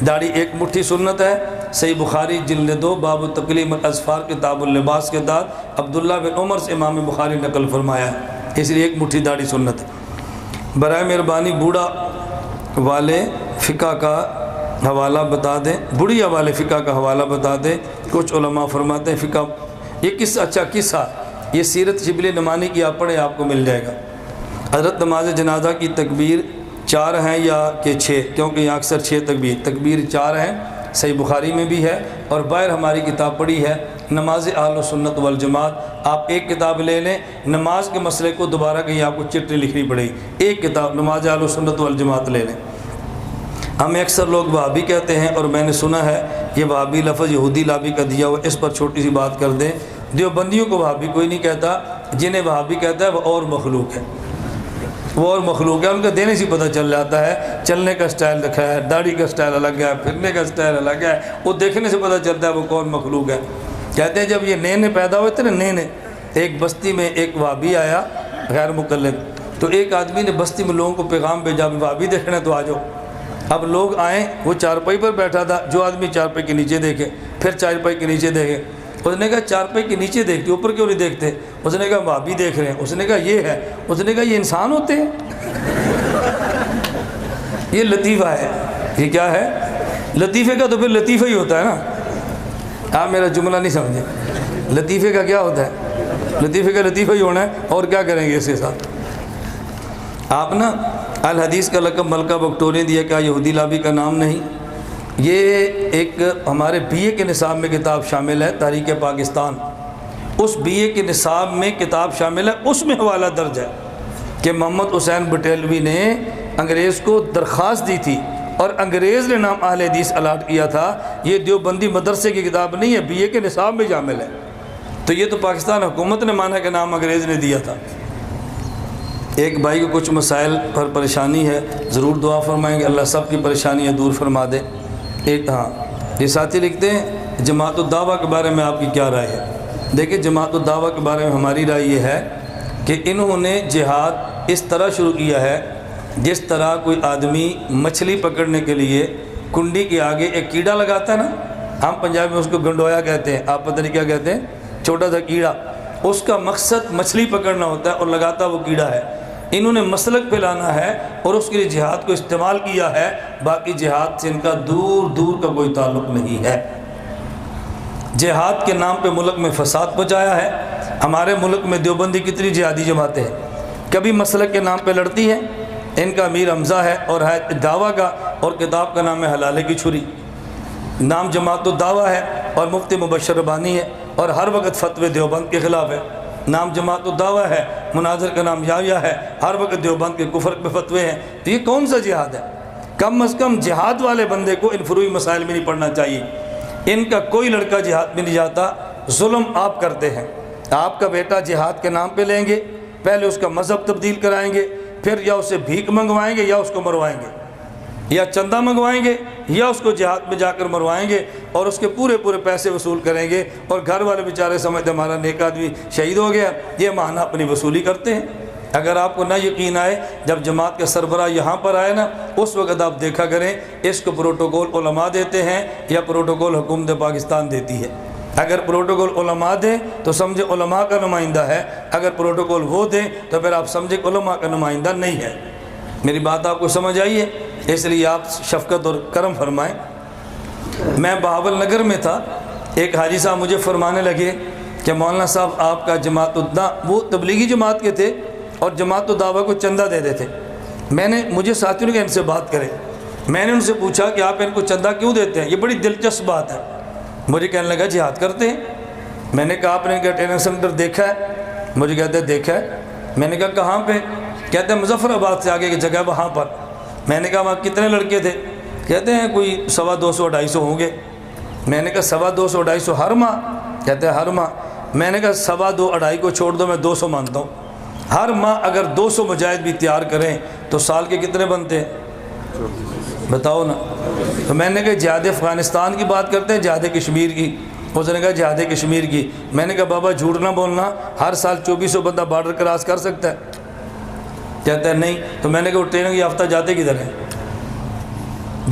داڑھی ایک مٹھی سنت ہے، صحیح بخاری جلد 2 باب تقلیم الاظفار کتاب اللباس کے تحت عبداللہ بن عمر سے امام بخاری نقل فرمایا ہے، اس لیے ایک مٹھی داڑھی سنت ہے۔ برائے مہربانی بوڑھا والے فقہ کا حوالہ بتا دیں، بڑھیا والے فقہ کا حوالہ بتا دیں۔ کچھ علماء فرماتے ہیں فقہ یہ قصہ، اچھا قصہ یہ سیرت شبلی نعمانی کی آپ پڑھیں آپ کو مل جائے گا۔ حضرت نماز جنازہ کی تکبیر 4 ہیں یا کہ 6، کیونکہ یہاں اکثر 6 تکبیر 4 ہیں، صحیح بخاری میں بھی ہے، اور باہر ہماری کتاب پڑھی ہے نماز اہل سنت والجماعت۔ آپ ایک کتاب لے لیں، نماز کے مسئلے کو دوبارہ کہیں آپ کو چٹھی لکھنی پڑے گی، ایک کتاب نماز اہل سنت والجماعت لے لیں۔ ہمیں اکثر لوگ وہابی کہتے ہیں، اور میں نے سنا ہے یہ وہابی لفظ یہودی لابی کا دیا ہوا، اس پر چھوٹی سی بات کر دیں۔ دیوبندیوں کو وہابی کوئی نہیں کہتا، جنہیں وہابی کہتا ہے وہ اور مخلوق ہے، وہ اور مخلوق ہے، ان کا دینے سے پتہ چل جاتا ہے۔ چلنے کا سٹائل رکھا ہے، داڑھی کا سٹائل الگ ہے، پھرنے کا سٹائل الگ ہے، وہ دیکھنے سے پتہ چلتا ہے وہ کون مخلوق ہے۔ کہتے ہیں جب یہ نئے پیدا ہوئے تھے نا، نئے ایک بستی میں ایک وہابی آیا غیر مقلد، تو ایک آدمی نے بستی میں لوگوں کو پیغام بھیجا وہابی دیکھنا تو آ جاؤ۔ اب لوگ آئیں، وہ چارپائی پر بیٹھا تھا، جو آدمی چارپائی کے نیچے دیکھے، پھر چارپائی کے نیچے دیکھے۔ اس نے کہا چارپائی کے نیچے دیکھتے، اوپر کیوں نہیں دیکھتے؟ اس نے کہا وہابی دیکھ رہے ہیں۔ اس نے کہا یہ ہے۔ اس نے کہا یہ انسان ہوتے ہیں؟ یہ لطیفہ ہے۔ یہ کیا ہے؟ لطیفے کا تو پھر لطیفہ ہی ہوتا ہے نا۔ آپ میرا جملہ نہیں سمجھے، لطیفے کا کیا ہوتا ہے؟ لطیفے کا لطیفہ ہی ہونا ہے، اور کیا کریں گے اس کے ساتھ؟ آپ نا الحدیث کا لقب ملکہ بکٹور نے دیا، کیا یہودی لابی کا نام نہیں؟ یہ ایک ہمارے بی اے کے نصاب میں کتاب شامل ہے، تاریخ پاکستان۔ اس بی اے کے نصاب میں کتاب شامل ہے، اس میں حوالہ درج ہے کہ محمد حسین بٹیلوی نے انگریز کو درخواست دی تھی اور انگریز نے نام اہل حدیث الاٹ کیا تھا۔ یہ دیوبندی مدرسے کی کتاب نہیں ہے، بی اے کے نصاب میں شامل ہے۔ تو یہ تو پاکستان حکومت نے مانا کہ نام انگریز نے دیا تھا۔ ایک بھائی کو کچھ مسائل پر پریشانی ہے، ضرور دعا فرمائیں گے، اللہ سب کی پریشانیاں دور فرما دے۔ یہ ساتھی لکھتے ہیں جماعت الدعوہ کے بارے میں آپ کی کیا رائے ہے؟ دیکھیں جماعت الدعوہ کے بارے میں ہماری رائے یہ ہے کہ انہوں نے جہاد اس طرح شروع کیا ہے جس طرح کوئی آدمی مچھلی پکڑنے کے لیے کنڈی کے آگے ایک کیڑا لگاتا ہے نا، ہم پنجابی میں اس کو گنڈویا کہتے ہیں، آپ پتہ نہیں کیا کہتے ہیں، چھوٹا سا کیڑا، اس کا مقصد مچھلی پکڑنا ہوتا ہے اور لگاتا وہ کیڑا ہے۔ انہوں نے مسلک پھیلانا ہے اور اس کے لیے جہاد کو استعمال کیا ہے، باقی جہاد سے ان کا دور دور کا کوئی تعلق نہیں ہے۔ جہاد کے نام پہ ملک میں فساد پہنچایا ہے۔ ہمارے ملک میں دیوبندی کتنی جہادی جماعتیں ہیں، کبھی مسلک کے نام پہ لڑتی ہیں۔ ان کا امیر حمزہ ہے اور ہے دعویٰ کا، اور کتاب کا نام ہے حلالے کی چھری۔ نام جماعت الدعوہ ہے اور مفتی مبشر ربانی ہے، اور ہر وقت فتوی دیوبند کے خلاف ہے۔ نام جماعت الدعوہ ہے، مناظر کا نام یاویہ ہے، ہر وقت دیوبند کے کفر پہ فتوے ہیں۔ تو یہ کون سا جہاد ہے؟ کم از کم جہاد والے بندے کو ان فروعی مسائل میں نہیں پڑھنا چاہیے۔ ان کا کوئی لڑکا جہاد میں نہیں جاتا، ظلم آپ کرتے ہیں۔ آپ کا بیٹا جہاد کے نام پہ لیں گے، پہلے اس کا مذہب تبدیل کرائیں گے، پھر یا اسے بھیک منگوائیں گے یا اس کو مروائیں گے، یا چندہ منگوائیں گے یا اس کو جہاد میں جا کر مروائیں گے، اور اس کے پورے پیسے وصول کریں گے، اور گھر والے بیچارے سمجھتے ہمارا نیک آدمی شہید ہو گیا، یہ ماہانہ اپنی وصولی کرتے ہیں۔ اگر آپ کو نہ یقین آئے، جب جماعت کے سربراہ یہاں پر آئے نا، اس وقت آپ دیکھا کریں اس کو پروٹوکول علماء دیتے ہیں یا پروٹوکول حکومت پاکستان دیتی ہے۔ اگر پروٹوکول علماء دیں تو سمجھے علماء کا نمائندہ ہے، اگر پروٹوکول وہ دیں تو پھر آپ سمجھے علماء کا نمائندہ نہیں ہے۔ میری بات آپ کو سمجھ آئی ہے؟ اس لیے آپ شفقت اور کرم فرمائیں۔ میں بہاول نگر میں تھا، ایک حاجی صاحب مجھے فرمانے لگے کہ مولانا صاحب آپ کا جماعت وہ تبلیغی جماعت کے تھے اور جماعت الدعوہ کو چندہ دیتے تھے۔ مجھے ساتھیوں نے کہا ان سے بات کریں۔ میں نے ان سے پوچھا کہ آپ ان کو چندہ کیوں دیتے ہیں؟ یہ بڑی دلچسپ بات ہے۔ مجھے کہنے لگا جہاد کرتے ہیں۔ میں نے کہا آپ نے کیا ٹریننگ سینٹر دیکھا ہے؟ مجھے کہتے ہیں دیکھا ہے۔ میں نے کہا کہاں پہ؟ کہتے ہیں مظفر آباد سے آگے کی جگہ وہاں پر۔ میں نے کہا وہاں کتنے لڑکے تھے؟ کہتے ہیں کوئی 250 250 ہوں گے۔ میں نے کہا 250 250 ہر ماہ؟ کہتے ہیں ہر ماہ۔ میں نے کہا 2.25 2.5 کو چھوڑ دو، میں 200 مانتا ہوں۔ ہر ماہ اگر 200 مجاہد بھی تیار کریں تو سال کے کتنے بنتے ہیں؟ بتاؤ نا۔ تو میں نے کہا جہاد افغانستان کی بات کرتے ہیں جہاد کشمیر کی؟ اس نے کہا جہاد کشمیر کی۔ میں نے کہا بابا جھوٹ نہ بولنا، ہر سال 2400 بندہ بارڈر کراس کر سکتا ہے؟ کہتا ہے نہیں۔ تو میں نے کہا وہ ٹریننگ یافتہ جاتے کدھر ہیں؟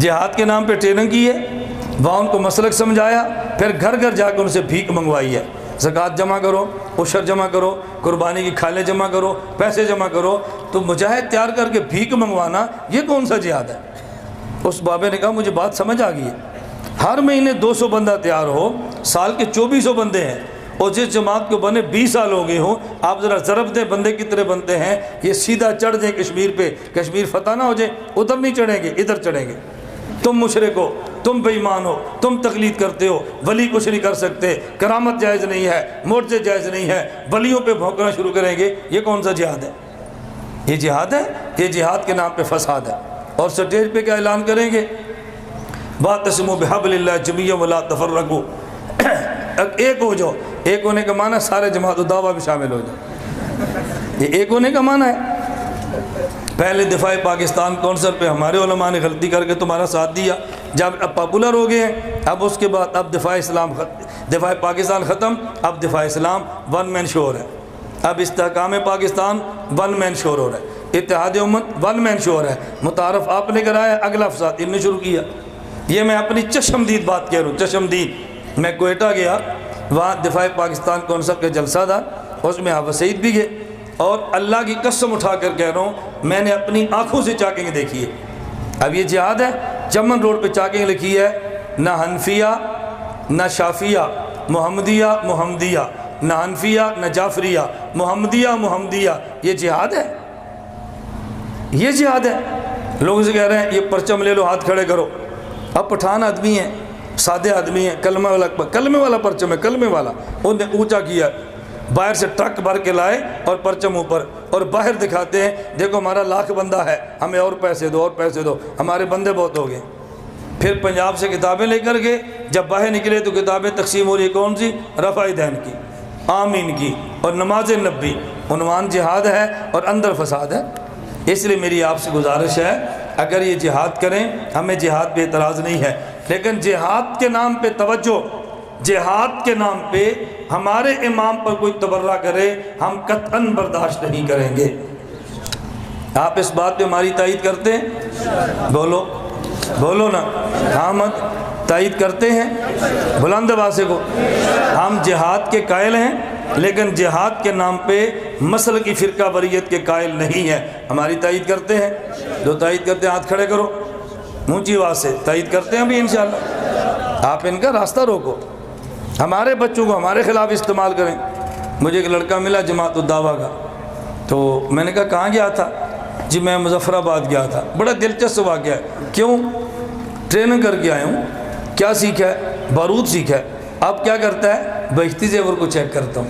جہاد کے نام پہ ٹریننگ کی ہے، وہاں ان کو مسلک سمجھایا، پھر گھر گھر جا کے ان سے بھیک منگوائی ہے۔ زکوٰۃ جمع کرو، عشر جمع کرو، قربانی کی کھالیں جمع کرو، پیسے جمع کرو۔ تو مجاہد تیار کر کے بھیک منگوانا یہ کون سا جہاد ہے؟ اس بابے نے کہا مجھے بات سمجھ آ گئی ہے۔ ہر مہینے 200 بندہ تیار ہو، سال کے 2400 بندے ہیں، اور جس جماعت کو بنے 20 سال ہو گئے ہوں، آپ ذرا ضرب دیں بندے کتنے بنتے ہیں۔ یہ سیدھا چڑھ جائیں کشمیر پہ، کشمیر فتح نہ ہو جائے، ادھر نہیں چڑھیں گے ادھر چڑھیں گے۔ تم مشرک ہو، تم بے ایمان ہو، تم تقلید کرتے ہو، ولی کچھ نہیں کر سکتے، کرامت جائز نہیں ہے، معجزے جائز نہیں ہے، ولیوں پہ بھونکنا شروع کریں گے۔ یہ کون سا جہاد ہے؟ یہ جہاد ہے؟ یہ جہاد کے نام پہ فساد ہے۔ اور سٹیج پہ کیا اعلان کریں گے؟ واعتصموا بحبل اللہ جميعا ولا تفرقوا، ایک ہو جاؤ۔ ایک ہونے کا معنی سارے جماعت الدعوہ بھی شامل ہو جائے، یہ ایک ہونے کا معنی ہے۔ پہلے دفاع پاکستان کونسل پہ ہمارے علماء نے غلطی کر کے تمہارا ساتھ دیا، جب اب پاپولر ہو گئے ہیں، اب اس کے بعد اب دفاع پاکستان ختم، اب دفاع اسلام ون مین شو ہو رہا ہے، اب استحکام پاکستان ون مین شو ہو رہا ہے، اتحاد امت ون مین شو ہو رہا ہے، متعارف آپ نے کرایا، اگلا فساد ان نے شروع کیا۔ یہ میں اپنی چشمدید بات کہہ رہا ہوں، چشمدید۔ میں کوئٹہ گیا، وہاں دفاع پاکستان کونسل کا جلسہ تھا، اس میں حافظ سعید بھی گئے، اور اللہ کی قسم اٹھا کر کہہ رہا ہوں میں نے اپنی آنکھوں سے چاکنگ دیکھی ہے۔ اب یہ جہاد ہے، چمن روڈ پہ چاکنگ لکھی ہے، نہ حنفیہ نہ شافیہ، محمدیہ، نہ حنفیہ نہ جعفریہ، محمدیہ، یہ جہاد ہے؟ یہ جہاد ہے؟ لوگ سے کہہ رہے ہیں یہ پرچم لے لو، ہاتھ کھڑے کرو۔ اب پٹھان آدمی ہیں، سادے آدمی ہیں، کلمہ والا پرچم ہے، کلمے والا، انہوں نے اونچا کیا، باہر سے ٹرک بھر کے لائے اور پرچم اوپر، اور باہر دکھاتے ہیں دیکھو ہمارا 1,00,000 بندہ ہے، ہمیں اور پیسے دو، ہمارے بندے بہت ہو گئے۔ پھر پنجاب سے کتابیں لے کر گئے، جب باہر نکلے تو کتابیں تقسیم ہو رہی کون سی؟ رفع دین کی، آمین کی، اور نماز نبی۔ عنوان جہاد ہے اور اندر فساد ہے۔ اس لیے میری آپ سے گزارش ہے، اگر یہ جہاد کریں، ہمیں جہاد پہ اعتراض نہیں ہے، لیکن جہاد کے نام پہ توجہ، جہاد کے نام پہ ہمارے امام پر کوئی تبرہ کرے، ہم قطعاً برداشت نہیں کریں گے۔ آپ اس بات پہ ہماری تائید کرتے ہیں؟ بولو نا، حامد تائید کرتے ہیں؟ بلند آواز سے کو، ہم جہاد کے قائل ہیں، لیکن جہاد کے نام پہ مسل کی فرقہ واریت کے قائل نہیں ہے۔ ہماری تائید کرتے ہیں؟ جو تائید کرتے ہیں ہاتھ کھڑے کرو، اونچی آواز سے تائید کرتے ہیں بھی انشاءاللہ۔ آپ ان کا راستہ روکو، ہمارے بچوں کو ہمارے خلاف استعمال کریں۔ مجھے ایک لڑکا ملا جماعت الدعویٰ کا، تو میں نے کہا کہاں گیا تھا؟ جی میں مظفر آباد گیا تھا۔ بڑا دلچسپ واقعہ ہے۔ کیوں؟ ٹریننگ کر کے آیا ہوں۔ کیا سیکھا ہے؟ بارود سیکھا ہے۔ اب کیا کرتا ہے؟ بہشتی زیور کو چیک کرتا ہوں۔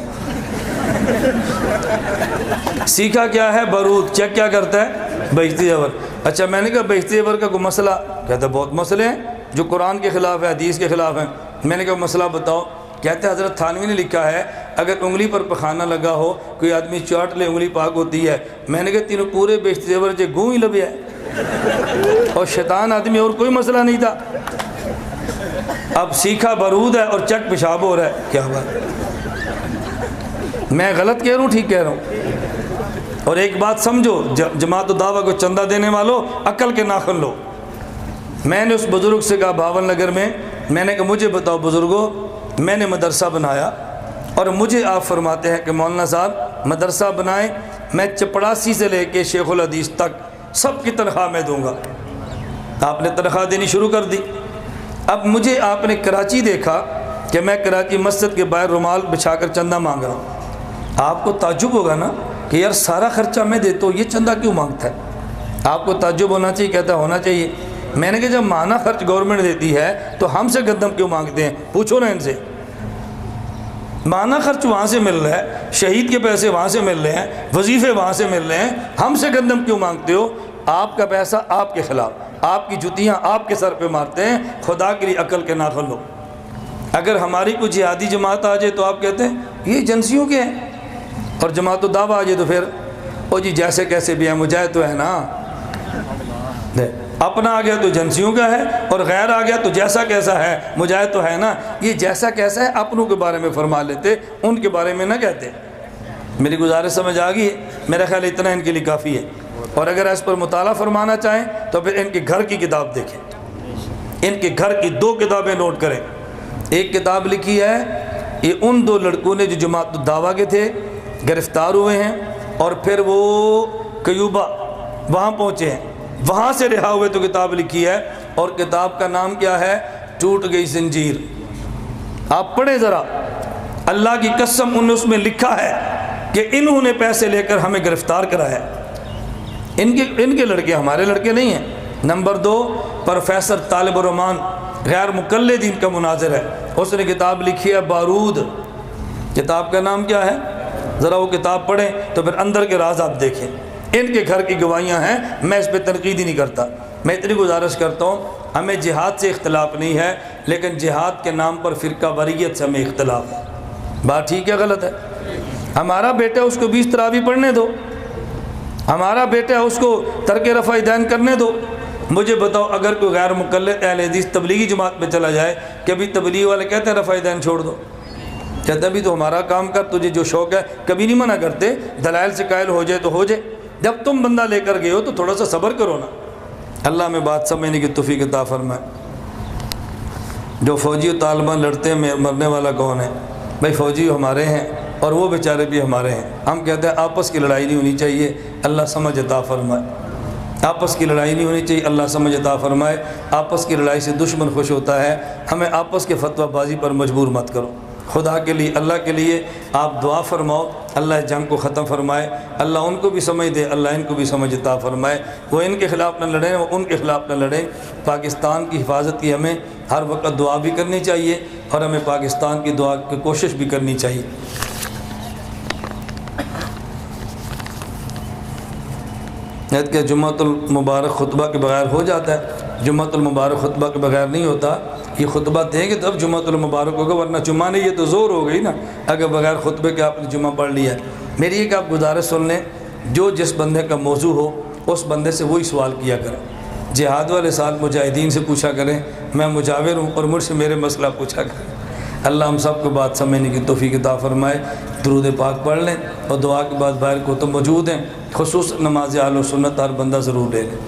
سیکھا کیا ہے؟ بارود۔ چیک کیا کرتا ہے؟ بہشتی زیور۔ اچھا میں نے کہا بہشتی زیور کا کوئی مسئلہ؟ کہتا ہے بہت مسئلے ہیں جو قرآن کے خلاف ہے، حدیث کے خلاف ہیں۔ میں نے کہا مسئلہ بتاؤ۔ کہتے ہیں حضرت تھانوی نے لکھا ہے اگر انگلی پر پخانہ لگا ہو، کوئی آدمی چاٹ لے، انگلی پاک ہوتی ہے۔ میں نے کہا تینوں پورے بہشتی زیور جو گوں ہی لبیا ہے، اور شیطان آدمی، اور کوئی مسئلہ نہیں تھا۔ اب سیکھا بارود ہے اور چک پیشاب ہو رہا ہے، کیا بات؟ میں غلط کہہ رہا ہوں ٹھیک کہہ رہا ہوں؟ اور ایک بات سمجھو، جماعت الدعویٰ کو چندہ دینے والوں عقل کے ناخن لو۔ میں نے اس بزرگ سے کہا بھاون نگر میں، میں نے کہا مجھے بتاؤ بزرگوں، میں نے مدرسہ بنایا اور مجھے آپ فرماتے ہیں کہ مولانا صاحب مدرسہ بنائیں، میں چپڑاسی سے لے کے شیخ الحدیث تک سب کی تنخواہ میں دوں گا۔ آپ نے تنخواہ دینی شروع کر دی۔ اب مجھے آپ نے کراچی دیکھا کہ میں کراچی مسجد کے باہر رومال بچھا کر چندہ مانگ رہا ہوں۔ آپ کو تعجب ہوگا نا کہ یار سارا خرچہ میں دیتا ہوں، یہ چندہ کیوں مانگتا ہے؟ آپ کو تعجب ہونا چاہیے، کہتا ہونا چاہیے۔ میں نے کہا جب مانا خرچ گورنمنٹ دیتی ہے تو ہم سے گندم کیوں مانگتے ہیں؟ پوچھو نا ان سے۔ مانا خرچ وہاں سے مل رہا ہے، شہید کے پیسے وہاں سے مل رہے ہیں، وظیفے وہاں سے مل رہے ہیں، ہم سے گندم کیوں مانگتے ہو؟ آپ کا پیسہ آپ کے خلاف، آپ کی جوتیاں آپ کے سر پہ مارتے ہیں۔ خدا کے لیے عقل کے ناخن لو۔ اگر ہماری کوئی جہادی جماعت آ جائے تو آپ کہتے ہیں یہ ایجنسیوں کے ہیں، اور جماعت الدعویٰ آ جائے تو پھر او جی جیسے کیسے بھی ہیں، مجاہد تو ہے نا، اپنا آ گیا تو ایجنسیوں کا ہے، اور غیر آ گیا تو جیسا کیسا ہے، مجاہد تو ہے نا۔ یہ جیسا کیسا ہے اپنوں کے بارے میں فرما لیتے، ان کے بارے میں نہ کہتے۔ میری گزارش سمجھ آ گئی ہے؟ میرا خیال اتنا ان کے لیے کافی ہے۔ اور اگر اس پر مطالعہ فرمانا چاہیں تو پھر ان کے گھر کی کتاب دیکھیں، ان کے گھر کی 2 کتابیں نوٹ کریں۔ ایک کتاب لکھی ہے، یہ ان 2 لڑکوں نے جو جماعت الدعویٰ کے تھے، گرفتار ہوئے ہیں، اور پھر وہ کیوبا وہاں پہنچے ہیں، وہاں سے رہا ہوئے تو کتاب لکھی ہے، اور کتاب کا نام کیا ہے؟ ٹوٹ گئی زنجیر۔ آپ پڑھیں ذرا، اللہ کی قسم انہوں نے اس میں لکھا ہے کہ انہوں نے پیسے لے کر ہمیں گرفتار کرایا۔ ان کے لڑکے ہمارے لڑکے نہیں ہیں۔ نمبر 2، پروفیسر طالب الرحمان غیر مقلدین کا مناظر ہے، اس نے کتاب لکھی ہے بارود۔ کتاب کا نام کیا ہے؟ ذرا وہ کتاب پڑھیں تو پھر اندر کے راز آپ دیکھیں۔ ان کے گھر کی گواہیاں ہیں، میں اس پہ تنقید ہی نہیں کرتا۔ میں اتنی گزارش کرتا ہوں، ہمیں جہاد سے اختلاف نہیں ہے، لیکن جہاد کے نام پر فرقہ واریت سے ہمیں اختلاف ہے۔ بات ٹھیک ہے غلط ہے؟ ہمارا بیٹا اس کو 20 تراویح پڑھنے دو، ہمارا بیٹا اس کو ترک رفع دین کرنے دو، مجھے بتاؤ اگر کوئی غیر مقلد اہل حدیث تبلیغی جماعت میں چلا جائے، کبھی تبلیغ والے کہتے ہیں رفع دین چھوڑ دو، کہتے ہیں بھی تو ہمارا کام کر، تجھے جو شوق ہے، کبھی نہیں منع کرتے، دلائل سے قائل ہو جائے تو ہو جائے، جب تم بندہ لے کر گئے ہو تو تھوڑا سا صبر کرو نا۔ اللہ میں بات سمجھنے کی توفیق عطا فرمائے۔ جو فوجی و طالبان لڑتے ہیں مرنے والا کون ہے؟ بھائی فوجی ہمارے ہیں اور وہ بیچارے بھی ہمارے ہیں، ہم کہتے ہیں آپس کی لڑائی نہیں ہونی چاہیے، اللہ سمجھ عطا فرمائے۔ آپس کی لڑائی نہیں ہونی چاہیے، اللہ سمجھ عطا فرمائے۔ آپس کی لڑائی سے دشمن خوش ہوتا ہے، ہمیں آپس کے فتویٰ بازی پر مجبور مت کرو۔ خدا کے لیے، اللہ کے لیے آپ دعا فرماؤ، اللہ اس جنگ کو ختم فرمائے، اللہ ان کو بھی سمجھ دے، اللہ ان کو بھی سمجھ عطا فرمائے۔ وہ ان کے خلاف نہ لڑیں، وہ ان کے خلاف نہ لڑیں۔ پاکستان کی حفاظت کی ہمیں ہر وقت دعا بھی کرنی چاہیے اور ہمیں پاکستان کی دعا کی کوشش بھی کرنی چاہیے۔ کہ جمعۃ المبارک خطبہ کے بغیر ہو جاتا ہے، جمعۃ المبارک خطبہ کے بغیر نہیں ہوتا۔ یہ خطبہ دیں گے تب جمعۃ المبارک ہوگا، ورنہ جمعہ نہیں، یہ تو زور ہو گئی نا اگر بغیر خطبے کے آپ نے جمعہ پڑھ لیا ہے۔ میری ایک آپ گزارش سن لیں، جو جس بندے کا موضوع ہو اس بندے سے وہی سوال کیا کریں۔ جہاد والے سال مجاہدین سے پوچھا کریں، میں مجاور ہوں اور مجھ سے میرے مسئلہ پوچھا کریں۔ اللہ ہم سب کو بات سمجھنے کی توفیق عطا فرمائے۔ درود پاک پڑھ لیں اور دعا کے بعد باہر کو تو موجود ہیں، خصوص نماز اہل و سنت ہر بندہ ضرور لے لیں۔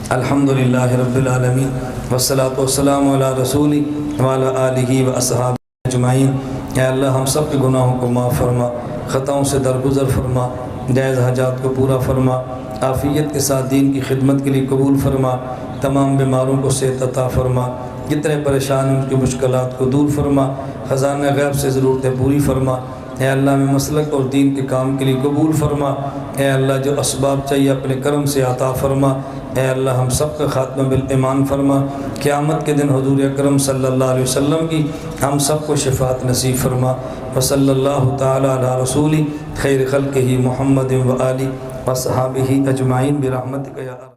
الحمدللہ رب العالمین والصلاۃ والسلام علی رسولی وعلی آلہ و اصحابہ اجمعین۔ اے اللہ ہم سب کے گناہوں کو معاف فرما، خطاؤں سے درگزر فرما، جائز حاجات کو پورا فرما، عافیت کے ساتھ دین کی خدمت کے لیے قبول فرما، تمام بیماروں کو صحت عطا فرما، جتنے پریشان ہیں ان کی مشکلات کو دور فرما، خزانہ غیب سے ضرورتیں پوری فرما۔ اے اللہ میں مسلک اور دین کے کام کے لیے قبول فرما۔ اے اللہ جو اسباب چاہیے اپنے کرم سے عطا فرما۔ اے اللہ ہم سب کا خاتمہ بالایمان فرما۔ قیامت کے دن حضور اکرم صلی اللہ علیہ وسلم کی ہم سب کو شفاعت نصیب فرما۔ وصلی اللہ تعالی علی رسول خیر خلقہ محمد و آلہ و صحابہ اجمعین برحمتک یا